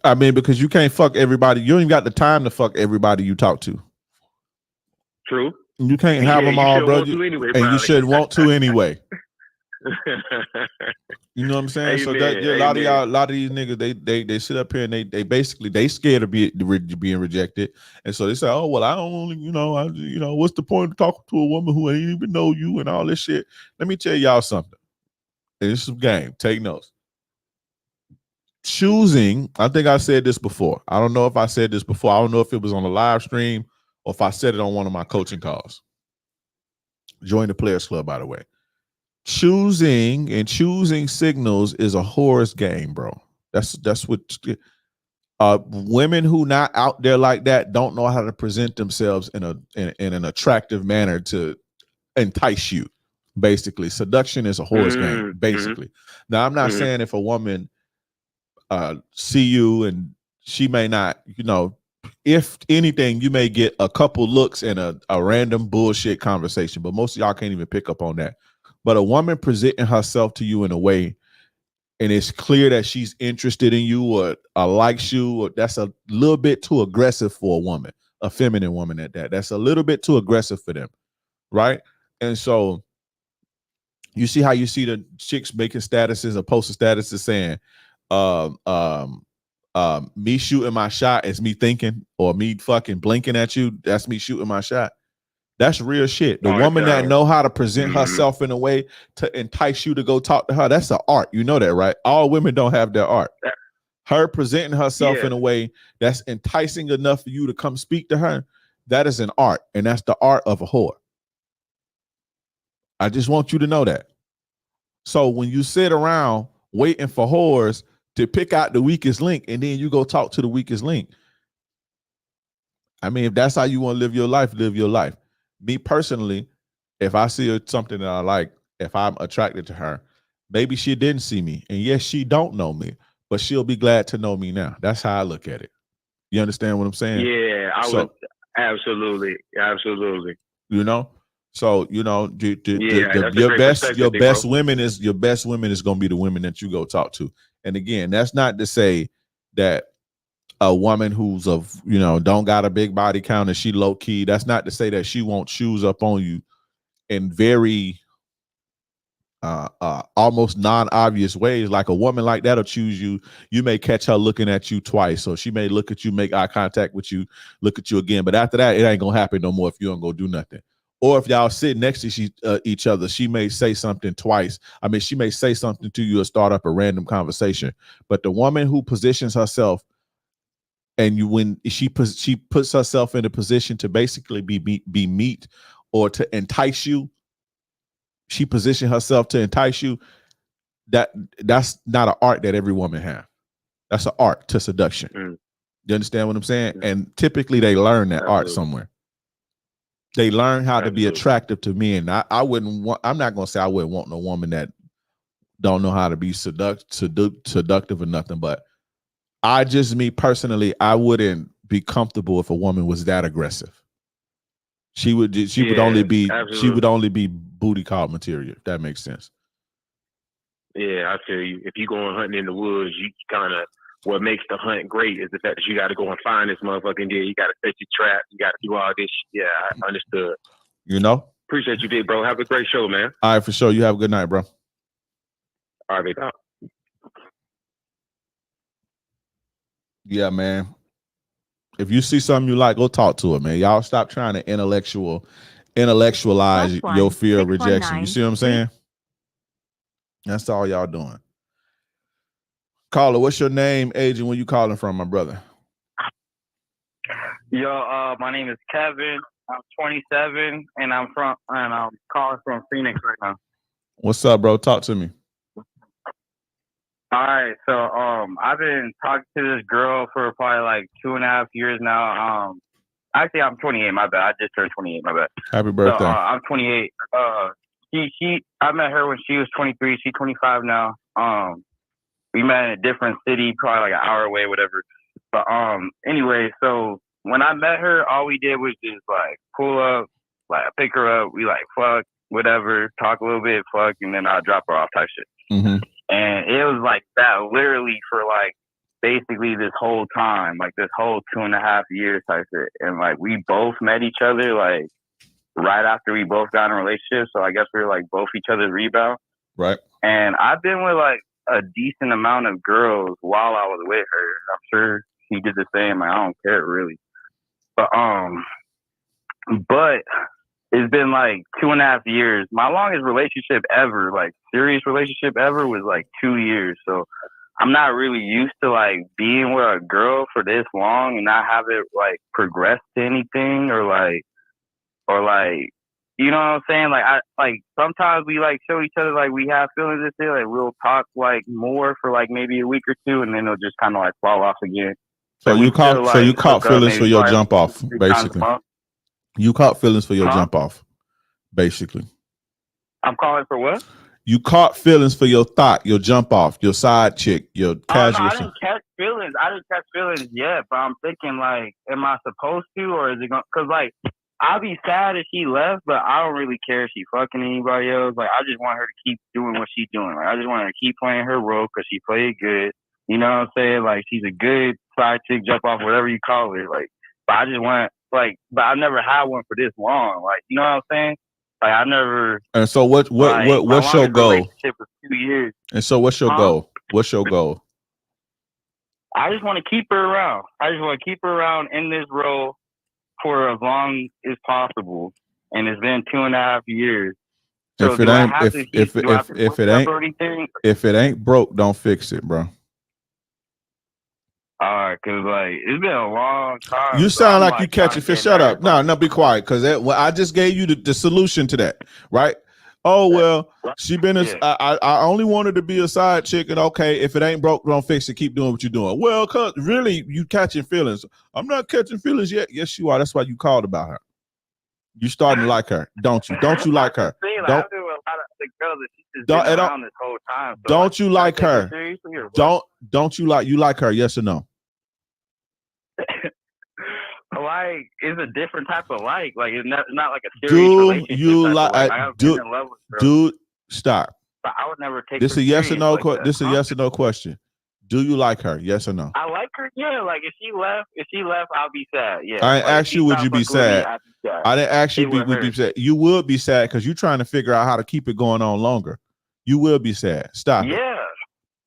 [SPEAKER 2] I mean, because you can't fuck everybody. You don't even got the time to fuck everybody you talk to.
[SPEAKER 12] True.
[SPEAKER 2] You can't have them all, bro.
[SPEAKER 12] Anyway,
[SPEAKER 2] and you should want to anyway. You know what I'm saying?
[SPEAKER 12] Amen,
[SPEAKER 2] so that a lot of these niggas, they sit up here and they basically they scared of being rejected, and so they say, oh well, I don't, what's the point of talking to a woman who ain't even know you and all this shit? Let me tell y'all something. This is a game. Take notes. Choosing, I think I said this before. I don't know if I said this before. I don't know if it was on a live stream or if I said it on one of my coaching calls. Join the Players Club, by the way. Choosing signals is a horse game, bro. That's what women who not out there like that don't know how to present themselves in an attractive manner to entice you. Basically, seduction is a horse game. Basically, now I'm not saying if a woman see you and she may not, if anything, you may get a couple looks and a random bullshit conversation, but most of y'all can't even pick up on that. But a woman presenting herself to you in a way, and it's clear that she's interested in you or likes you, or that's a little bit too aggressive for a woman, a feminine woman at that. That's a little bit too aggressive for them, right? And so you see how you see the chicks making statuses or posting statuses saying, me shooting my shot is me thinking, or me fucking blinking at you, that's me shooting my shot. That's real shit. The woman that know how to present herself in a way to entice you to go talk to her, that's an art. You know that, right? All women don't have their art. Her presenting herself in a way that's enticing enough for you to come speak to her, that is an art, and that's the art of a whore. I just want you to know that. So when you sit around waiting for whores to pick out the weakest link and then you go talk to the weakest link, I mean, if that's how you want to live your life, live your life. Me personally, if I see something that I like, if I'm attracted to her, maybe she didn't see me. And yes, she don't know me, but she'll be glad to know me now. That's how I look at it. You understand what I'm saying?
[SPEAKER 12] Yeah, I would. Absolutely.
[SPEAKER 2] So, your best women is going to be the women that you go talk to. And again, that's not to say that a woman who's don't got a big body count and she low key, that's not to say that she won't choose up on you in very almost non-obvious ways. Like a woman like that'll choose you. You may catch her looking at you twice, so she may look at you, make eye contact with you, look at you again, but after that, it ain't gonna happen no more if you don't go do nothing. Or if y'all sit next to each other, she may say something twice. I mean, she may say something to you or start up a random conversation. But the woman who positions herself when she puts herself in a position to basically be meet or to entice you, she positioned herself to entice you. That's not an art that every woman has. That's an art to seduction. You understand what I'm saying? And typically they learn that art somewhere. They learn how to be attractive to men. I'm not gonna say I wouldn't want no woman that don't know how to be seductive or nothing, but me personally, I wouldn't be comfortable if a woman was that aggressive. She would only be booty call material, if that makes sense.
[SPEAKER 12] Yeah, I feel you. If you going hunting in the woods, you kind of, what makes the hunt great is the fact that you got to go and find this motherfucking deer. You got to set your trap. You got to do all this shit. Yeah, I understood.
[SPEAKER 2] Appreciate
[SPEAKER 12] you, big bro. Have a great show, man.
[SPEAKER 2] All right, for sure. You have a good night, bro.
[SPEAKER 12] All right, big dog.
[SPEAKER 2] Yeah, man. If you see something you like, go talk to her, man. Y'all stop trying to intellectualize your fear of rejection. You see what I'm saying? That's all y'all doing. Caller, what's your name, age, and where you calling from, my brother?
[SPEAKER 13] Yo, my name is Kevin. I'm 27, and I'm calling from Phoenix right now.
[SPEAKER 2] What's up, bro? Talk to me.
[SPEAKER 13] All right, so I've been talking to this girl for probably like 2.5 years now. Actually, I'm 28. My bad. I just turned 28. My bad.
[SPEAKER 2] Happy birthday.
[SPEAKER 13] So, I'm 28. I met her when she was 23. She's 25 now. We met in a different city, probably like an hour away, whatever. But anyway, so when I met her, all we did was just like pull up, like pick her up, we like fuck, whatever, talk a little bit, fuck, and then I'll drop her off type shit.
[SPEAKER 2] Mm-hmm.
[SPEAKER 13] And it was like that literally for like basically this whole time, like this whole 2.5 years type shit. And like we both met each other like right after we both got in a relationship. So I guess we were like both each other's rebound.
[SPEAKER 2] Right.
[SPEAKER 13] And I've been with like a decent amount of girls while I was with her. I'm sure he did the same. Like, I don't care really. But it's been like 2.5 years. My longest relationship ever, like serious relationship ever, was like 2 years. So I'm not really used to like being with a girl for this long and not have it like progress to anything or like you know what I'm saying? Like sometimes we like show each other like we have feelings and shit. Like we'll talk like more for like maybe a week or two, and then it'll just kind of like fall off again.
[SPEAKER 2] So you caught feelings for your jump off, basically. You caught feelings for your jump off, basically.
[SPEAKER 13] I'm calling for what?
[SPEAKER 2] You caught feelings for your thought, your jump off, your side chick, your casual.
[SPEAKER 13] No, I didn't catch feelings. I didn't catch feelings yet, but I'm thinking like, am I supposed to, or is it going? Because like, I'll be sad if she left, but I don't really care if she fucking anybody else. Like, I just want her to keep doing what she's doing. Like, I just want her to keep playing her role because she played good. You know what I'm saying? Like, she's a good side chick, jump off, whatever you call it. Like, but I just want like, but I never had one for this long. Like, you know what I'm saying? Like, I never.
[SPEAKER 2] And so what's your goal?
[SPEAKER 13] Relationship was 2 years.
[SPEAKER 2] And so what's your goal? What's your goal?
[SPEAKER 13] I just want to keep her around. I just want to keep her around in this role for as long as possible. And it's been 2.5 years. So
[SPEAKER 2] if it ain't broke, don't fix it, bro.
[SPEAKER 13] Cause like it's been a long time.
[SPEAKER 2] You sound like you catch a fish. Shut up. No, be quiet. Cause I just gave you the solution to that, right? Oh well, she been. I only wanted to be a side chick, and okay, if it ain't broke, don't fix it. Keep doing what you're doing. Well, cause really, you catching feelings. I'm not catching feelings yet. Yes, you are. That's why you called about her. You starting to like her, don't you? Don't you like her? Don't. Don't you like her? Don't you like her? Yes or no?
[SPEAKER 13] Like, it's a different type of like it's not like a serious relationship.
[SPEAKER 2] Dude, stop.
[SPEAKER 13] But I would never take.
[SPEAKER 2] This is a yes or no. This is a yes or no question. Do you like her? Yes or no?
[SPEAKER 13] I like her. Yeah. Like if she left, I'll be sad. Yeah.
[SPEAKER 2] I didn't ask you would you be sad. I didn't ask you would you be sad. You would be sad because you're trying to figure out how to keep it going on longer. You will be sad. Stop.
[SPEAKER 13] Yeah.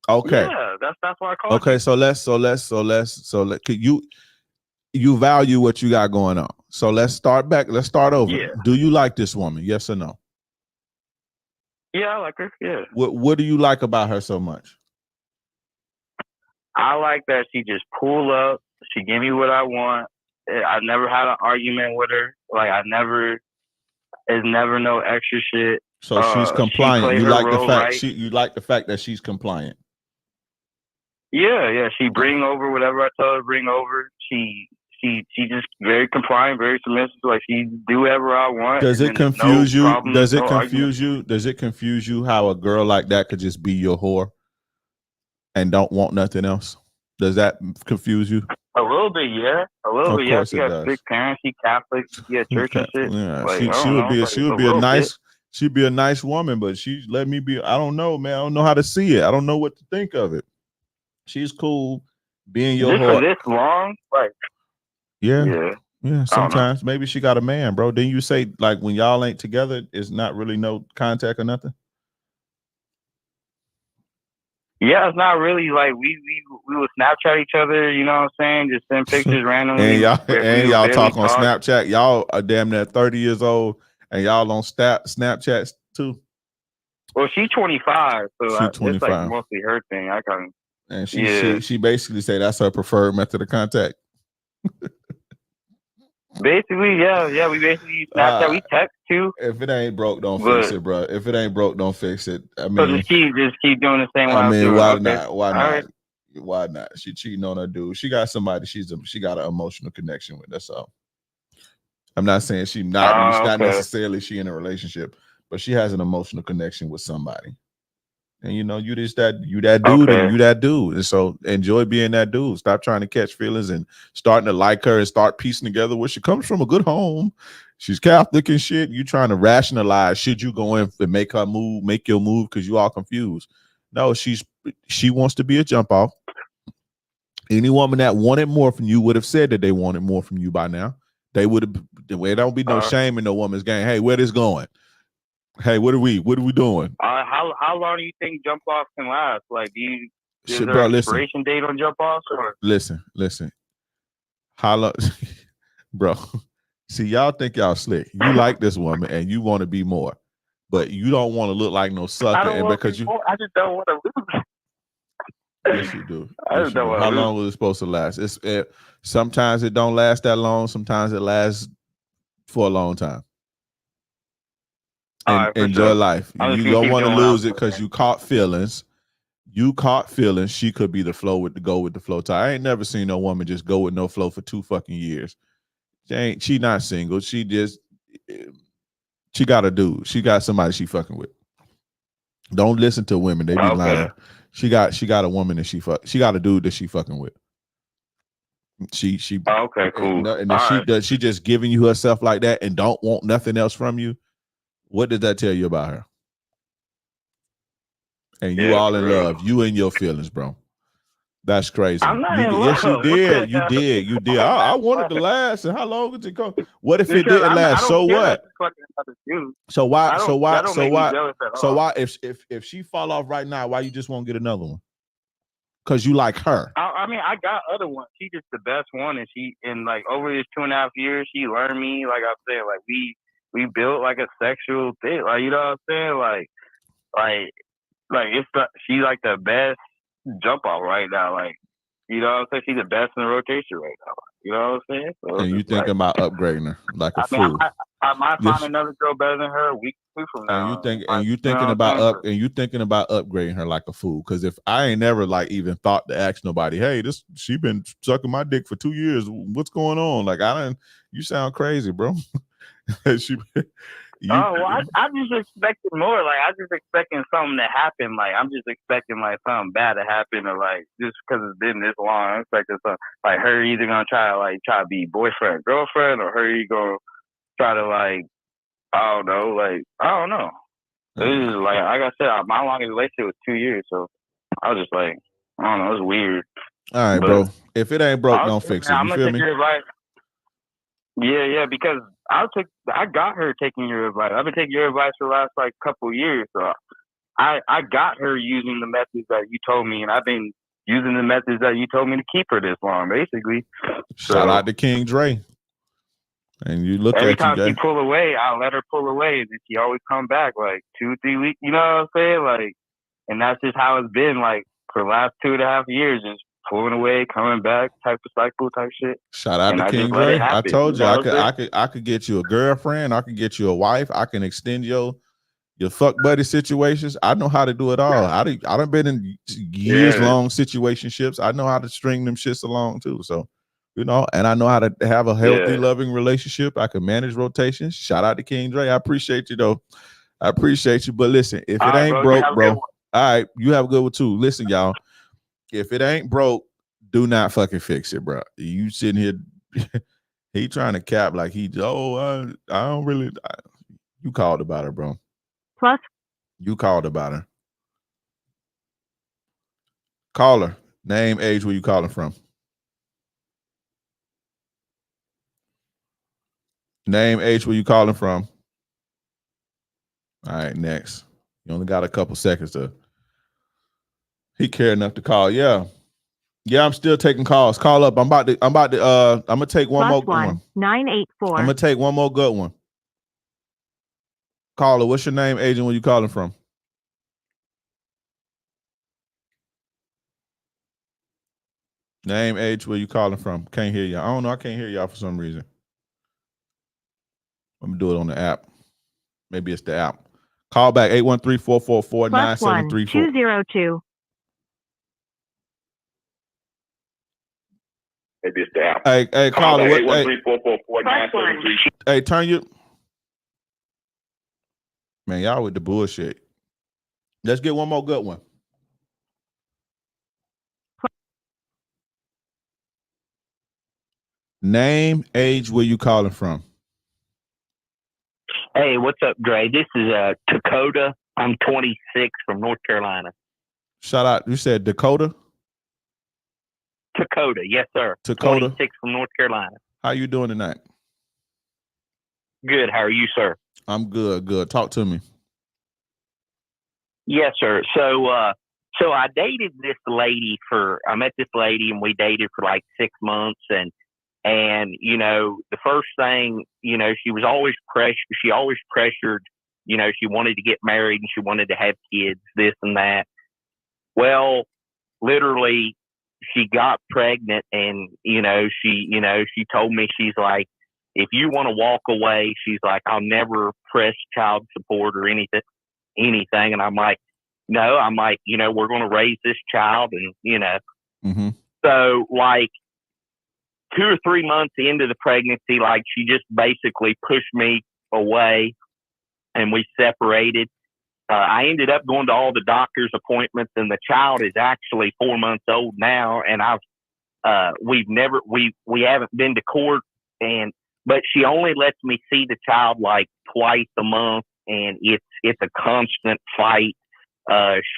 [SPEAKER 2] Okay.
[SPEAKER 13] Yeah. That's why I called.
[SPEAKER 2] Okay. So let's you value what you got going on. So let's start back. Let's start over.
[SPEAKER 13] Yeah.
[SPEAKER 2] Do you like this woman? Yes or no?
[SPEAKER 13] Yeah, I like her. Yeah.
[SPEAKER 2] What do you like about her so much?
[SPEAKER 13] I like that she just pull up. She give me what I want. I never had an argument with her. Like it's never no extra shit.
[SPEAKER 2] So she's compliant. You like the fact you like the fact that she's compliant.
[SPEAKER 13] Yeah. She bring over whatever I tell her to bring over. She just very compliant, very submissive. Like she do whatever I want.
[SPEAKER 2] Does it confuse you? Does it confuse you? Does it confuse you how a girl like that could just be your whore and don't want nothing else? Does that confuse you?
[SPEAKER 13] A little bit, yeah. A little bit, yeah. She got big parents. She Catholic. She had church and shit.
[SPEAKER 2] Yeah,
[SPEAKER 13] like,
[SPEAKER 2] she'd be a nice woman, but she let me be. I don't know, man. I don't know how to see it. I don't know what to think of it. She's cool being your whore.
[SPEAKER 13] For this long, like.
[SPEAKER 2] Yeah. Sometimes maybe she got a man, bro. Then you say like when y'all ain't together, it's not really no contact or nothing.
[SPEAKER 13] Yeah, it's not really like we would Snapchat each other. You know what I'm saying? Just send pictures randomly.
[SPEAKER 2] and y'all talk on Snapchat. Y'all are damn near 30 years old, and y'all on Snapchat too.
[SPEAKER 13] Well, she's 25, so
[SPEAKER 2] she's 25.
[SPEAKER 13] It's like mostly her thing. I kind of.
[SPEAKER 2] And she basically say that's her preferred method of contact.
[SPEAKER 13] Basically, yeah. We basically Snapchat. We text too.
[SPEAKER 2] If it ain't broke, don't fix it, bro. If it ain't broke, don't fix it. I mean,
[SPEAKER 13] so just keep doing the same.
[SPEAKER 2] I mean, why not?
[SPEAKER 13] Okay.
[SPEAKER 2] Why not?
[SPEAKER 13] Right.
[SPEAKER 2] Why not? She cheating on her dude. She got somebody. She got an emotional connection with. That's all. I'm not saying she's not necessarily she in a relationship, but she has an emotional connection with somebody. And you know, you that dude,
[SPEAKER 13] Okay.
[SPEAKER 2] and you that dude. And so enjoy being that dude. Stop trying to catch feelings and starting to like her and start piecing together where she comes from a good home. She's Catholic and shit. You trying to rationalize, should you go in and make your move because you all confused. No, she wants to be a jump off. Any woman that wanted more from you would have said that they wanted more from you by now. They would have. There don't be no shame in no woman's game. Hey, where this going? Hey, what are we doing?
[SPEAKER 13] How long do you think jump off can last? Like, is there
[SPEAKER 2] Bro,
[SPEAKER 13] an
[SPEAKER 2] listen.
[SPEAKER 13] expiration date on jump offs? Or
[SPEAKER 2] Listen. How long, bro? See, y'all think y'all slick. You like this woman and you want to be more, but you don't want to look like no sucker.
[SPEAKER 13] I don't
[SPEAKER 2] And
[SPEAKER 13] want
[SPEAKER 2] because
[SPEAKER 13] to. I just don't want to lose.
[SPEAKER 2] yes, you do.
[SPEAKER 13] I just don't want to
[SPEAKER 2] How
[SPEAKER 13] lose.
[SPEAKER 2] long was it supposed to last? Sometimes it don't last that long. Sometimes it lasts for a long time. And
[SPEAKER 13] All right,
[SPEAKER 2] enjoy
[SPEAKER 13] sure.
[SPEAKER 2] life. You don't want to lose it because you caught feelings. She could be the flow with the flow tie. I ain't never seen no woman just go with no flow for 2 fucking years. She not single. She got a dude. She got somebody she fucking with. Don't listen to women. They be lying. She got a woman that she got a dude that she fucking with. She
[SPEAKER 13] okay, cool.
[SPEAKER 2] And then she just giving you herself like that and don't want nothing else from you. What did that tell you about her? And you all in love. You in your feelings, bro. That's crazy.
[SPEAKER 13] I'm not in
[SPEAKER 2] Yes,
[SPEAKER 13] love.
[SPEAKER 2] you did. You did. I wanted to last. And how long did it go? What if it didn't last? So what? So why if she fall off right now, why you just won't get another one? Because you like her.
[SPEAKER 13] I mean, I got other ones. She's just the best one, and like over this 2.5 years, she learned me. Like I'm saying, like we built like a sexual thing. Like, you know what I'm saying? Like she's like the best jump off right now. Like, you know what I'm saying? She's the best in the rotation right now. You know what I'm saying? So
[SPEAKER 2] And you thinking about upgrading her like a
[SPEAKER 13] I mean,
[SPEAKER 2] fool.
[SPEAKER 13] I might find another girl better than her a week from now.
[SPEAKER 2] And you thinking about upgrading her like a fool. Because if I ain't never like even thought to ask nobody, hey, she been sucking my dick for 2 years. What's going on? Like you sound crazy, bro.
[SPEAKER 13] I'm just expecting more. Like, I'm just expecting something to happen. Like, I'm just expecting like something bad to happen, or like just because it's been this long, I'm expecting something like her either gonna try to be boyfriend, girlfriend, or her gonna try to like, I don't know. This is like I said, my longest relationship was 2 years, so I was just like, I don't know, it's weird.
[SPEAKER 2] All right, bro. If it ain't broke, don't fix it. You feel me?
[SPEAKER 13] Yeah, because I got her taking your advice. I've been taking your advice for the last like couple of years. So I got her using the methods that you told me, and I've been using the methods that you told me to keep her this long, basically.
[SPEAKER 2] Shout out to King Dre. And you look
[SPEAKER 13] every
[SPEAKER 2] at
[SPEAKER 13] time
[SPEAKER 2] you,
[SPEAKER 13] she pull away, I'll let her pull away, and then she always come back like 2-3 weeks. You know what I'm saying? Like, and that's just how it's been like for the last 2.5 years, just pulling away, coming back, type of cycle, type shit.
[SPEAKER 2] Shout out to King Dre. I told you, I could get you a girlfriend. I could get you a wife. I can extend your fuck buddy situations. I know how to do it all. I done been in years long situationships. I know how to string them shits along too. So, you know, and I know how to have a healthy, loving relationship. I can manage rotations. Shout out to King Dre. I appreciate you though. I appreciate you. But listen, if it ain't broke, bro, all right, you have a good one too. Listen, y'all. If it ain't broke, do not fucking fix it, bro. You sitting here, he trying to cap like I don't really. You called about her, bro.
[SPEAKER 7] Plus,
[SPEAKER 2] you called about her. Call her. Name, age, where you calling from. Name, age, where you calling from. All right, next. You only got a couple seconds to. He care enough to call. Yeah, I'm still taking calls. Call up. I'm gonna take one more good one.
[SPEAKER 7] 984.
[SPEAKER 2] I'm gonna take one more good one. Caller, what's your name, agent? Where you calling from? Name, age, where you calling from? Can't hear you. I don't know. I can't hear y'all for some reason. I'm gonna do it on the app. Maybe it's the app. Call back 813-444-9734.
[SPEAKER 7] 202.
[SPEAKER 12] Maybe it's the app.
[SPEAKER 2] Hey, caller.
[SPEAKER 12] 813-444-9734.
[SPEAKER 2] Hey, turn your. Man, y'all with the bullshit. Let's get one more good one. Name, age, where you calling from?
[SPEAKER 14] Hey, what's up, Dre? This is Dakota. I'm 26 from North Carolina.
[SPEAKER 2] Shout out. You said Dakota?
[SPEAKER 14] Dakota, yes, sir.
[SPEAKER 2] Dakota.
[SPEAKER 14] 26 from North Carolina.
[SPEAKER 2] How you doing tonight?
[SPEAKER 14] Good. How are you, sir?
[SPEAKER 2] I'm good. Good. Talk to me.
[SPEAKER 14] Yes, sir. So I dated this lady I met this lady and we dated for like 6 months and you know, the first thing, you know, she always pressured, you know, she wanted to get married and she wanted to have kids, this and that. Well, literally she got pregnant and, she told me, she's like, if you want to walk away, she's like, I'll never press child support or anything. And I'm like, no, we're going to raise this child and,
[SPEAKER 2] Mm-hmm.
[SPEAKER 14] So like 2 or 3 months into the pregnancy, like she just basically pushed me away and we separated. I ended up going to all the doctor's appointments and the child is actually 4 months old now. And we haven't been to court but she only lets me see the child like twice a month and it's a constant fight.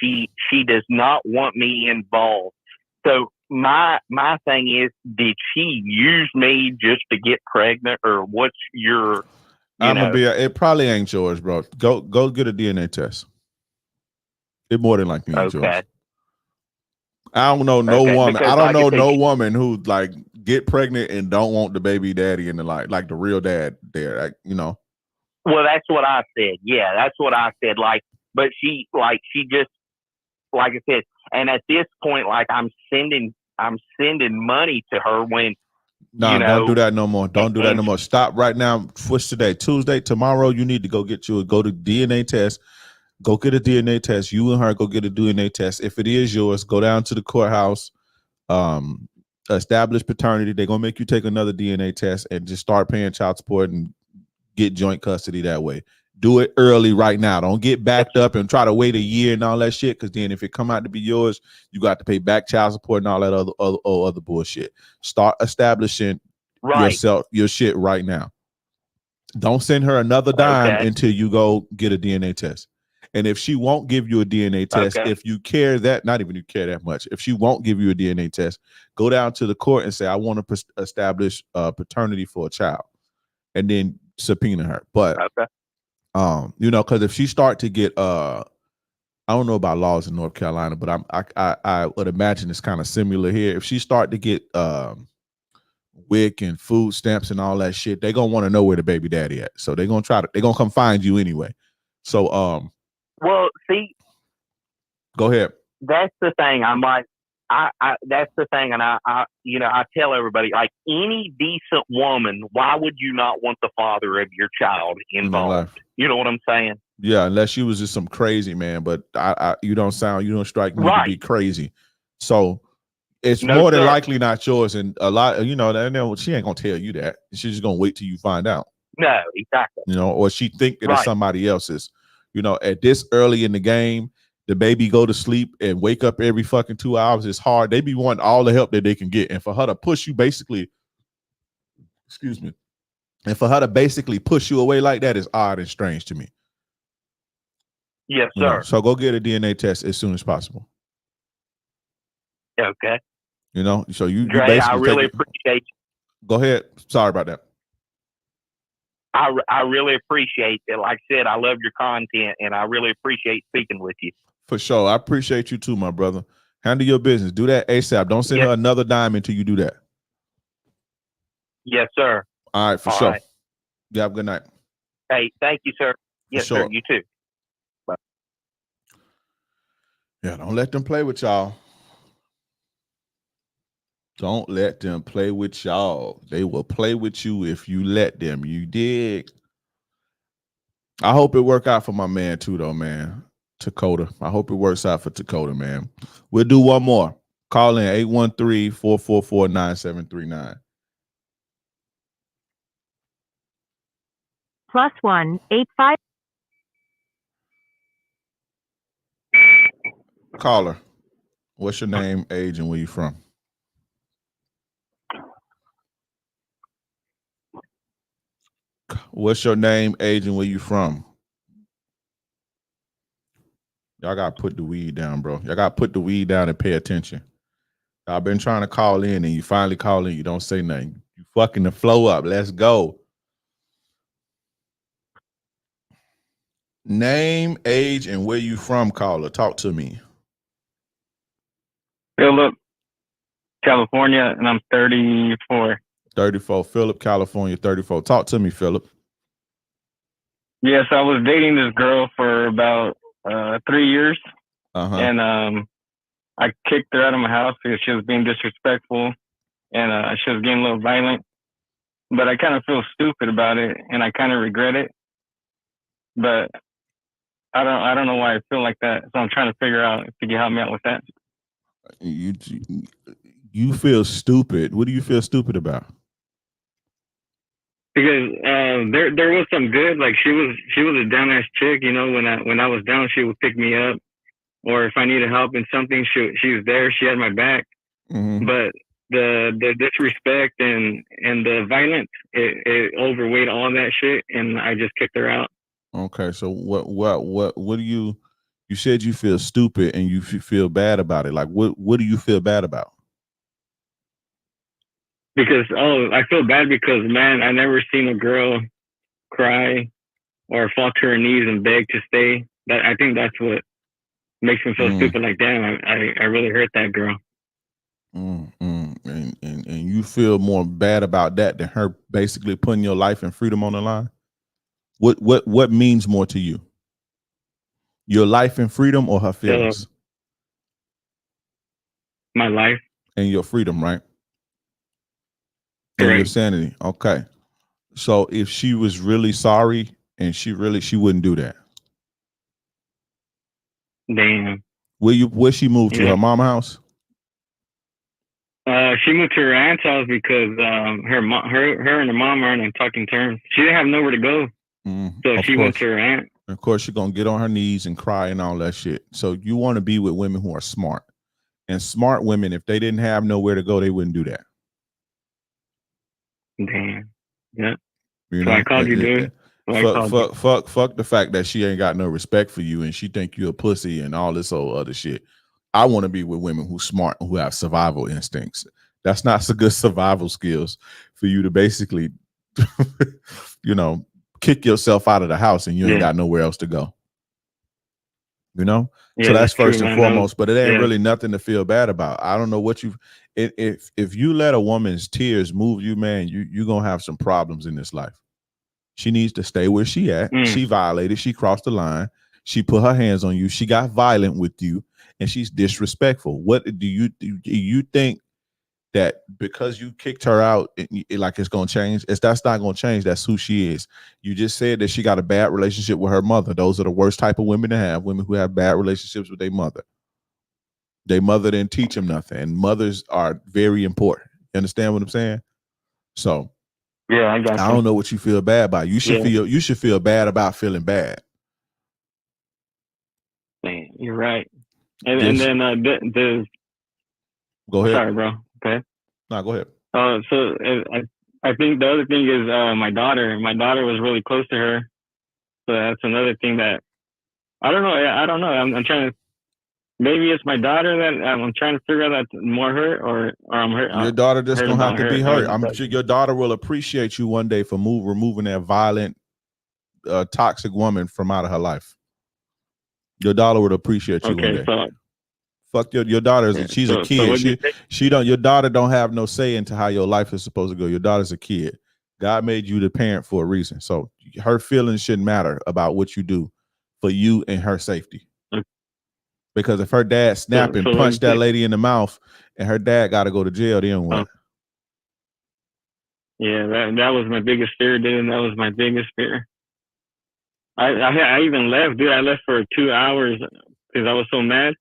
[SPEAKER 14] She does not want me involved. So my thing is, did she use me just to get pregnant or what's your,
[SPEAKER 2] it probably ain't yours, bro. Go get a DNA test. It more than likely ain't yours. I don't know no woman. I don't know no woman who like get pregnant and don't want the baby daddy and like the real dad there. Like,
[SPEAKER 14] Well, that's what I said. Yeah, that's what I said. Like, but she just, like I said, and at this point, like I'm sending money to her when.
[SPEAKER 2] No, don't do that no more. Don't do that no more. Stop right now. What's today? Tuesday. Tomorrow, you need to go to DNA test. Go get a DNA test. You and her go get a DNA test. If it is yours, go down to the courthouse, establish paternity. They're gonna make you take another DNA test and just start paying child support and get joint custody that way. Do it early right now. Don't get backed up and try to wait a year and all that shit. Because then if it come out to be yours, you got to pay back child support and all that other bullshit. Start establishing your shit right now. Don't send her another dime until you go get a DNA test. And if she won't give you a DNA test, if you care that, not even you care that much, if she won't give you a DNA test, go down to the court and say, I want to establish paternity for a child, and then subpoena her. But because if she start to get I don't know about laws in North Carolina, but I would imagine it's kind of similar here. If she start to get WIC and food stamps and all that shit, they're gonna want to know where the baby daddy at. So they're gonna come find you anyway. So
[SPEAKER 14] well, see,
[SPEAKER 2] go ahead.
[SPEAKER 14] That's the thing. I'm like, that's the thing, and I tell everybody, like, any decent woman, why would you not want the father of your child involved? You know what I'm saying?
[SPEAKER 2] Yeah, unless you was just some crazy man, but you don't strike me to be crazy. So it's more than likely not yours, and a lot, she ain't gonna tell you that. She's just gonna wait till you find out.
[SPEAKER 14] No, exactly.
[SPEAKER 2] Or she think that it's somebody else's. At this early in the game, the baby go to sleep and wake up every fucking 2 hours. It's hard. They be wanting all the help that they can get. And for her to push you and for her to basically push you away like that is odd and strange to me.
[SPEAKER 14] Yes, sir.
[SPEAKER 2] So go get a DNA test as soon as possible.
[SPEAKER 14] Okay.
[SPEAKER 2] So you
[SPEAKER 14] Dre,
[SPEAKER 2] basically
[SPEAKER 14] I really appreciate you.
[SPEAKER 2] Go ahead. Sorry about that.
[SPEAKER 14] I really appreciate it. Like I said, I love your content, and I really appreciate speaking with you.
[SPEAKER 2] For sure. I appreciate you too, my brother. Handle your business. Do that ASAP. Don't send her another dime until you do that.
[SPEAKER 14] Yes, sir.
[SPEAKER 2] All right, for sure. You have a good night.
[SPEAKER 14] Hey, thank you, sir. Yes, sir. You too. Bye.
[SPEAKER 2] Yeah, don't let them play with y'all. Don't let them play with y'all. They will play with you if you let them. You dig? I hope it work out for my man too, though, man. Dakota. I hope it works out for Dakota, man. We'll do one more. Call in 813-444-9739.
[SPEAKER 7] +1 85.
[SPEAKER 2] Caller, what's your name, age, and where you from? What's your name, age, and where you from? Y'all gotta put the weed down, bro. Y'all gotta put the weed down and pay attention. I've been trying to call in, and you finally call in. You don't say nothing. You fucking the flow up. Let's go. Name, age, and where you from, caller. Talk to me.
[SPEAKER 5] Philip, California, and I'm 34.
[SPEAKER 2] 34. Philip, California, 34. Talk to me, Philip.
[SPEAKER 5] Yes, I was dating this girl for about 3 years, and I kicked her out of my house because she was being disrespectful, and she was getting a little violent. But I kind of feel stupid about it, and I kind of regret it. But I don't know why I feel like that. So I'm trying to figure out if you can help me out with that.
[SPEAKER 2] You feel stupid. What do you feel stupid about?
[SPEAKER 5] Because there was some good, like she was a down ass chick, you know. When I was down, she would pick me up, or if I needed help in something, she was there. She had my back. But the disrespect and the violence, it overweighed all that shit, and I just kicked her out.
[SPEAKER 2] Okay, so what do you said you feel stupid and you feel bad about it? Like what do you feel bad about?
[SPEAKER 5] Because I feel bad because, man, I never seen a girl cry or fall to her knees and beg to stay. That I think that's what makes me feel stupid. Like, damn, I really hurt that girl.
[SPEAKER 2] And you feel more bad about that than her basically putting your life and freedom on the line? What means more to you? Your life and freedom, or her feelings?
[SPEAKER 5] My life
[SPEAKER 2] and your freedom, right? And your sanity. Okay. So if she was really sorry and she wouldn't do that.
[SPEAKER 5] Damn.
[SPEAKER 2] Where she moved to? Her mama house?
[SPEAKER 5] She moved to her aunt's house because her and her mom aren't on talking terms. She didn't have nowhere to go, so she went to her aunt.
[SPEAKER 2] Of course, she's gonna get on her knees and cry and all that shit. So you want to be with women who are smart, and smart women, if they didn't have nowhere to go, they wouldn't do that.
[SPEAKER 5] Damn. Yeah.
[SPEAKER 2] You
[SPEAKER 5] know, I called you, dude.
[SPEAKER 2] Fuck the fact that she ain't got no respect for you and she think you a pussy and all this old other shit. I want to be with women who smart, who have survival instincts. That's not so good survival skills for you to basically, kick yourself out of the house and you ain't got nowhere else to go. So that's first and foremost, but it ain't really nothing to feel bad about. I don't know what if you let a woman's tears move you, man, you're going to have some problems in this life. She needs to stay where she at. She violated. She crossed the line. She put her hands on you. She got violent with you and she's disrespectful. What do you think that because you kicked her out, it's going to change? That's not going to change. That's who she is. You just said that she got a bad relationship with her mother. Those are the worst type of women to have, women who have bad relationships with their mother. Their mother didn't teach them nothing, and mothers are very important. You understand what I'm saying? So,
[SPEAKER 5] yeah, I got you.
[SPEAKER 2] I don't know what you feel bad about. You should feel bad about feeling bad.
[SPEAKER 5] Man, you're right. And then
[SPEAKER 2] go ahead.
[SPEAKER 5] Sorry, bro. Okay.
[SPEAKER 2] No, go ahead.
[SPEAKER 5] So I think the other thing is my daughter. My daughter was really close to her, so that's another thing that I don't know. I'm trying to. Maybe it's my daughter that I'm trying to figure out that's more hurt or I'm hurt.
[SPEAKER 2] Your daughter just gonna have to be hurt. I'm sure your daughter will appreciate you one day for removing that violent, toxic woman from out of her life. Your daughter would appreciate you one day.
[SPEAKER 5] So,
[SPEAKER 2] fuck your daughter. She's a kid. Your daughter don't have no say into how your life is supposed to go. Your daughter's a kid. God made you the parent for a reason. So her feelings shouldn't matter about what you do for you and her safety. Because if her dad snapped and punched that lady in the mouth and her dad got to go to jail, then what?
[SPEAKER 5] Yeah, that was my biggest fear, dude. That was my biggest fear. I even left, dude. I left for 2 hours because I was so mad.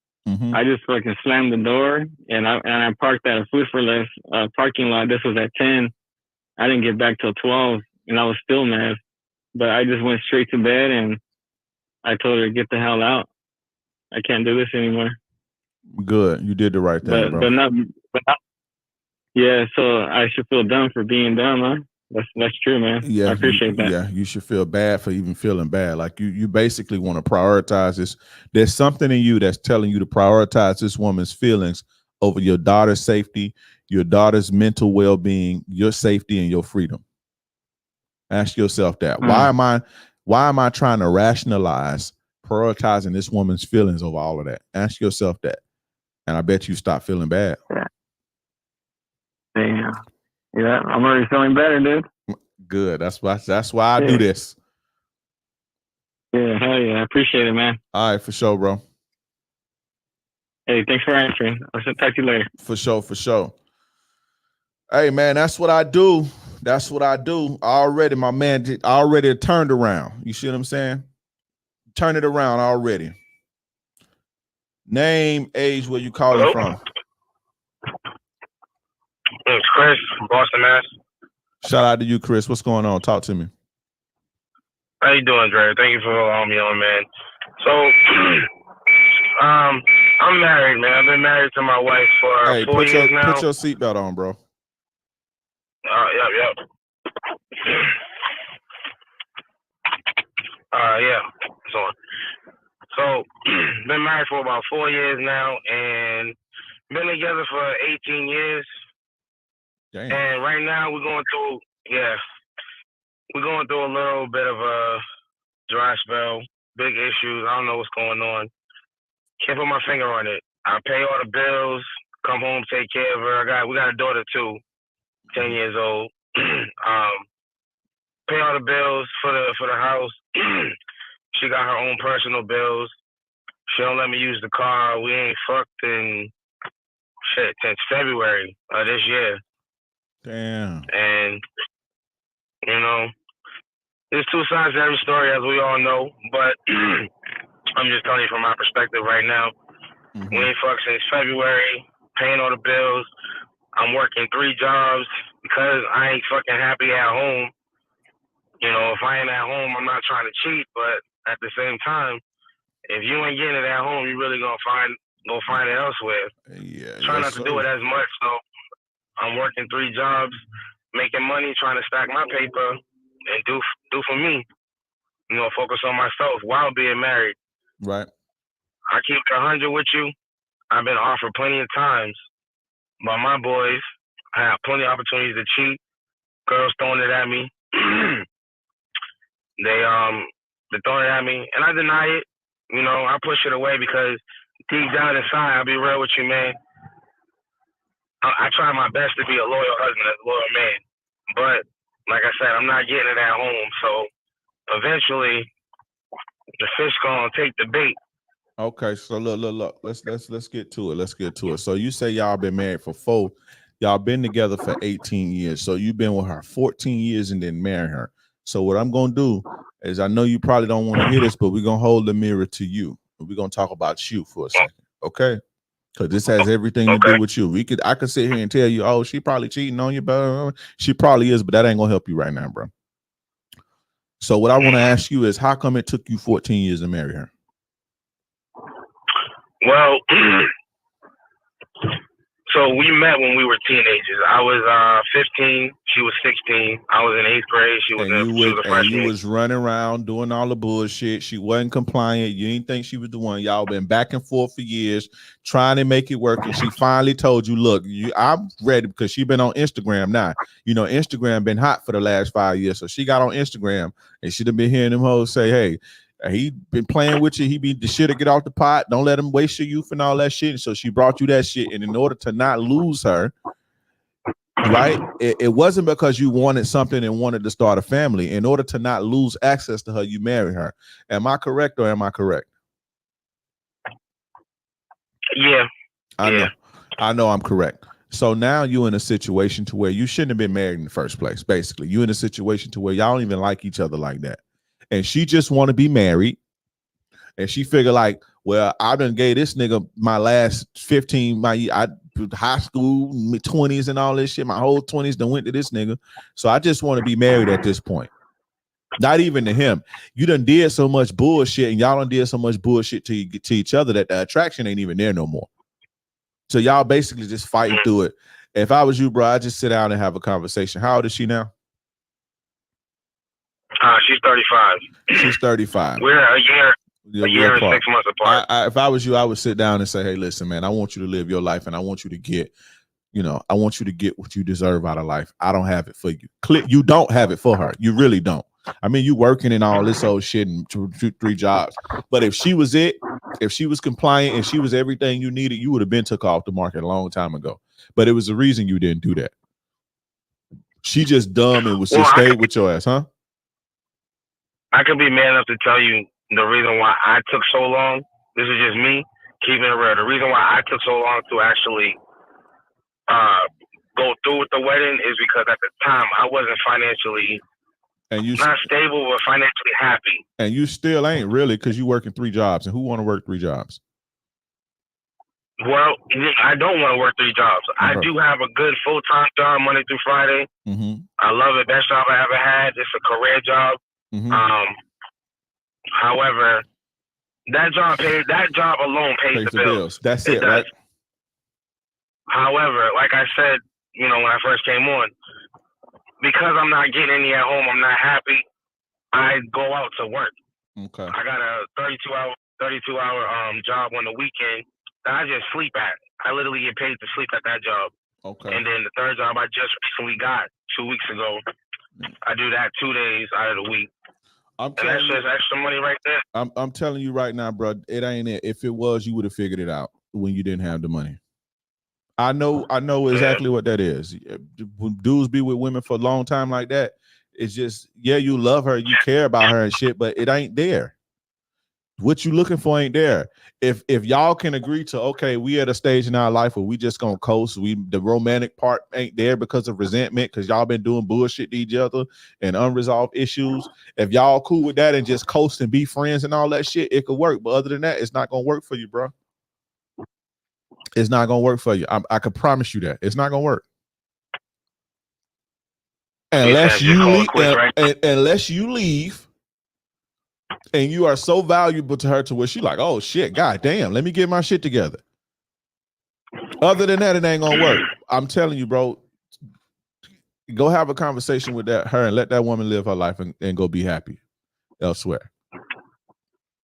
[SPEAKER 5] I just fucking slammed the door and I parked at a Food for Less parking lot. This was at 10. I didn't get back till 12 and I was still mad. But I just went straight to bed and I told her to get the hell out. I can't do this anymore.
[SPEAKER 2] Good. You did the right thing, bro.
[SPEAKER 5] Yeah, so I should feel dumb for being dumb, huh? That's true, man.
[SPEAKER 2] Yeah,
[SPEAKER 5] I appreciate that.
[SPEAKER 2] Yeah, you should feel bad for even feeling bad. Like you basically want to prioritize this. There's something in you that's telling you to prioritize this woman's feelings over your daughter's safety, your daughter's mental well-being, your safety, and your freedom. Ask yourself that. Why am I trying to rationalize prioritizing this woman's feelings over all of that? Ask yourself that. And I bet you stop feeling bad.
[SPEAKER 5] Damn. Yeah, I'm already feeling better, dude.
[SPEAKER 2] Good. That's why I do this.
[SPEAKER 5] Yeah, hell yeah. I appreciate it, man.
[SPEAKER 2] All right, for sure, bro.
[SPEAKER 5] Hey, thanks for answering. I'll talk to you later.
[SPEAKER 2] For sure. Hey, man, that's what I do. Already, my man, already turned around. You see what I'm saying? Turn it around already. Name, age, where you calling from?
[SPEAKER 15] It's Chris from Boston, Mass.
[SPEAKER 2] Shout out to you, Chris. What's going on? Talk to me.
[SPEAKER 15] How you doing, Dre? Thank you for allowing me on, man. So, I'm married, man. I've been married to my wife for 4 years now.
[SPEAKER 2] Put your seatbelt on, bro.
[SPEAKER 15] Yep. Yeah, it's on. So, been married for about 4 years now, and been together for 18 years.
[SPEAKER 2] Damn.
[SPEAKER 15] And right now we're going through a little bit of a dry spell, big issues. I don't know what's going on. Can't put my finger on it. I pay all the bills, come home, take care of her. We got a daughter too, 10 years old. Pay all the bills for the house. She got her own personal bills. She don't let me use the car. We ain't fucked in shit since February of this year.
[SPEAKER 2] Damn.
[SPEAKER 15] And there's two sides to every story, as we all know. But I'm just telling you from my perspective right now.
[SPEAKER 2] Mm-hmm.
[SPEAKER 15] We ain't fucked since February. Paying all the bills. I'm working 3 jobs because I ain't fucking happy at home. If I ain't at home, I'm not trying to cheat, but at the same time, if you ain't getting it at home, you really go find it elsewhere.
[SPEAKER 2] Yeah.
[SPEAKER 15] Try not to do it as much. So I'm working 3 jobs, making money, trying to stack my paper, and do for me. Focus on myself while being married.
[SPEAKER 2] Right.
[SPEAKER 15] I keep it 100 with you. I've been offered plenty of times by my boys. I have plenty of opportunities to cheat. Girls throwing it at me. They're throwing it at me, and I deny it. I push it away because deep down inside, I'll be real with you, man. I try my best to be a loyal husband, a loyal man. But like I said, I'm not getting it at home. So eventually, the fish gonna take the bait.
[SPEAKER 2] Okay, so look. Let's get to it. So you say y'all been married for 4. Y'all been together for 18 years. So you've been with her 14 years and then marry her. So what I'm gonna do is, I know you probably don't want to hear this, but we're gonna hold the mirror to you. We're gonna talk about you for a second, okay? Because this has everything to do with you. I could sit here and tell you, oh, she probably cheating on you, but she probably is, but that ain't gonna help you right now, bro. So what I want to ask you is, how come it took you 14 years to marry her?
[SPEAKER 15] Well, so we met when we were teenagers. I was 15, she was 16. I was in 8th grade. She was a freshman.
[SPEAKER 2] You was running around doing all the bullshit. She wasn't compliant. You didn't think she was the one. Y'all been back and forth for years trying to make it work. And she finally told you, look, I'm ready, because she been on Instagram now. Instagram been hot for the last 5 years. So she got on Instagram and she'd have been hearing them hoes say, hey, he been playing with you. He be the shit to get off the pot. Don't let him waste your youth and all that shit. And so she brought you that shit. And in order to not lose her, right? It wasn't because you wanted something and wanted to start a family. In order to not lose access to her, you marry her. Am I correct or am I correct?
[SPEAKER 15] Yeah.
[SPEAKER 2] I know I'm correct. So now you're in a situation to where you shouldn't have been married in the first place. Basically, you're in a situation to where y'all don't even like each other like that. And she just want to be married. And she figure like, well, I done gave this nigga my last 15, high school, mid 20s and all this shit. My whole 20s done went to this nigga. So I just want to be married at this point. Not even to him. You done did so much bullshit, and y'all done did so much bullshit to each other that the attraction ain't even there no more. So y'all basically just fighting through it. If I was you, bro, I'd just sit down and have a conversation. How old is she now?
[SPEAKER 15] She's 35.
[SPEAKER 2] She's 35.
[SPEAKER 15] We're a year and
[SPEAKER 2] apart.
[SPEAKER 15] 6 months apart.
[SPEAKER 2] If I was you, I would sit down and say, hey, listen, man, I want you to live your life and I want you to get, I want you to get what you deserve out of life. I don't have it for you. You don't have it for her. You really don't. I mean, you working and all this old shit and 2, 3 jobs. But if she was it, if she was compliant and she was everything you needed, you would have been took her off the market a long time ago. But it was the reason you didn't do that. She just dumb and was just stayed with your ass, huh?
[SPEAKER 15] I could be man enough to tell you the reason why I took so long. This is just me keeping it real. The reason why I took so long to actually go through with the wedding is because at the time I wasn't financially not stable, but financially happy.
[SPEAKER 2] And you still ain't really, because you working 3 jobs. And who want to work 3 jobs?
[SPEAKER 15] Well, I don't want to work 3 jobs. I do have a good full-time job Monday through Friday. I love it. Best job I ever had. It's a career job. However, that job alone pays the bills.
[SPEAKER 2] That's it, right?
[SPEAKER 15] However, like I said, when I first came on, because I'm not getting any at home, I'm not happy. I go out to work.
[SPEAKER 2] Okay.
[SPEAKER 15] I got a 32-hour job on the weekend that I just sleep at. I literally get paid to sleep at that job.
[SPEAKER 2] Okay.
[SPEAKER 15] And then the third job I just recently got 2 weeks ago, I do that 2 days out of the week. And that's just extra money right there.
[SPEAKER 2] I'm telling you right now, bro, it ain't it. If it was, you would have figured it out when you didn't have the money. I know exactly what that is. When dudes be with women for a long time like that, it's just, you love her, you care about her and shit, but it ain't there. What you looking for ain't there. If y'all can agree to, okay, we at a stage in our life where we just gonna coast, the romantic part ain't there because of resentment, because y'all been doing bullshit to each other and unresolved issues. If y'all cool with that and just coast and be friends and all that shit, it could work. But other than that, it's not gonna work for you, bro. It's not gonna work for you. I can promise you that. It's not gonna work. Unless you leave, unless you leave and you are so valuable to her to where she like, oh shit, god damn, let me get my shit together. Other than that, it ain't gonna work. I'm telling you, bro. Go have a conversation with her and let that woman live her life and go be happy elsewhere.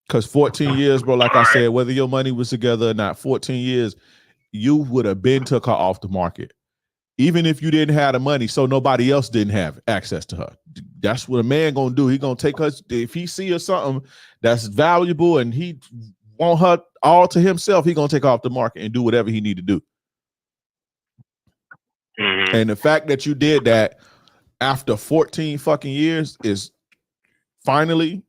[SPEAKER 2] Because 14 years, bro, like I said, whether your money was together or not, 14 years, you would have been took her off the market. Even if you didn't have the money, so nobody else didn't have access to her. That's what a man gonna do. He gonna take her, if he see her something that's valuable and he want her all to himself, he gonna take her off the market and do whatever he need to do. And the fact that you did that after 14 fucking years is finally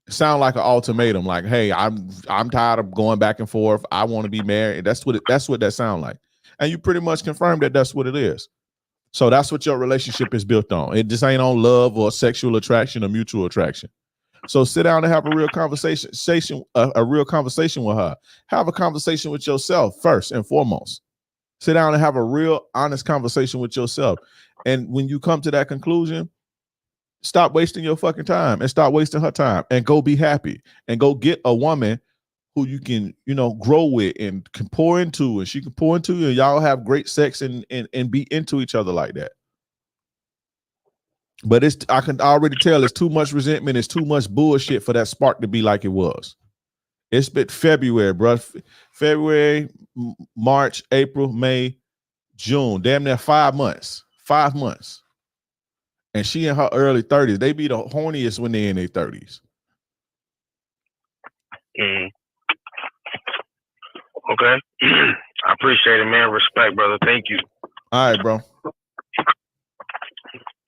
[SPEAKER 2] sound like an ultimatum. Like, hey, I'm tired of going back and forth. I want to be married. That's what that sound like. And you pretty much confirmed that that's what it is. So that's what your relationship is built on. It just ain't on love or sexual attraction or mutual attraction. So sit down and have a real conversation, a real conversation with her. Have a conversation with yourself first and foremost. Sit down and have a real honest conversation with yourself. And when you come to that conclusion, stop wasting your fucking time and stop wasting her time and go be happy and go get a woman who you can, grow with and can pour into, and she can pour into you, and y'all have great sex and be into each other like that. But I can already tell it's too much resentment, it's too much bullshit for that spark to be like it was. It's been February, bro. February, March, April, May, June, damn near 5 months. 5 months. And she in her early 30s. They be the horniest when they're in their 30s.
[SPEAKER 15] Okay. I appreciate it, man. Respect, brother. Thank you.
[SPEAKER 2] All right, bro.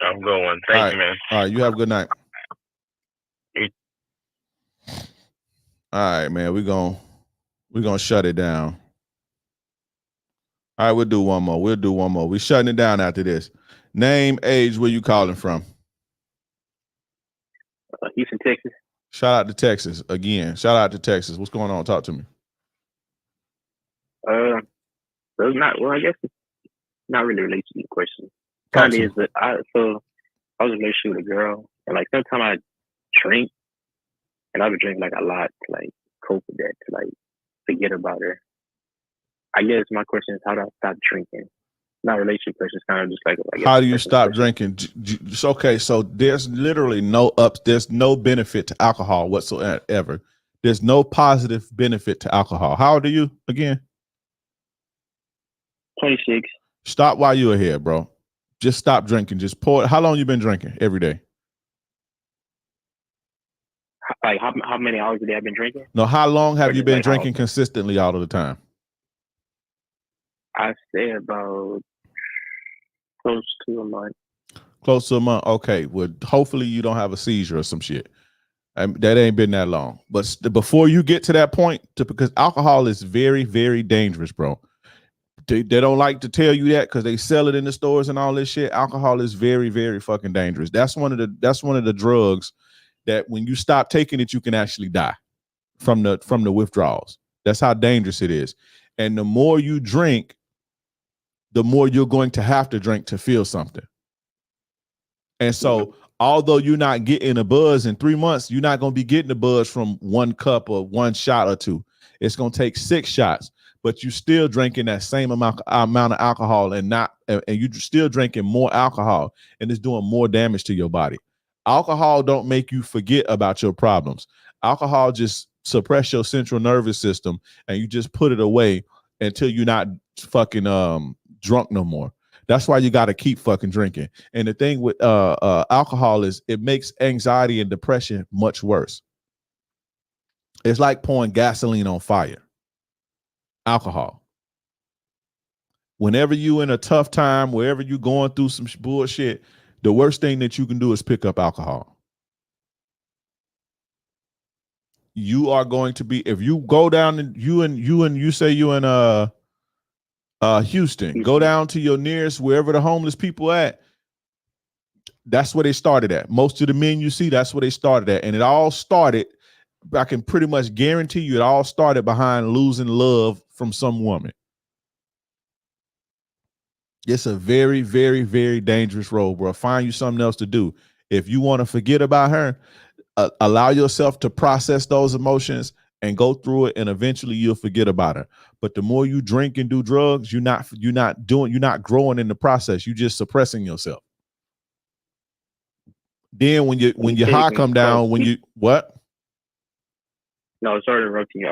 [SPEAKER 15] I'm going. Thank you, man.
[SPEAKER 2] All right, you have a good night. All right, man. We're gonna shut it down. All right, we'll do one more. We're shutting it down after this. Name, age, where you calling from?
[SPEAKER 16] Houston, Texas.
[SPEAKER 2] Shout out to Texas again. Shout out to Texas. What's going on? Talk to me.
[SPEAKER 16] So it's not, well, I guess it's not really related to the question. Kind of is, but I was in a relationship with a girl, and like sometimes I drink, and I would drink like a lot to like cope with that, to like forget about her. I guess my question is, how do I stop drinking? Not a relationship question. It's kind of just like
[SPEAKER 2] how do you stop drinking? It's okay. So there's literally there's no benefit to alcohol whatsoever. There's no positive benefit to alcohol. How old are you again?
[SPEAKER 16] 26.
[SPEAKER 2] Stop while you're here, bro. Just stop drinking. Just pour it. How long you been drinking every day?
[SPEAKER 16] Like how many hours a day I've been drinking?
[SPEAKER 2] No, how long have
[SPEAKER 16] Or
[SPEAKER 2] you
[SPEAKER 16] just
[SPEAKER 2] been
[SPEAKER 16] like
[SPEAKER 2] drinking consistently all of the time?
[SPEAKER 16] I say about close to a month.
[SPEAKER 2] Close to a month. Okay. Well, hopefully you don't have a seizure or some shit. That ain't been that long. But before you get to that point, because alcohol is very, very dangerous, bro. They don't like to tell you that because they sell it in the stores and all this shit. Alcohol is very, very fucking dangerous. That's one of the drugs that when you stop taking it, you can actually die from the withdrawals. That's how dangerous it is. And the more you drink, the more you're going to have to drink to feel something. And so, although you're not getting a buzz in 3 months, you're not going to be getting a buzz from 1 cup or 1 shot or 2. It's going to take 6 shots, but you're still drinking that same amount of alcohol and you're still drinking more alcohol, and it's doing more damage to your body. Alcohol don't make you forget about your problems. Alcohol just suppress your central nervous system, and you just put it away until you're not fucking drunk no more. That's why you got to keep fucking drinking. And the thing with alcohol is it makes anxiety and depression much worse. It's like pouring gasoline on fire. Alcohol. Whenever you in a tough time, wherever you going through some bullshit, the worst thing that you can do is pick up alcohol. You are going to be, if you go down and you say you in Houston, go down to your nearest, wherever the homeless people at. That's where they started at. Most of the men you see, that's where they started at. And it all started, I can pretty much guarantee you, it all started behind losing love from some woman. It's a very, very, very dangerous road, bro. Find you something else to do. If you want to forget about her, allow yourself to process those emotions and go through it, and eventually you'll forget about her. But the more you drink and do drugs, you're not growing in the process. You're just suppressing yourself. Then when your high come down, what?
[SPEAKER 16] No, sorry to interrupt you.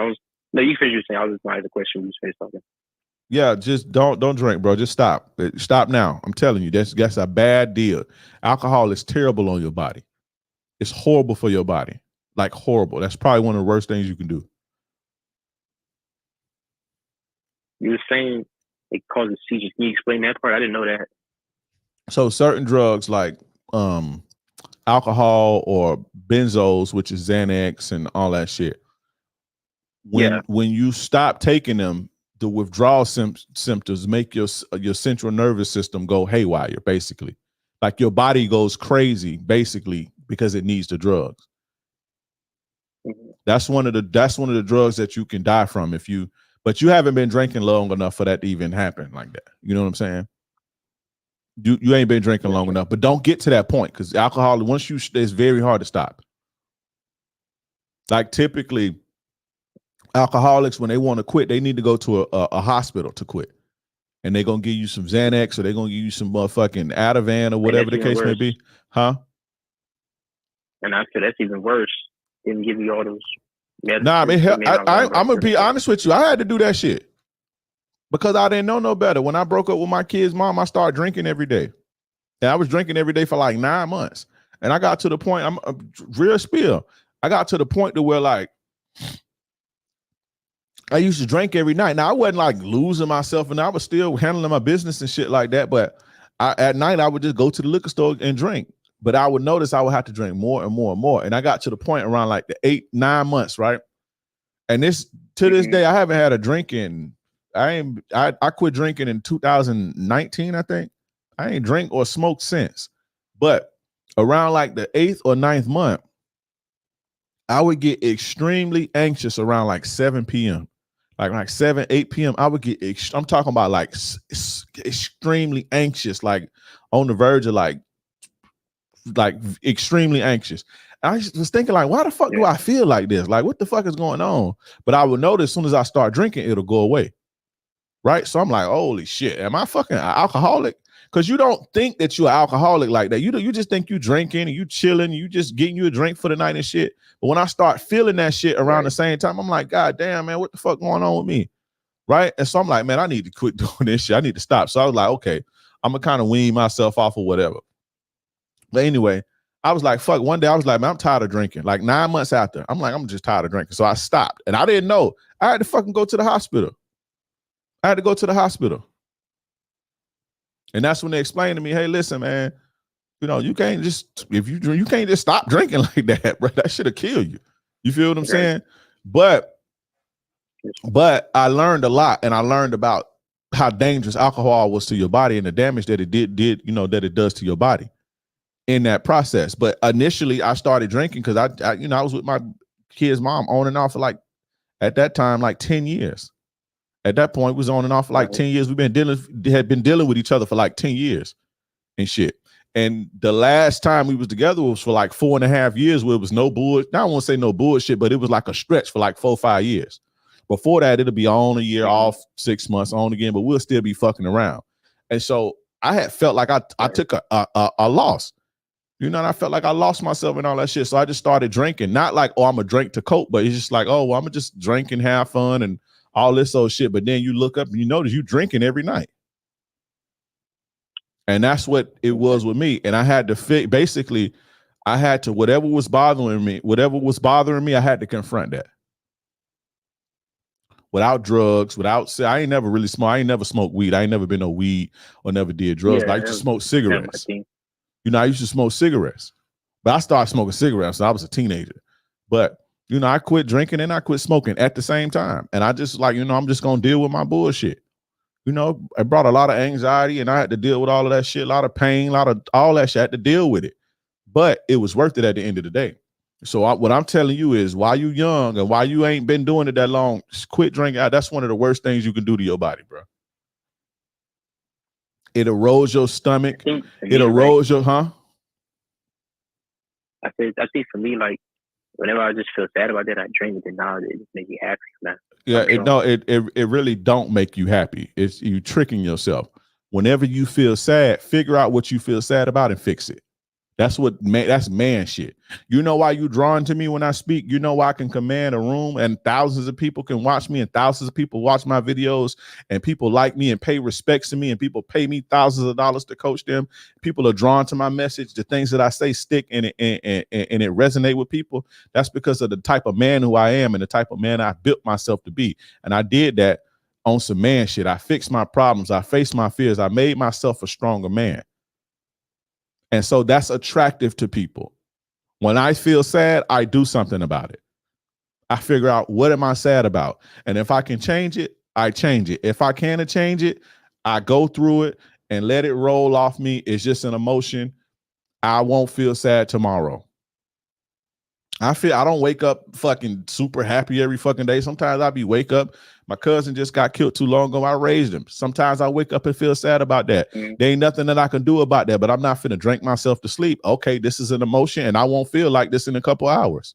[SPEAKER 16] You finish your saying. I was just asking the question. You finished talking.
[SPEAKER 2] Yeah, just don't drink, bro. Just stop. Stop now. I'm telling you, that's a bad deal. Alcohol is terrible on your body. It's horrible for your body. Like horrible. That's probably one of the worst things you can do.
[SPEAKER 16] You were saying it causes seizures. Can you explain that part? I didn't know that.
[SPEAKER 2] So certain drugs like alcohol or benzos, which is Xanax and all that shit. When you stop taking them, the withdrawal symptoms make your central nervous system go haywire, basically. Like your body goes crazy, basically, because it needs the drugs. That's one of the drugs that you can die from but you haven't been drinking long enough for that to even happen like that. You know what I'm saying? You ain't been drinking long enough, but don't get to that point, because alcohol, it's very hard to stop. Like typically alcoholics, when they want to quit, they need to go to a hospital to quit. And they're going to give you some Xanax, or they're going to give you some motherfucking Ativan or whatever the case may be. Huh?
[SPEAKER 16] And I said, that's even worse. Didn't give you all those.
[SPEAKER 2] Nah, I'm going to be honest with you. I had to do that shit because I didn't know no better. When I broke up with my kid's mom, I started drinking every day. And I was drinking every day for like 9 months. And I got to the point, I'm a real spill. I got to the point to where like, I used to drink every night. Now I wasn't like losing myself, and I was still handling my business and shit like that. But at night I would just go to the liquor store and drink. But I would notice I would have to drink more and more and more. And I got to the point around like the 8-9 months, right? And this day, I haven't had a drink in. I quit drinking in 2019, I think. I ain't drink or smoked since. But around like the 8th or 9th month, I would get extremely anxious around like 7 p.m. Like 7, 8 p.m. I would get, I'm talking about like extremely anxious, like on the verge of like extremely anxious. I was thinking like, why the fuck do I feel like this? Like, what the fuck is going on? But I would notice as soon as I start drinking, it'll go away. right? So I'm like, holy shit, am I fucking an alcoholic? Because you don't think that you're an alcoholic like that. You just think you drinking and you chilling, you just getting you a drink for the night and shit. But when I start feeling that shit around the same time, I'm like, God damn, man, what the fuck going on with me? Right? And so I'm like, man, I need to quit doing this shit. I need to stop. So I was like, okay, I'm gonna kind of wean myself off or whatever. But anyway, I was like, fuck, one day I was like, man, I'm tired of drinking. Like 9 months after, I'm like, I'm just tired of drinking. So I stopped. And I didn't know. I had to fucking go to the hospital. I had to go to the hospital. And that's when they explained to me, hey, listen, man, you know, you can't just, if you drink, you can't just stop drinking like that, bro. That should have killed you. You feel what I'm saying? But I learned a lot, and I learned about how dangerous alcohol was to your body and the damage that it did, you know, that it does to your body in that process. But initially I started drinking because I you know, I was with my kid's mom on and off for like, at that time, like 10 years. At that point, we was on and off for like 10 years. Had been dealing with each other for like 10 years and shit. And the last time we was together was for like 4.5 years where it was no bullshit. Now I won't say no bullshit, but it was like a stretch for like 4 or 5 years. Before that, it'll be on a year, off 6 months, on again, but we'll still be fucking around. And so I had felt like I took a loss. You know, and I felt like I lost myself and all that shit. So I just started drinking. Not like, oh, I'm a drink to cope, but it's just like, oh, well, I'm gonna just drink and have fun and all this old shit. But then you look up and you notice you drinking every night. And that's what it was with me. And I had to basically, I had to, whatever was bothering me, I had to confront that. Without drugs, I ain't never really smoked. I ain't never smoked weed. I ain't never been no weed or never did drugs. I used to smoke cigarettes. You know, I used to smoke cigarettes. But I started smoking cigarettes when I was a teenager. But, you know, I quit drinking and I quit smoking at the same time. And I just like, you know, I'm just going to deal with my bullshit. You know, it brought a lot of anxiety and I had to deal with all of that shit, a lot of pain, a lot of all that shit. I had to deal with it. But it was worth it at the end of the day. So what I'm telling you is while you young and while you ain't been doing it that long, just quit drinking. That's one of the worst things you can do to your body, bro. It erodes your stomach. It erodes your,
[SPEAKER 16] I think for me, like, whenever I just feel sad about that, I drink it, and now it just makes me happy. Now.
[SPEAKER 2] Yeah, it really don't make you happy. It's you tricking yourself. Whenever you feel sad, figure out what you feel sad about and fix it. That's man shit. You know why you drawn to me when I speak? You know why I can command a room and thousands of people can watch me and thousands of people watch my videos and people like me and pay respects to me and people pay me thousands of dollars to coach them. People are drawn to my message. The things that I say stick and it resonate with people. That's because of the type of man who I am and the type of man I built myself to be. And I did that on some man shit. I fixed my problems. I faced my fears. I made myself a stronger man. And so that's attractive to people. When I feel sad, I do something about it. I figure out what am I sad about? And if I can change it, I change it. If I can't change it, I go through it and let it roll off me. It's just an emotion. I won't feel sad tomorrow. I don't wake up fucking super happy every fucking day. Sometimes I wake up. My cousin just got killed too long ago. I raised him. Sometimes I wake up and feel sad about that. There ain't nothing that I can do about that, but I'm not finna drink myself to sleep. Okay, this is an emotion and I won't feel like this in a couple hours.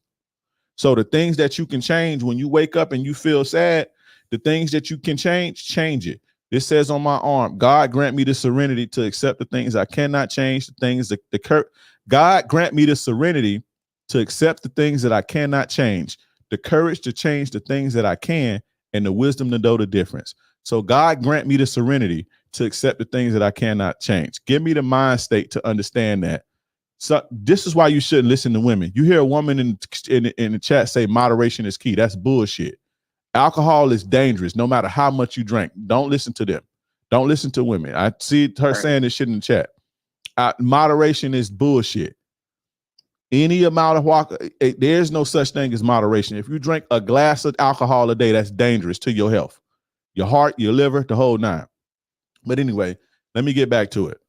[SPEAKER 2] So the things that you can change when you wake up and you feel sad, the things that you can change it. This says on my arm, God grant me the serenity to accept the things I cannot change, the things God grant me the serenity to accept the things that I cannot change, the courage to change the things that I can, and the wisdom to know the difference. So God grant me the serenity to accept the things that I cannot change. Give me the mind state to understand that. So this is why you shouldn't listen to women. You hear a woman in the chat say moderation is key. That's bullshit. Alcohol is dangerous no matter how much you drink. Don't listen to them. Don't listen to women. I see her saying this shit in the chat. Moderation is bullshit. Any amount of there's no such thing as moderation. If you drink a glass of alcohol a day, that's dangerous to your health, your heart, your liver, the whole nine. But anyway, let me get back to it.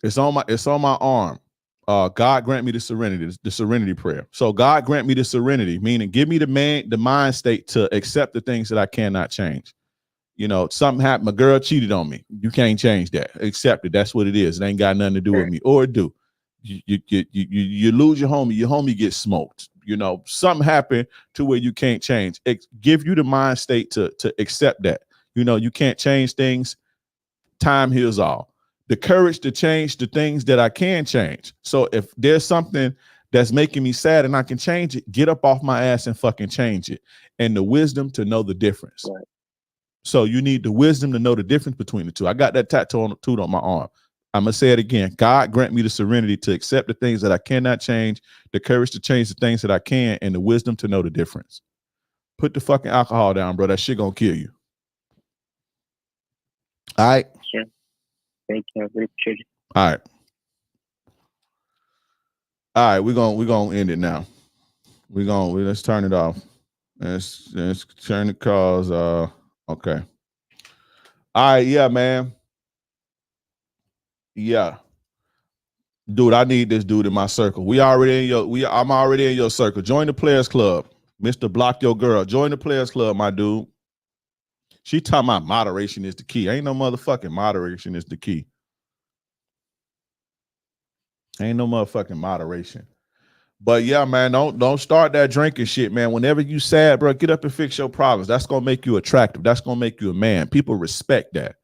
[SPEAKER 2] It's on my arm. God grant me the serenity prayer. So God grant me the serenity, meaning give me the mind state to accept the things that I cannot change. You know, something happened. My girl cheated on me. You can't change that. Accept it. That's what it is. It ain't got nothing to do with me, or it do. You lose your homie gets smoked. You know, something happened to where you can't change. Give you the mind state to accept that. You know, you can't change things. Time heals all. The courage to change the things that I can change. So if there's something that's making me sad and I can change it, get up off my ass and fucking change it. And the wisdom to know the difference. Right. So you need the wisdom to know the difference between the two. I got that tattooed on my arm. I'm going to say it again. God grant me the serenity to accept the things that I cannot change, the courage to change the things that I can, and the wisdom to know the difference. Put the fucking alcohol down, bro. That shit going to kill you. All right.
[SPEAKER 16] Sure. Thank you. I really appreciate it.
[SPEAKER 2] All right. All right, we're gonna end it now. Let's turn it off. Let's turn the calls. Okay. All right, yeah, man. Yeah. Dude, I need this dude in my circle. I'm already in your circle. Join the Players Club. Mr. Block Your Girl. Join the Players Club, my dude. She talking about moderation is the key. Ain't no motherfucking moderation is the key. Ain't no motherfucking moderation. But yeah, man, don't start that drinking shit, man. Whenever you sad, bro, get up and fix your problems. That's gonna make you attractive. That's gonna make you a man. People respect that.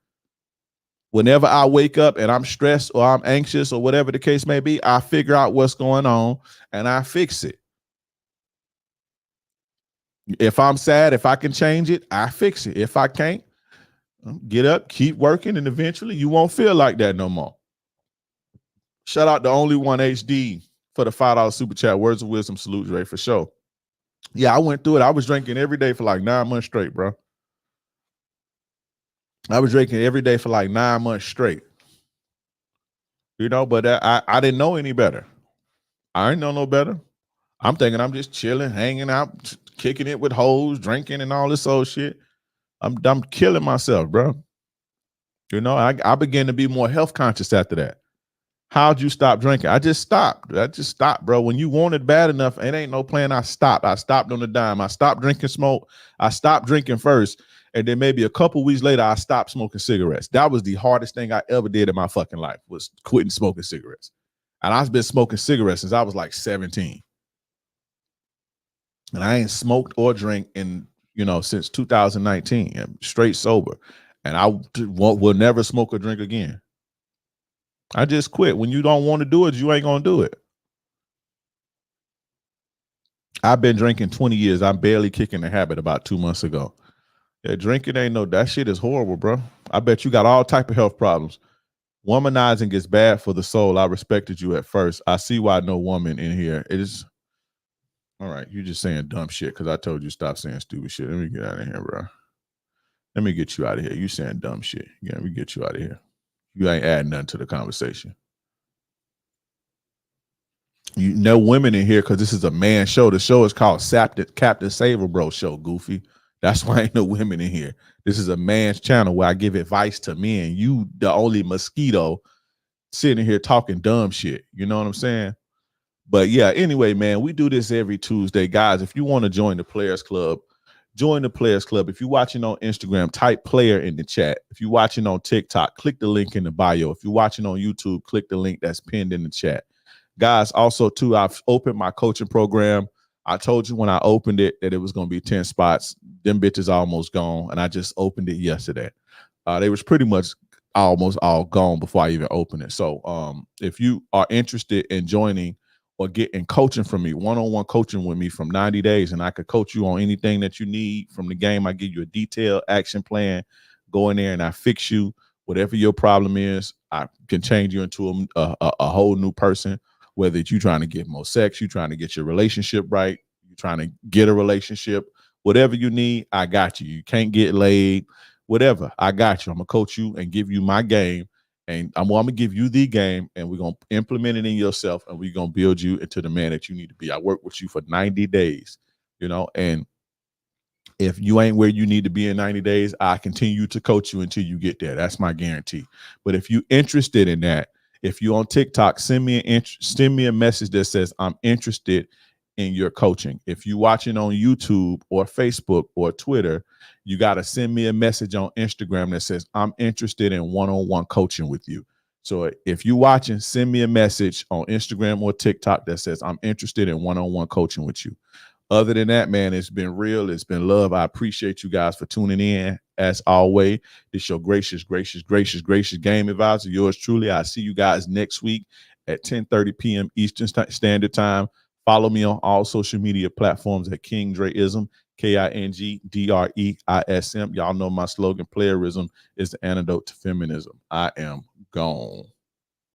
[SPEAKER 2] Whenever I wake up and I'm stressed or I'm anxious or whatever the case may be, I figure out what's going on and I fix it. If I'm sad, if I can change it, I fix it. If I can't, get up, keep working, and eventually you won't feel like that no more. Shout out to Only One HD for the $5 super chat. Words of wisdom, salute, Ray, for sure. Yeah, I went through it. I was drinking every day for like 9 months straight, bro. I was drinking every day for like 9 months straight. You know, but I didn't know any better. I didn't know no better. I'm thinking I'm just chilling, hanging out, kicking it with hoes, drinking and all this old shit. I'm killing myself, bro. You know, I began to be more health conscious after that. How'd you stop drinking? I just stopped, bro. When you want it bad enough, it ain't no plan. I stopped on the dime. I stopped drinking smoke. I stopped drinking first. And then maybe a couple weeks later, I stopped smoking cigarettes. That was the hardest thing I ever did in my fucking life, was quitting smoking cigarettes. And I've been smoking cigarettes since I was like 17. And I ain't smoked or drank since 2019. I'm straight sober. And I will never smoke or drink again. I just quit. When you don't want to do it, you ain't going to do it. I've been drinking 20 years. I'm barely kicking the habit about 2 months ago. Yeah, drinking that shit is horrible, bro. I bet you got all type of health problems. Womanizing is bad for the soul. I respected you at first. I see why no woman in here. It is. All right, you just saying dumb shit because I told you stop saying stupid shit. Let me get out of here, bro. Let me get you out of here. You saying dumb shit. Yeah, let me get you out of here. You ain't adding nothing to the conversation. You know women in here because this is a man show. The show is called Captain Saver Bro Show, goofy. That's why ain't no women in here. This is a man's channel where I give advice to men. You, the only mosquito, sitting here talking dumb shit. You know what I'm saying? But yeah, anyway, man, we do this every Tuesday. Guys, if you want to join the Players Club, join the Players Club. If you're watching on Instagram, type player in the chat. If you're watching on TikTok, click the link in the bio. If you're watching on YouTube, click the link that's pinned in the chat. Guys, also, too, I've opened my coaching program. I told you when I opened it that it was going to be 10 spots. Them bitches almost gone, and I just opened it yesterday. They was pretty much almost all gone before I even opened it. So if you are interested in joining or getting coaching from me, one-on-one coaching with me from 90 days, and I could coach you on anything that you need from the game. I give you a detailed action plan. Go in there and I fix you. Whatever your problem is, I can change you into a whole new person, whether it's you trying to get more sex, you trying to get your relationship right, you trying to get a relationship, whatever you need, I got you. You can't get laid, whatever, I got you. I'm going to coach you and give you my game. And I'm going to give you the game, and we're going to implement it in yourself, and we're going to build you into the man that you need to be. I work with you for 90 days, and if you ain't where you need to be in 90 days, I continue to coach you until you get there. That's my guarantee. But if you're interested in that, if you're on TikTok, send me a message that says, I'm interested in your coaching. If you're watching on YouTube or Facebook or Twitter, you got to send me a message on Instagram that says, I'm interested in one-on-one coaching with you. So if you're watching, send me a message on Instagram or TikTok that says, I'm interested in one-on-one coaching with you. Other than that, man, it's been real. It's been love. I appreciate you guys for tuning in. As always, this your gracious game advisor, yours truly. I'll see you guys next week at 10:30 p.m. Eastern Standard Time. Follow me on all social media platforms at King Dreism, KingDreism. Y'all know my slogan, playerism is the antidote to feminism. I am gone.